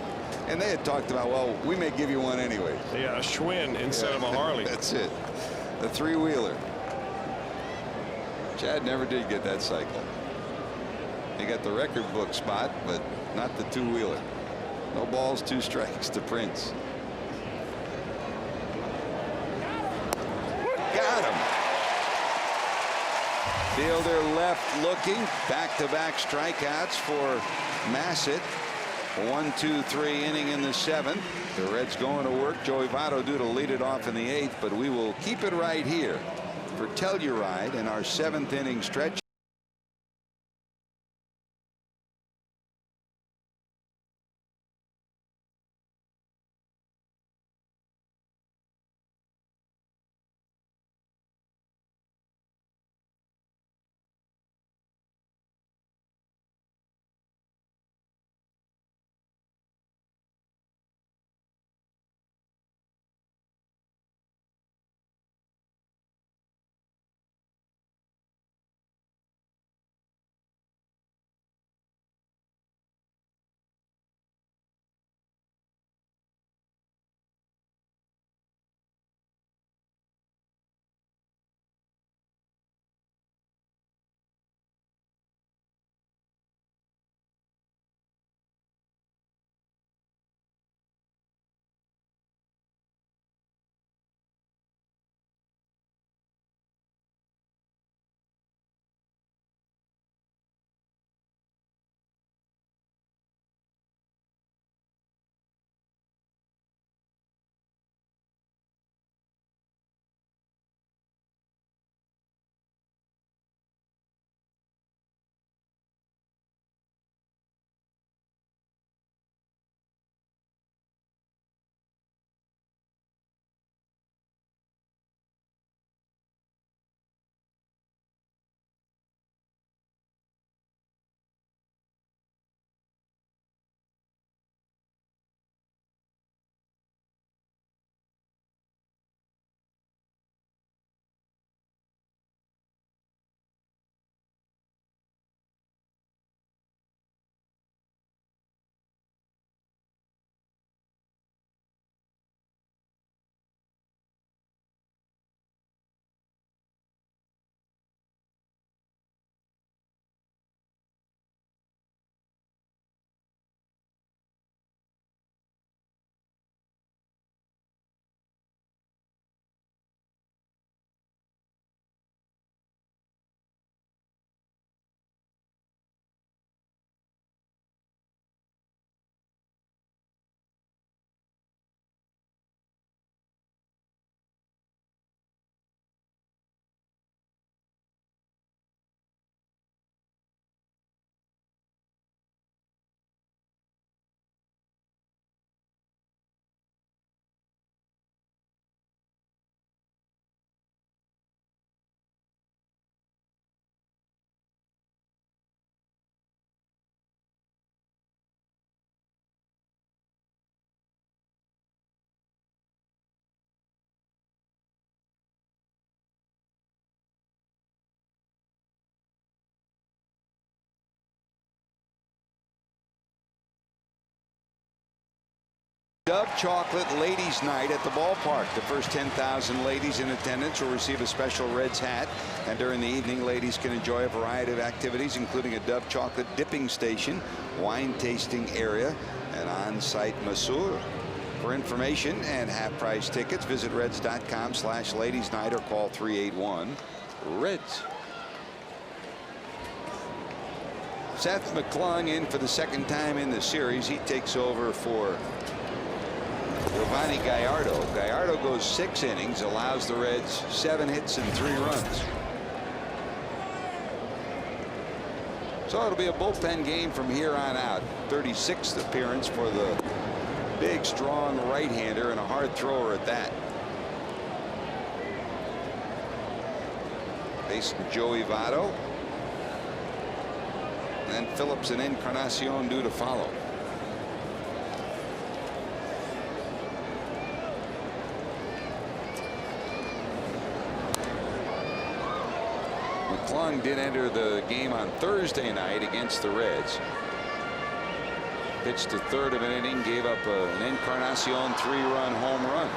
and they had talked about, well, we may give you one anyway. Yeah, a Schwinn instead of a Harley. That's it. The 3-wheeler. Chad never did get that cycle. He got the record book spot, but not the 2-wheeler. No balls, 2 strikes to Prince. Got him. Fielder left looking. Back-to-back strikeouts for Massett. 1-2-3 inning in the 7th. The Reds going to work. Joey Votto due to lead it off in the 8th, but we will keep it right here for Telluride in our 7th inning stretch. Dove Chocolate Ladies Night at the ballpark. The first 10,000 ladies in attendance will receive a special Reds hat, and during the evening ladies can enjoy a variety of activities, including a Dove Chocolate dipping station, wine tasting area, and on-site masseur. For information and half-price tickets, visit reds.com/ladies night or call 381-REDS. Seth McClung in for the second time in the series. He takes over for Giovanni Gallardo. Gallardo goes 6 innings, allows the Reds 7 hits and 3 runs. So it'll be a bullpen game from here on out. 36th appearance for the big, strong right-hander and a hard thrower at that. Facing Joey Votto. And Phillips and Encarnacion due to follow. McClung did enter the game on Thursday night against the Reds. Pitched a third of an inning, gave up an Encarnacion 3-run home run.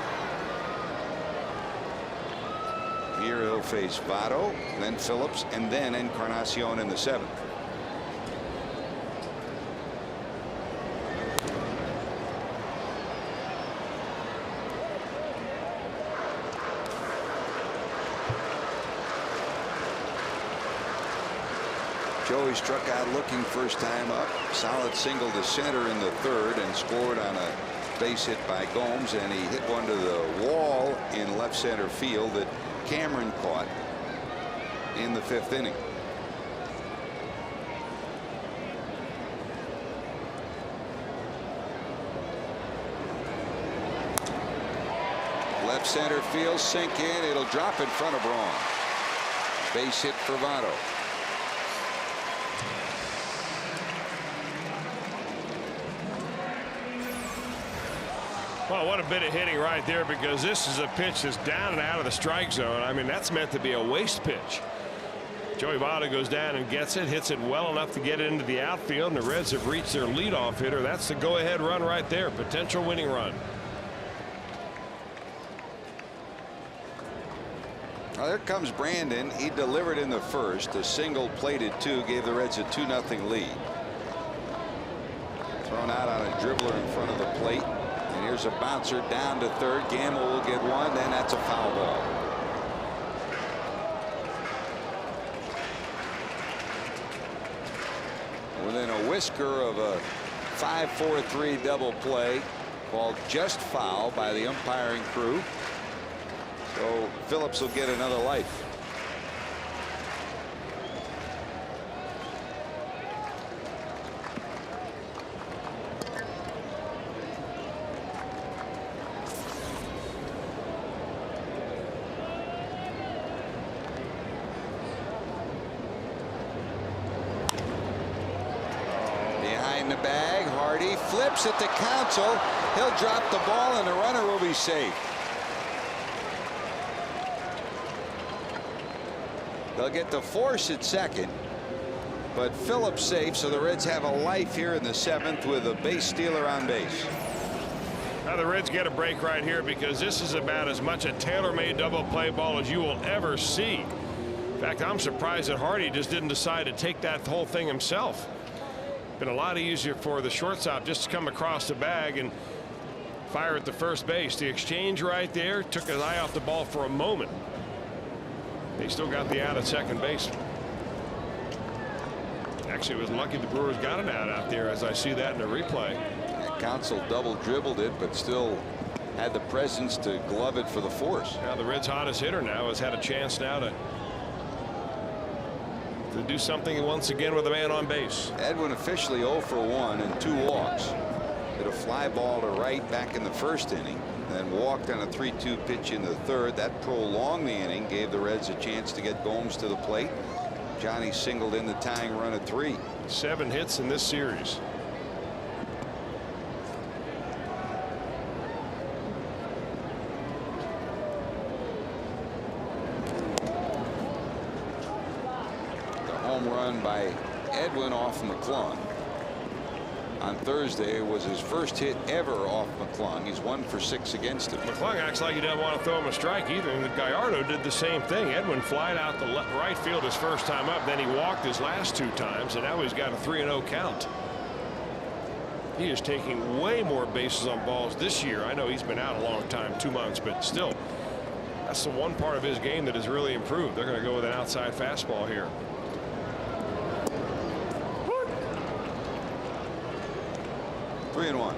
Here he'll face Votto, then Phillips, and then Encarnacion in the 7th. Joey struck out looking first time up. Solid single to center in the 3rd and scored on a base hit by Gomes, and he hit one to the wall in left center field that Cameron caught in the 5th inning. Left center field, sink in. It'll drop in front of Braun. Base hit for Votto. Well, what a bit of hitting right there, because this is a pitch that's down and out of the strike zone. I mean, that's meant to be a waste pitch. Joey Votto goes down and gets it, hits it well enough to get it into the outfield, and the Reds have reached their leadoff hitter. That's the go-ahead run right there, potential winning run. Well, there comes Brandon. He delivered in the 1st. A single plated 2 gave the Reds a 2-0 lead. Thrown out on a dribbler in front of the plate. And here's a bouncer down to 3rd. Gamble will get one, then that's a foul ball. Within a whisker of a 5-4-3 double play called just foul by the umpiring crew. So Phillips will get another life. Behind the bag, Hardy flips at the counsel. He'll drop the ball and the runner will be safe. They'll get the force at 2nd, but Phillips safe, so the Reds have a life here in the 7th with a base stealer on base. Now the Reds get a break right here, because this is about as much a tailor-made double play ball as you will ever see. In fact, I'm surprised that Hardy just didn't decide to take that whole thing himself. Been a lot easier for the shortstop just to come across the bag and fire at the first base. The exchange right there took his eye off the ball for a moment. They still got the out at second base. Actually, it was lucky the Brewers got an out there, as I see that in the replay. Counsell double dribbled it, but still had the presence to glove it for the force. Now the Reds' hottest hitter now has had a chance now to do something once again with a man on base. Edwin officially 0 for 1 and 2 walks. Hit a fly ball to right back in the 1st inning. Then walked on a 3-2 pitch in the 3rd. That prolonged the inning, gave the Reds a chance to get Gomes to the plate. Johnny singled in the tying run at 3. 7 hits in this series. The home run by Edwin off McClung. on Thursday was his first hit ever off McClung. He's 1 for 6 against him. McClung acts like he doesn't want to throw him a strike either, and Gallardo did the same thing. Edwin flied out the right field his first time up, then he walked his last 2 times, and now he's got a 3-0 count. He is taking way more bases on balls this year. I know he's been out a long time, 2 months, but still, that's the one part of his game that has really improved. They're going to go with an outside fastball here. Three and 1.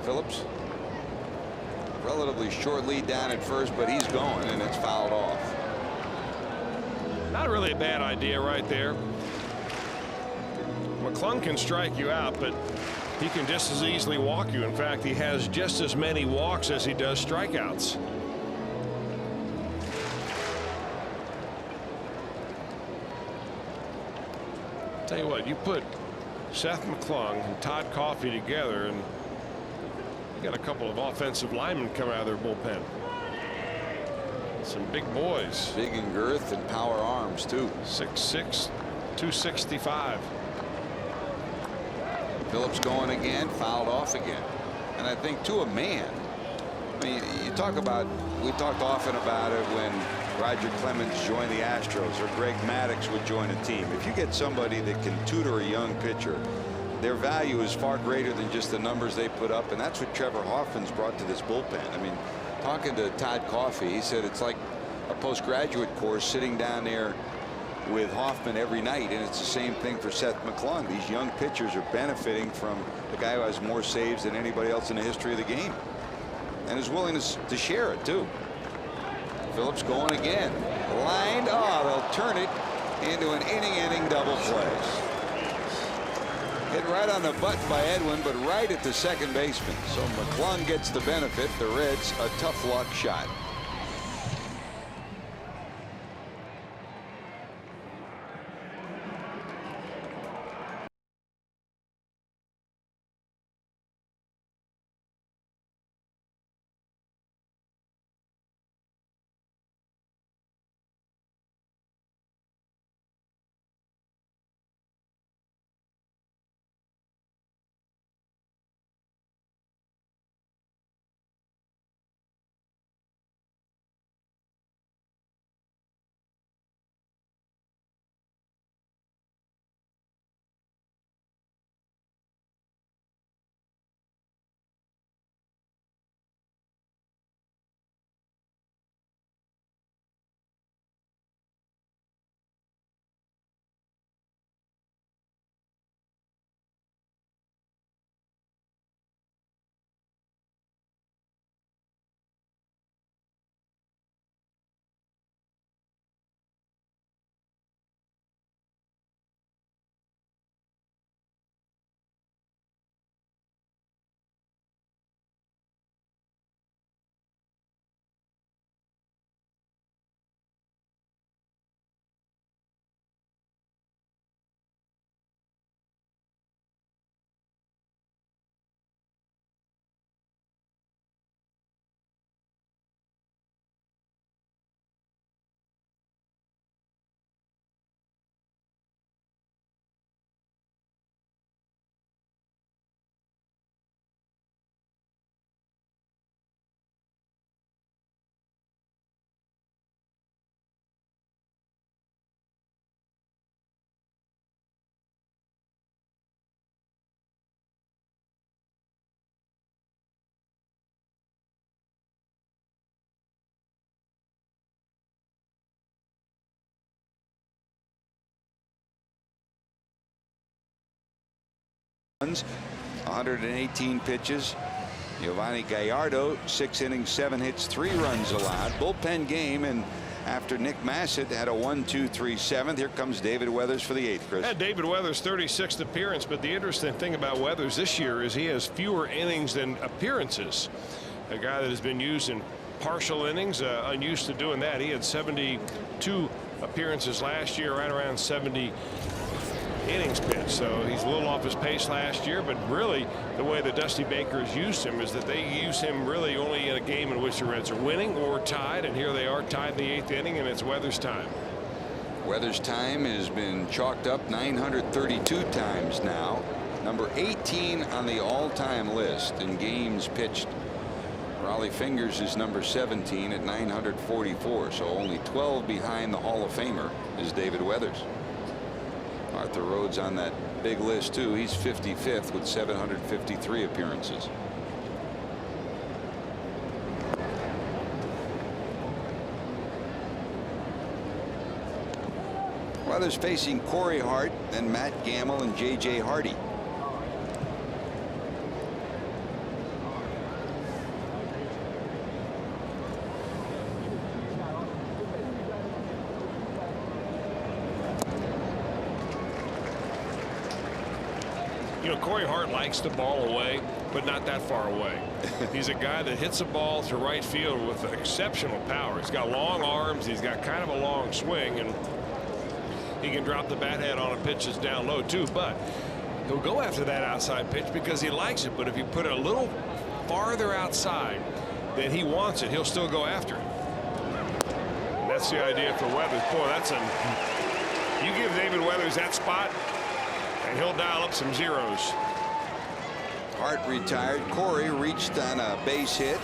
Phillips. Relatively short lead down at first, but he's going, and it's fouled off. Not really a bad idea right there. McClung can strike you out, but he can just as easily walk you. In fact, he has just as many walks as he does strikeouts. Tell you what, you put Seth McClung and Todd Coffey together, and you got a couple of offensive linemen coming out of their bullpen. Some big boys. Big in girth and power arms, too. 6'6", 265. Phillips going again, fouled off again. And I think to a man, I mean, you talk about, we talked often about it when Roger Clemens joined the Astros or Greg Maddux would join a team. If you get somebody that can tutor a young pitcher, their value is far greater than just the numbers they put up, and that's what Trevor Hoffman's brought to this bullpen. I mean, talking to Todd Coffey, he said it's like a postgraduate course sitting down there with Hoffman every night, and it's the same thing for Seth McClung. These young pitchers are benefiting from the guy who has more saves than anybody else in the history of the game, and is willing to share it too. Phillips going again, lined. Oh, they'll turn it into an inning double play. Hit right on the button by Edwin, but right at the second baseman. So McClung gets the benefit. The Reds a tough luck shot. runs, 118 pitches. Giovanni Gallardo, 6 innings, 7 hits, 3 runs allowed. Bullpen game, and after Nick Massett had a 1-2-3 7th, here comes David Weathers for the 8th. Chris. Yeah, David Weathers' 36th appearance, but the interesting thing about Weathers this year is he has fewer innings than appearances. A guy that has been used in partial innings, unused to doing that. He had 72 appearances last year, right around 70 innings pitched. So he's a little off his pace last year, but really the way that Dusty Baker has used him is that they use him really only in a game in which the Reds are winning or tied, and here they are tied in the 8th inning, and it's Weathers' time. Weathers' time has been chalked up 932 times now. Number 18 on the all-time list in games pitched. Raleigh Fingers is number 17 at 944, so only 12 behind the Hall of Famer is David Weathers. Arthur Rhodes on that big list too. He's 55th with 753 appearances. Weathers facing Corey Hart, then Matt Gamble and J.J. Hardy. You know, Corey Hart likes the ball away, but not that far away. He's a guy that hits the ball to right field with exceptional power. He's got long arms. He's got kind of a long swing, and he can drop the bat head on a pitch that's down low too. But he'll go after that outside pitch because he likes it. But if you put it a little farther outside than he wants it, he'll still go after it. And that's the idea for Weathers. Boy, that's you give David Weathers that spot, and he'll dial up some zeros. Hart retired. Corey reached on a base hit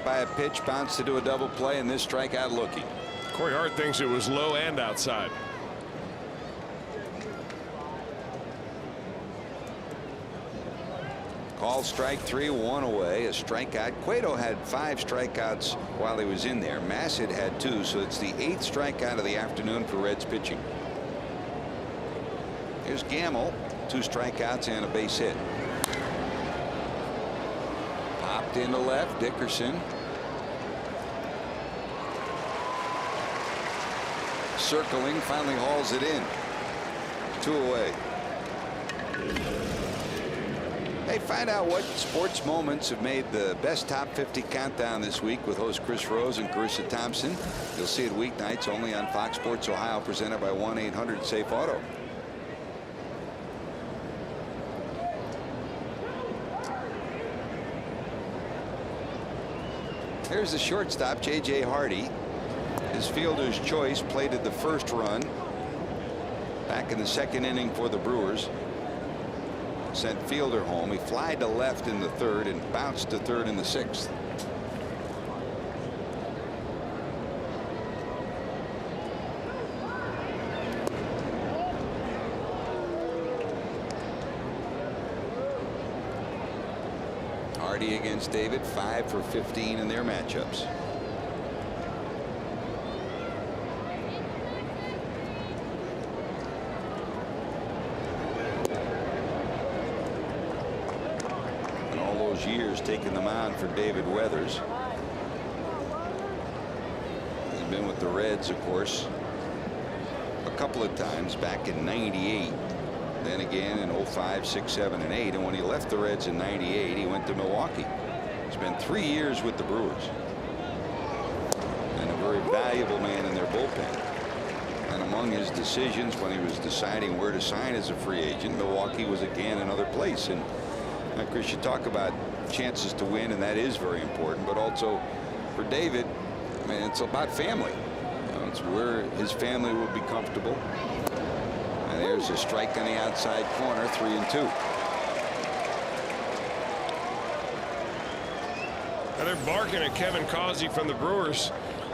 by a pitch, bounced to do a double play, and this strikeout looking. Corey Hart thinks it was low and outside. Call strike 3, 1 away, a strikeout. Cueto had 5 strikeouts while he was in there. Massett had 2, so it's the 8th strikeout of the afternoon for Reds pitching. Here's Gamble, 2 strikeouts and a base hit. Popped into left. Dickerson circling, finally hauls it in. 2 away. Hey, find out what sports moments have made the best top 50 countdown this week with host Chris Rose and Carissa Thompson. You'll see it weeknights only on Fox Sports Ohio, presented by 1-800-SAFE-AUTO. Here's the shortstop, J.J. Hardy. His fielder's choice plated the first run back in the 2nd inning for the Brewers. Sent fielder home. He flied to left in the 3rd and bounced to 3rd in the 6th. Hardy against David, 5 for 15 in their matchups. Years taking the mound for David Weathers. He's been with the Reds, of course, a couple of times back in '98, then again in 05, 6, 7, and 8. And when he left the Reds in '98, he went to Milwaukee. Spent 3 years with the Brewers, and a very valuable man in their bullpen. And among his decisions when he was deciding where to sign as a free agent, Milwaukee was again another place. And Chris, you talk about chances to win, and that is very important, but also for David, I mean, it's about family. You know, it's where his family will be comfortable. And there's a strike on the outside corner, 3-2. Now they're barking at Kevin Causey from the Brewers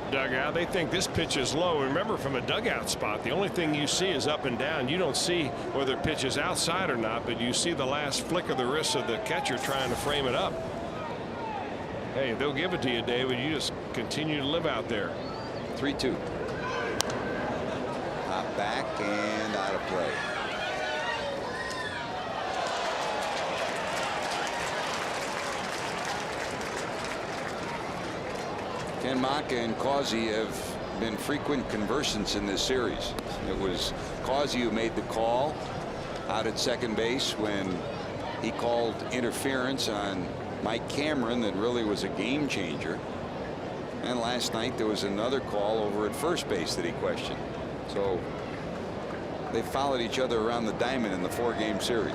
dugout. They think this pitch is low. Remember, from a dugout spot, the only thing you see is up and down. You don't see whether pitch is outside or not, but you see the last flick of the wrist of the catcher trying to frame it up. Hey, they'll give it to you, David. You just continue to live out there. 3-2. Hop back and out of play. Ken Maka and Causey have been frequent conversants in this series. It was Causey who made the call out at second base when he called interference on Mike Cameron that really was a game changer. And last night there was another call over at first base that he questioned. So They followed each other around the diamond in the 4-game series.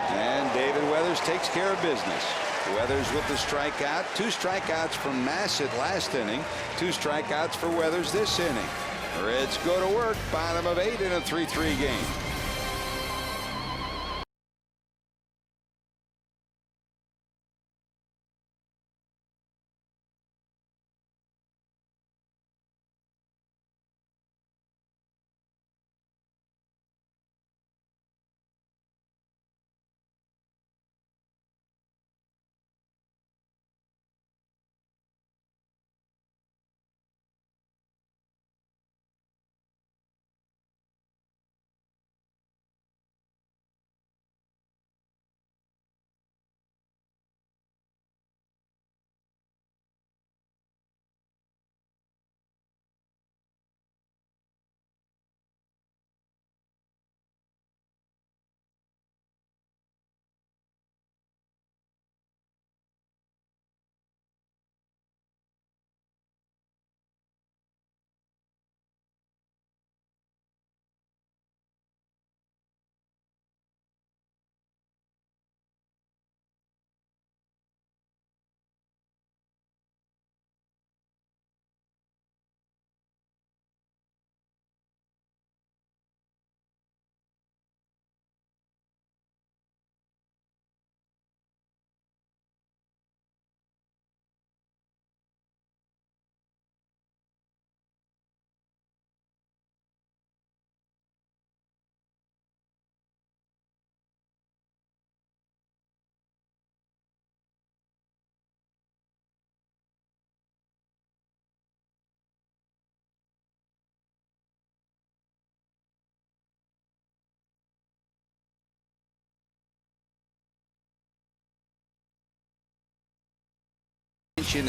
And David Weathers takes care of business. Weathers with the strikeout. 2 strikeouts from Massett last inning. 2 strikeouts for Weathers this inning. The Reds go to work, bottom of 8 in a 3-3 game.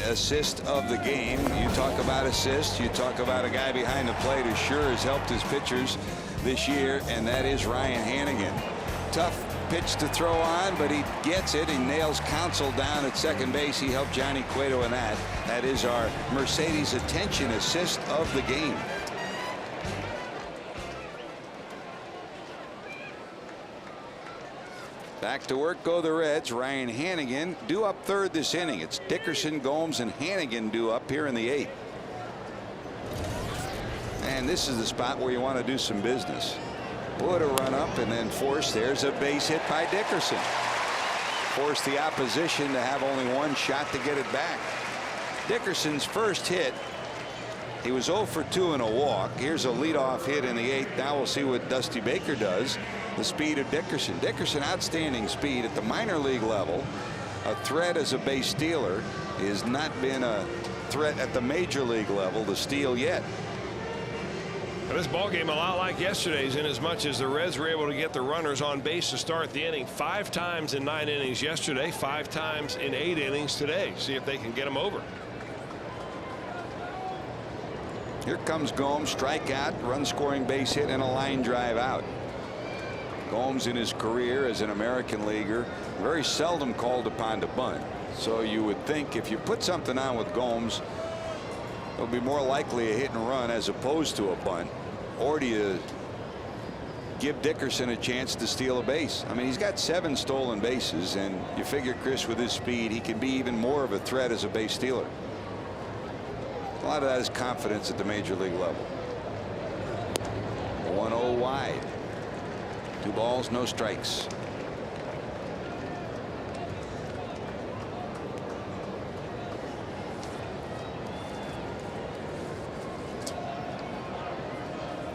Assist of the game. You talk about assists, you talk about a guy behind the plate who sure has helped his pitchers this year, and that is Ryan Hannigan. Tough pitch to throw on, but he gets it. He nails Counsell down at second base. He helped Johnny Cueto in that. That is our Mercedes attention assist of the game. Back to work go the Reds. Ryan Hannigan due up third this inning. It's Dickerson, Gomes, and Hannigan due up here in the 8th. And this is the spot where you want to do some business. Wood a run up and then force. There's a base hit by Dickerson. Force the opposition to have only 1 shot to get it back. Dickerson's first hit. He was 0 for 2 in a walk. Here's a leadoff hit in the 8th. Now we'll see what Dusty Baker does. The speed of Dickerson. Dickerson outstanding speed at the minor league level. A threat as a base stealer. He has not been a threat at the major league level to steal yet. This ball game a lot like yesterday's, in as much as the Reds were able to get the runners on base to start the inning 5 times in 9 innings yesterday, 5 times in 8 innings today. See if they can get them over. Here comes Gomes, strikeout, run scoring base hit, and a line drive out. Gomes in his career as an American leaguer very seldom called upon to bunt. So you would think if you put something on with Gomes, it'll be more likely a hit and run as opposed to a bunt. Or do you give Dickerson a chance to steal a base? I mean, he's got 7 stolen bases, and you figure Chris with his speed he can be even more of a threat as a base stealer. A lot of that is confidence at the major league level. 1-0 wide. 2 balls, no strikes.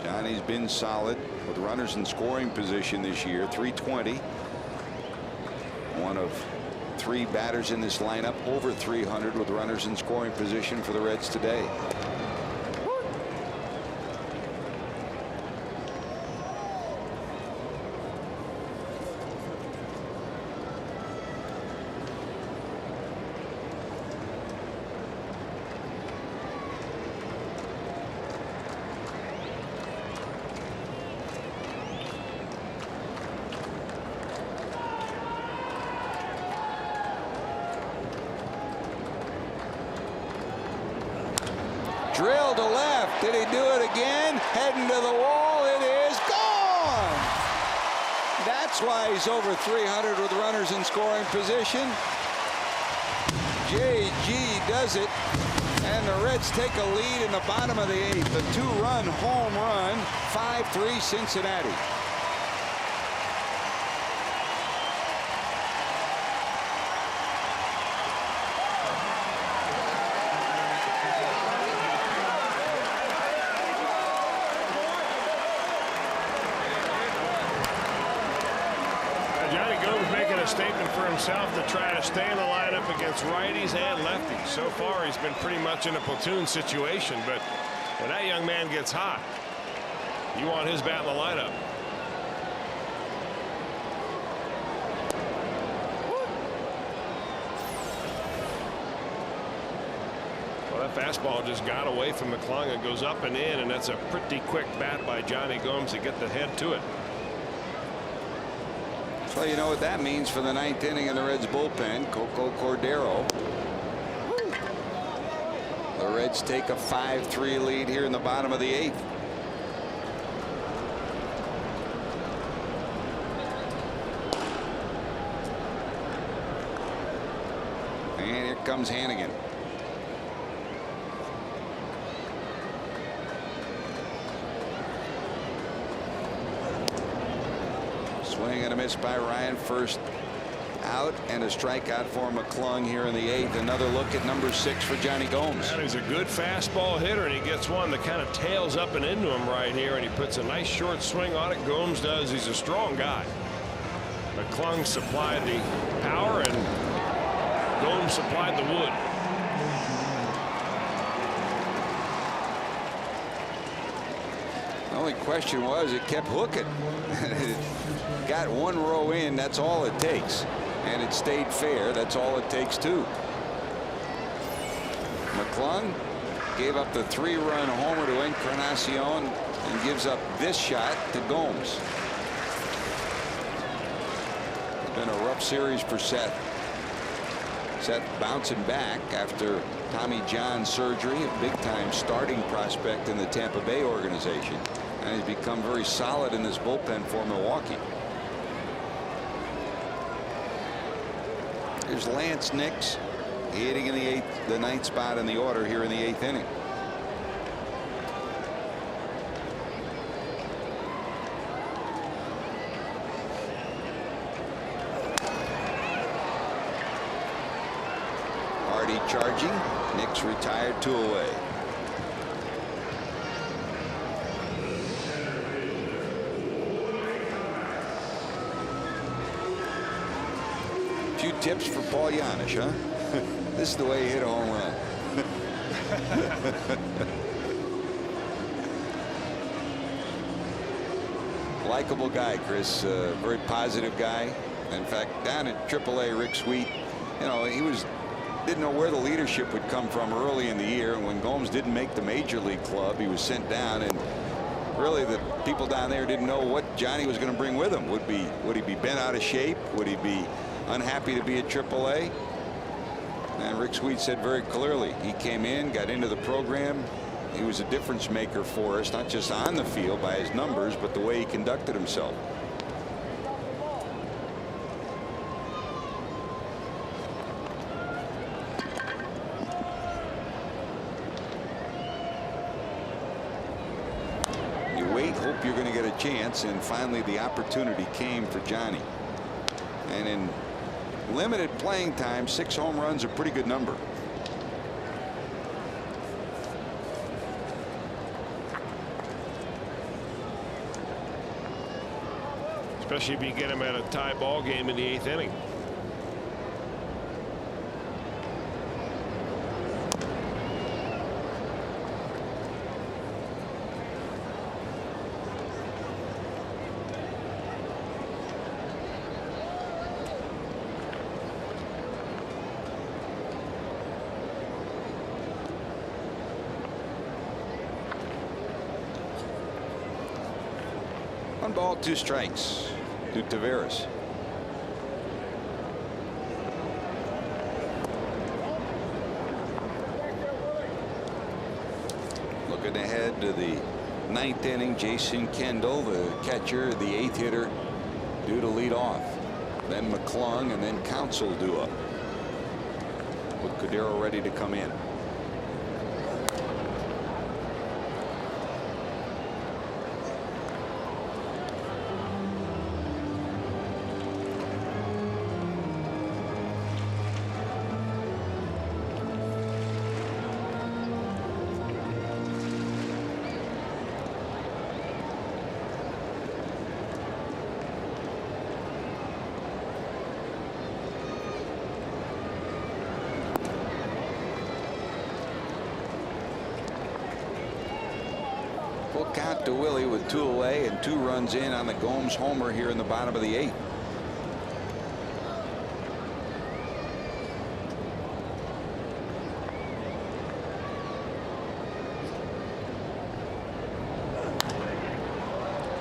Johnny's been solid with runners in scoring position this year. 320. One of 3 batters in this lineup over 300 with runners in scoring position for the Reds today. Drill to left. Did he do it again? heading to the wall. It is gone. That's why he's over 300 with runners in scoring position. JG does it, and the Reds take a lead in the bottom of the 8th. A 2-run home run, 5-3 Cincinnati. Statement for himself to try to stay in the lineup against righties and lefties. So far he's been pretty much in a platoon situation, but when that young man gets hot, you want his bat in the lineup. Well, that fastball just got away from McClung and goes up and in, and that's a pretty quick bat by Johnny Gomes to get the head to it. Well, you know what that means for the 9th inning in the Reds bullpen. Coco Cordero. The Reds take a 5-3 lead here in the bottom of the 8th. And here comes Hannigan. Swing and a miss by Ryan. First out, and a strikeout for McClung here in the 8th. Another look at number 6 for Johnny Gomes. That is a good fastball hitter, and he gets one that kind of tails up and into him right here, and he puts a nice short swing on it. Gomes does. He's a strong guy. McClung supplied the power, and Gomes supplied the wood. The only question was it kept hooking. It got one row in. That's all it takes. And it stayed fair. That's all it takes too. McClung gave up the 3-run homer to Encarnacion and gives up this shot to Gomes. It's been a rough series for Seth. Seth bouncing back after Tommy John surgery, a big-time starting prospect in the Tampa Bay organization, and he's become very solid in this bullpen for Milwaukee. Here's Lance Nix hitting in the 9th spot in the order here in the 8th inning. Hardy charging. Nix retired, 2 away. Few tips for Paul Janisch, huh? This is the way he hit a home run. Likeable guy, Chris. Very positive guy. In fact, down at AAA, Rick Sweet, you know, he didn't know where the leadership would come from early in the year, and when Gomes didn't make the major league club, he was sent down, and really the people down there didn't know what Johnny was going to bring with him. Would he be bent out of shape? Would he be unhappy to be at AAA? And Rick Sweet said very clearly, he came in, got into the program. He was a difference maker for us, not just on the field by his numbers, but the way he conducted himself. You wait, hope you're going to get a chance, and finally the opportunity came for Johnny. And in limited playing time, 6 home runs, a pretty good number. Especially if you get him at a tie ball game in the 8th inning. One ball, 2 strikes to Taveras. Looking ahead to the ninth inning. Jason Kendall, the catcher, the 8th hitter, due to lead off. Then McClung and then Counsell due up, with Cordero ready to come in. Full count to Willie with 2 away and 2 runs in on the Gomes homer here in the bottom of the 8th.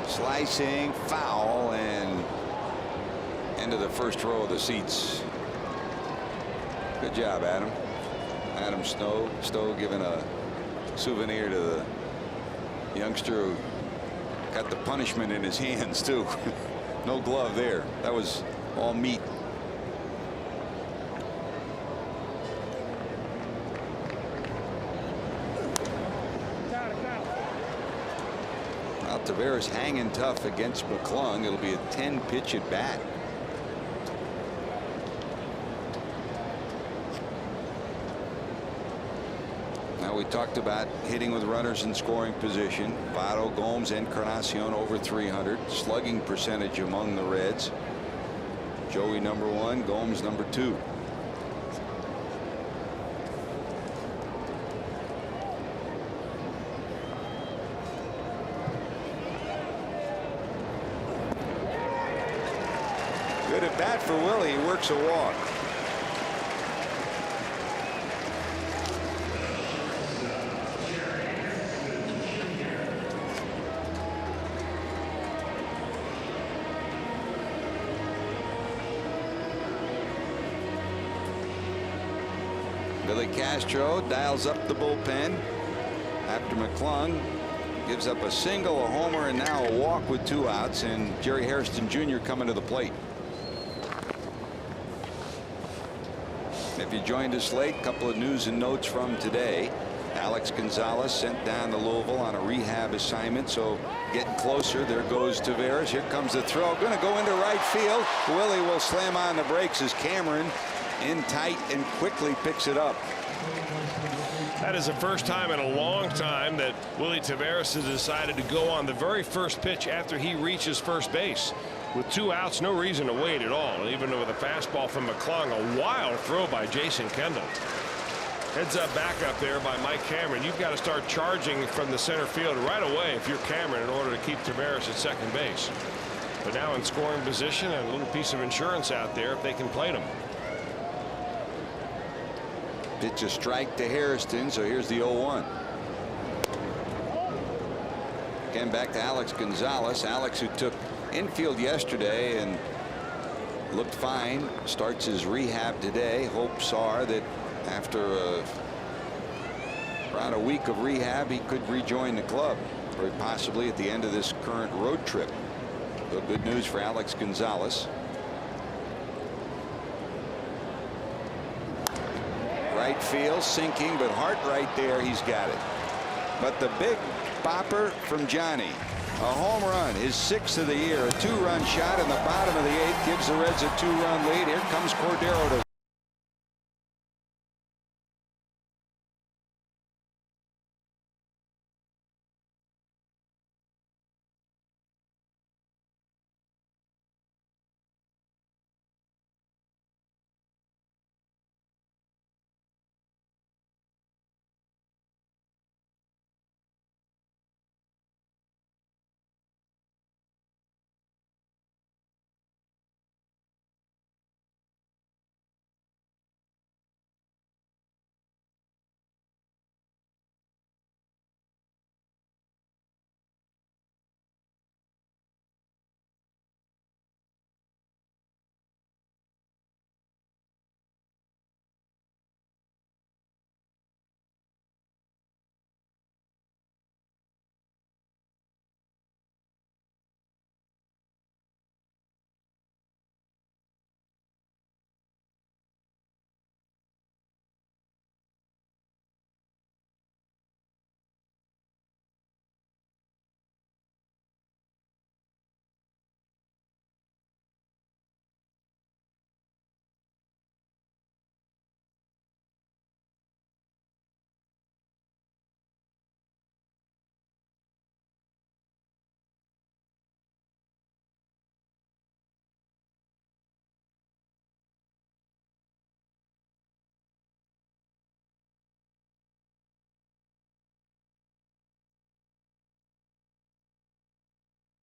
Slicing foul and into the first row of the seats. Good job, Adam. Adam Stowe giving a souvenir to the youngster who got the punishment in his hands too. No glove there. That was all meat. Well, Taveras hanging tough against McClung. It'll be a 10-pitch at bat. We talked about hitting with runners in scoring position. Votto, Gomes, and Encarnacion over 300. Slugging percentage among the Reds. Joey #1, Gomes #2. Good at bat for Willie. He works a walk. Billy Castro dials up the bullpen after McClung gives up a single, a homer, and now a walk with 2 outs, and Jerry Hairston Jr. coming to the plate. If you joined us late, a couple of news and notes from today. Alex Gonzalez sent down to Louisville on a rehab assignment, so getting closer. There goes Taveras. Here comes the throw. Going to go into right field. Willie will slam on the brakes as Cameron in tight and quickly picks it up. That is the first time in a long time that Willie Taveras has decided to go on the very first pitch after he reaches first base. With 2 outs, no reason to wait at all. Even with a fastball from McClung, a wild throw by Jason Kendall. Heads up back up there by Mike Cameron. You've got to start charging from the center field right away if you're Cameron in order to keep Taveras at second base. But now in scoring position and a little piece of insurance out there if they can plate him. Pitch a strike to Hairston, so here's the 0-1. Again, back to Alex Gonzalez. Alex, who took infield yesterday and looked fine, starts his rehab today. Hopes are that after around a week of rehab, he could rejoin the club, very possibly at the end of this current road trip. So good news for Alex Gonzalez. Right field sinking, but Hart right there, he's got it. But the big bopper from Johnny, a home run, his 6th of the year, a 2-run shot in the bottom of the 8th, gives the Reds a 2-run lead. Here comes Cordero to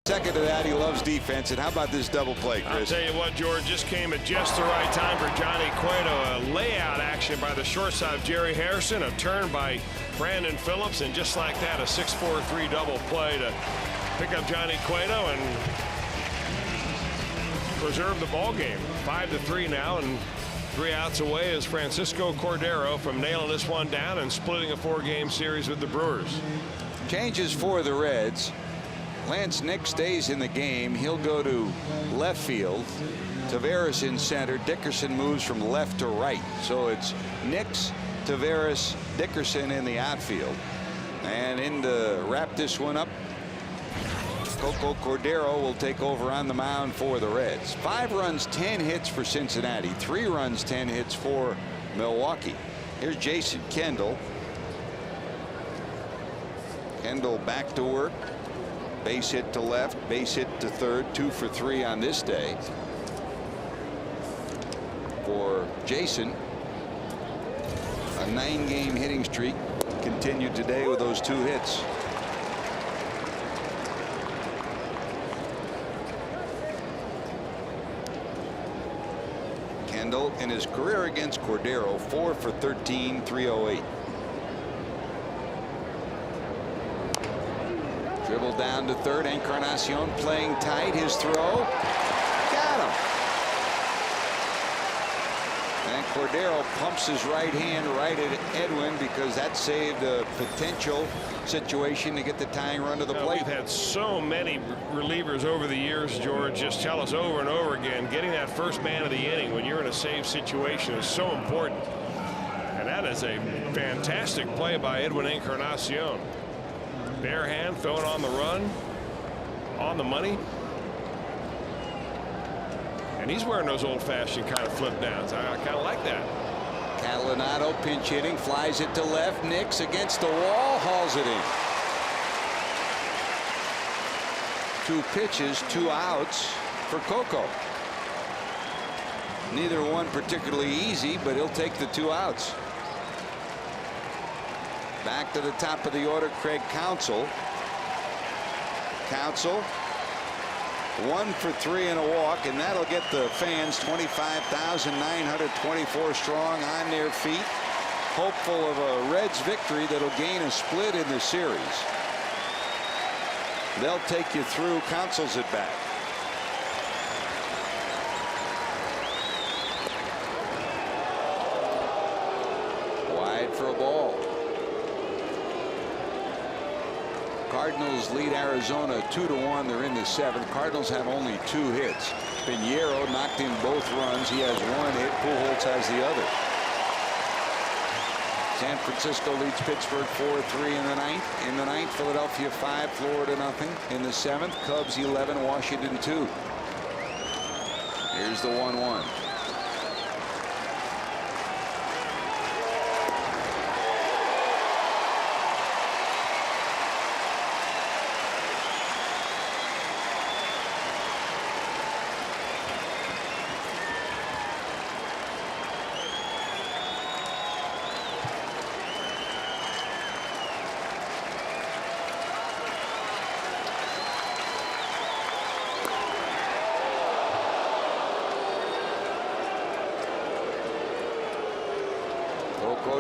Second to that, he loves defense. And how about this double play, Chris? I'll tell you what, George, just came at just the right time for Johnny Cueto. A layout action by the shortstop of Jerry Harrison, a turn by Brandon Phillips, and just like that, a 6-4-3 double play to pick up Johnny Cueto and preserve the ball game. 5-3 now, and 3 outs away is Francisco Cordero from nailing this one down and splitting a 4-game series with the Brewers. Changes for the Reds. Lance Nick stays in the game. He'll go to left field. Taveras in center. Dickerson moves from left to right. So it's Nix, Taveras, Dickerson in the outfield. And in to wrap this one up, Coco Cordero will take over on the mound for the Reds. 5 runs, 10 hits for Cincinnati. 3 runs, 10 hits for Milwaukee. Here's Jason Kendall. Kendall back to work. Base hit to left, base hit to third. 2 for 3 on this day for Jason. A 9-game hitting streak continued today with those 2 hits. Kendall in his career against Cordero, 4 for 13, 308. Dribble down to third. Encarnacion playing tight. His throw. Got him. And Cordero pumps his right hand right at Edwin because that saved a potential situation to get the tying run to the plate. We've had so many relievers over the years, George, just tell us over and over again, getting that first man of the inning when you're in a save situation is so important. And that is a fantastic play by Edwin Encarnacion. Bare hand throwing on the run, on the money. And he's wearing those old-fashioned kind of flip downs. I kind of like that. Catalinato pinch hitting, flies it to left. Nix against the wall, hauls it in. 2 pitches, 2 outs for Coco. Neither one particularly easy, but he'll take the 2 outs. Back to the top of the order, Craig Counsell. Counsell 1 for 3 and a walk, and that'll get the fans 25,924 strong on their feet, hopeful of a Reds victory that'll gain a split in the series. They'll take you through. Counsell's at bat. Wide for a ball. Cardinals lead Arizona 2-1. They're in the 7th. Cardinals have only 2 hits. Pinheiro knocked in both runs. He has 1 hit. Pujols has the other. San Francisco leads Pittsburgh 4-3 in the 9th. In the 9th, Philadelphia 5, Florida nothing. In the 7th, Cubs 11, Washington 2. Here's the 1-1.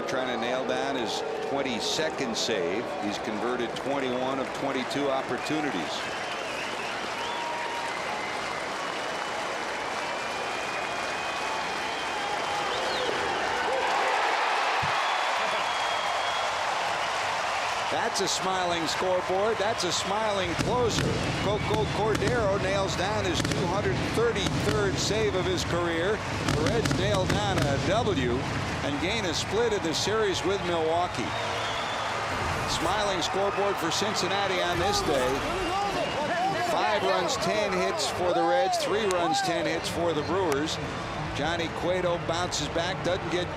Trying to nail down his 22nd save. He's converted 21 of 22 opportunities. That's a smiling scoreboard. That's a smiling closer. Coco Cordero nails down his 233rd save of his career. The Reds nail down a W and gain a split in the series with Milwaukee. Smiling scoreboard for Cincinnati on this day. 5 runs, 10 hits for the Reds, 3 runs, 10 hits for the Brewers. Johnny Cueto bounces back, doesn't get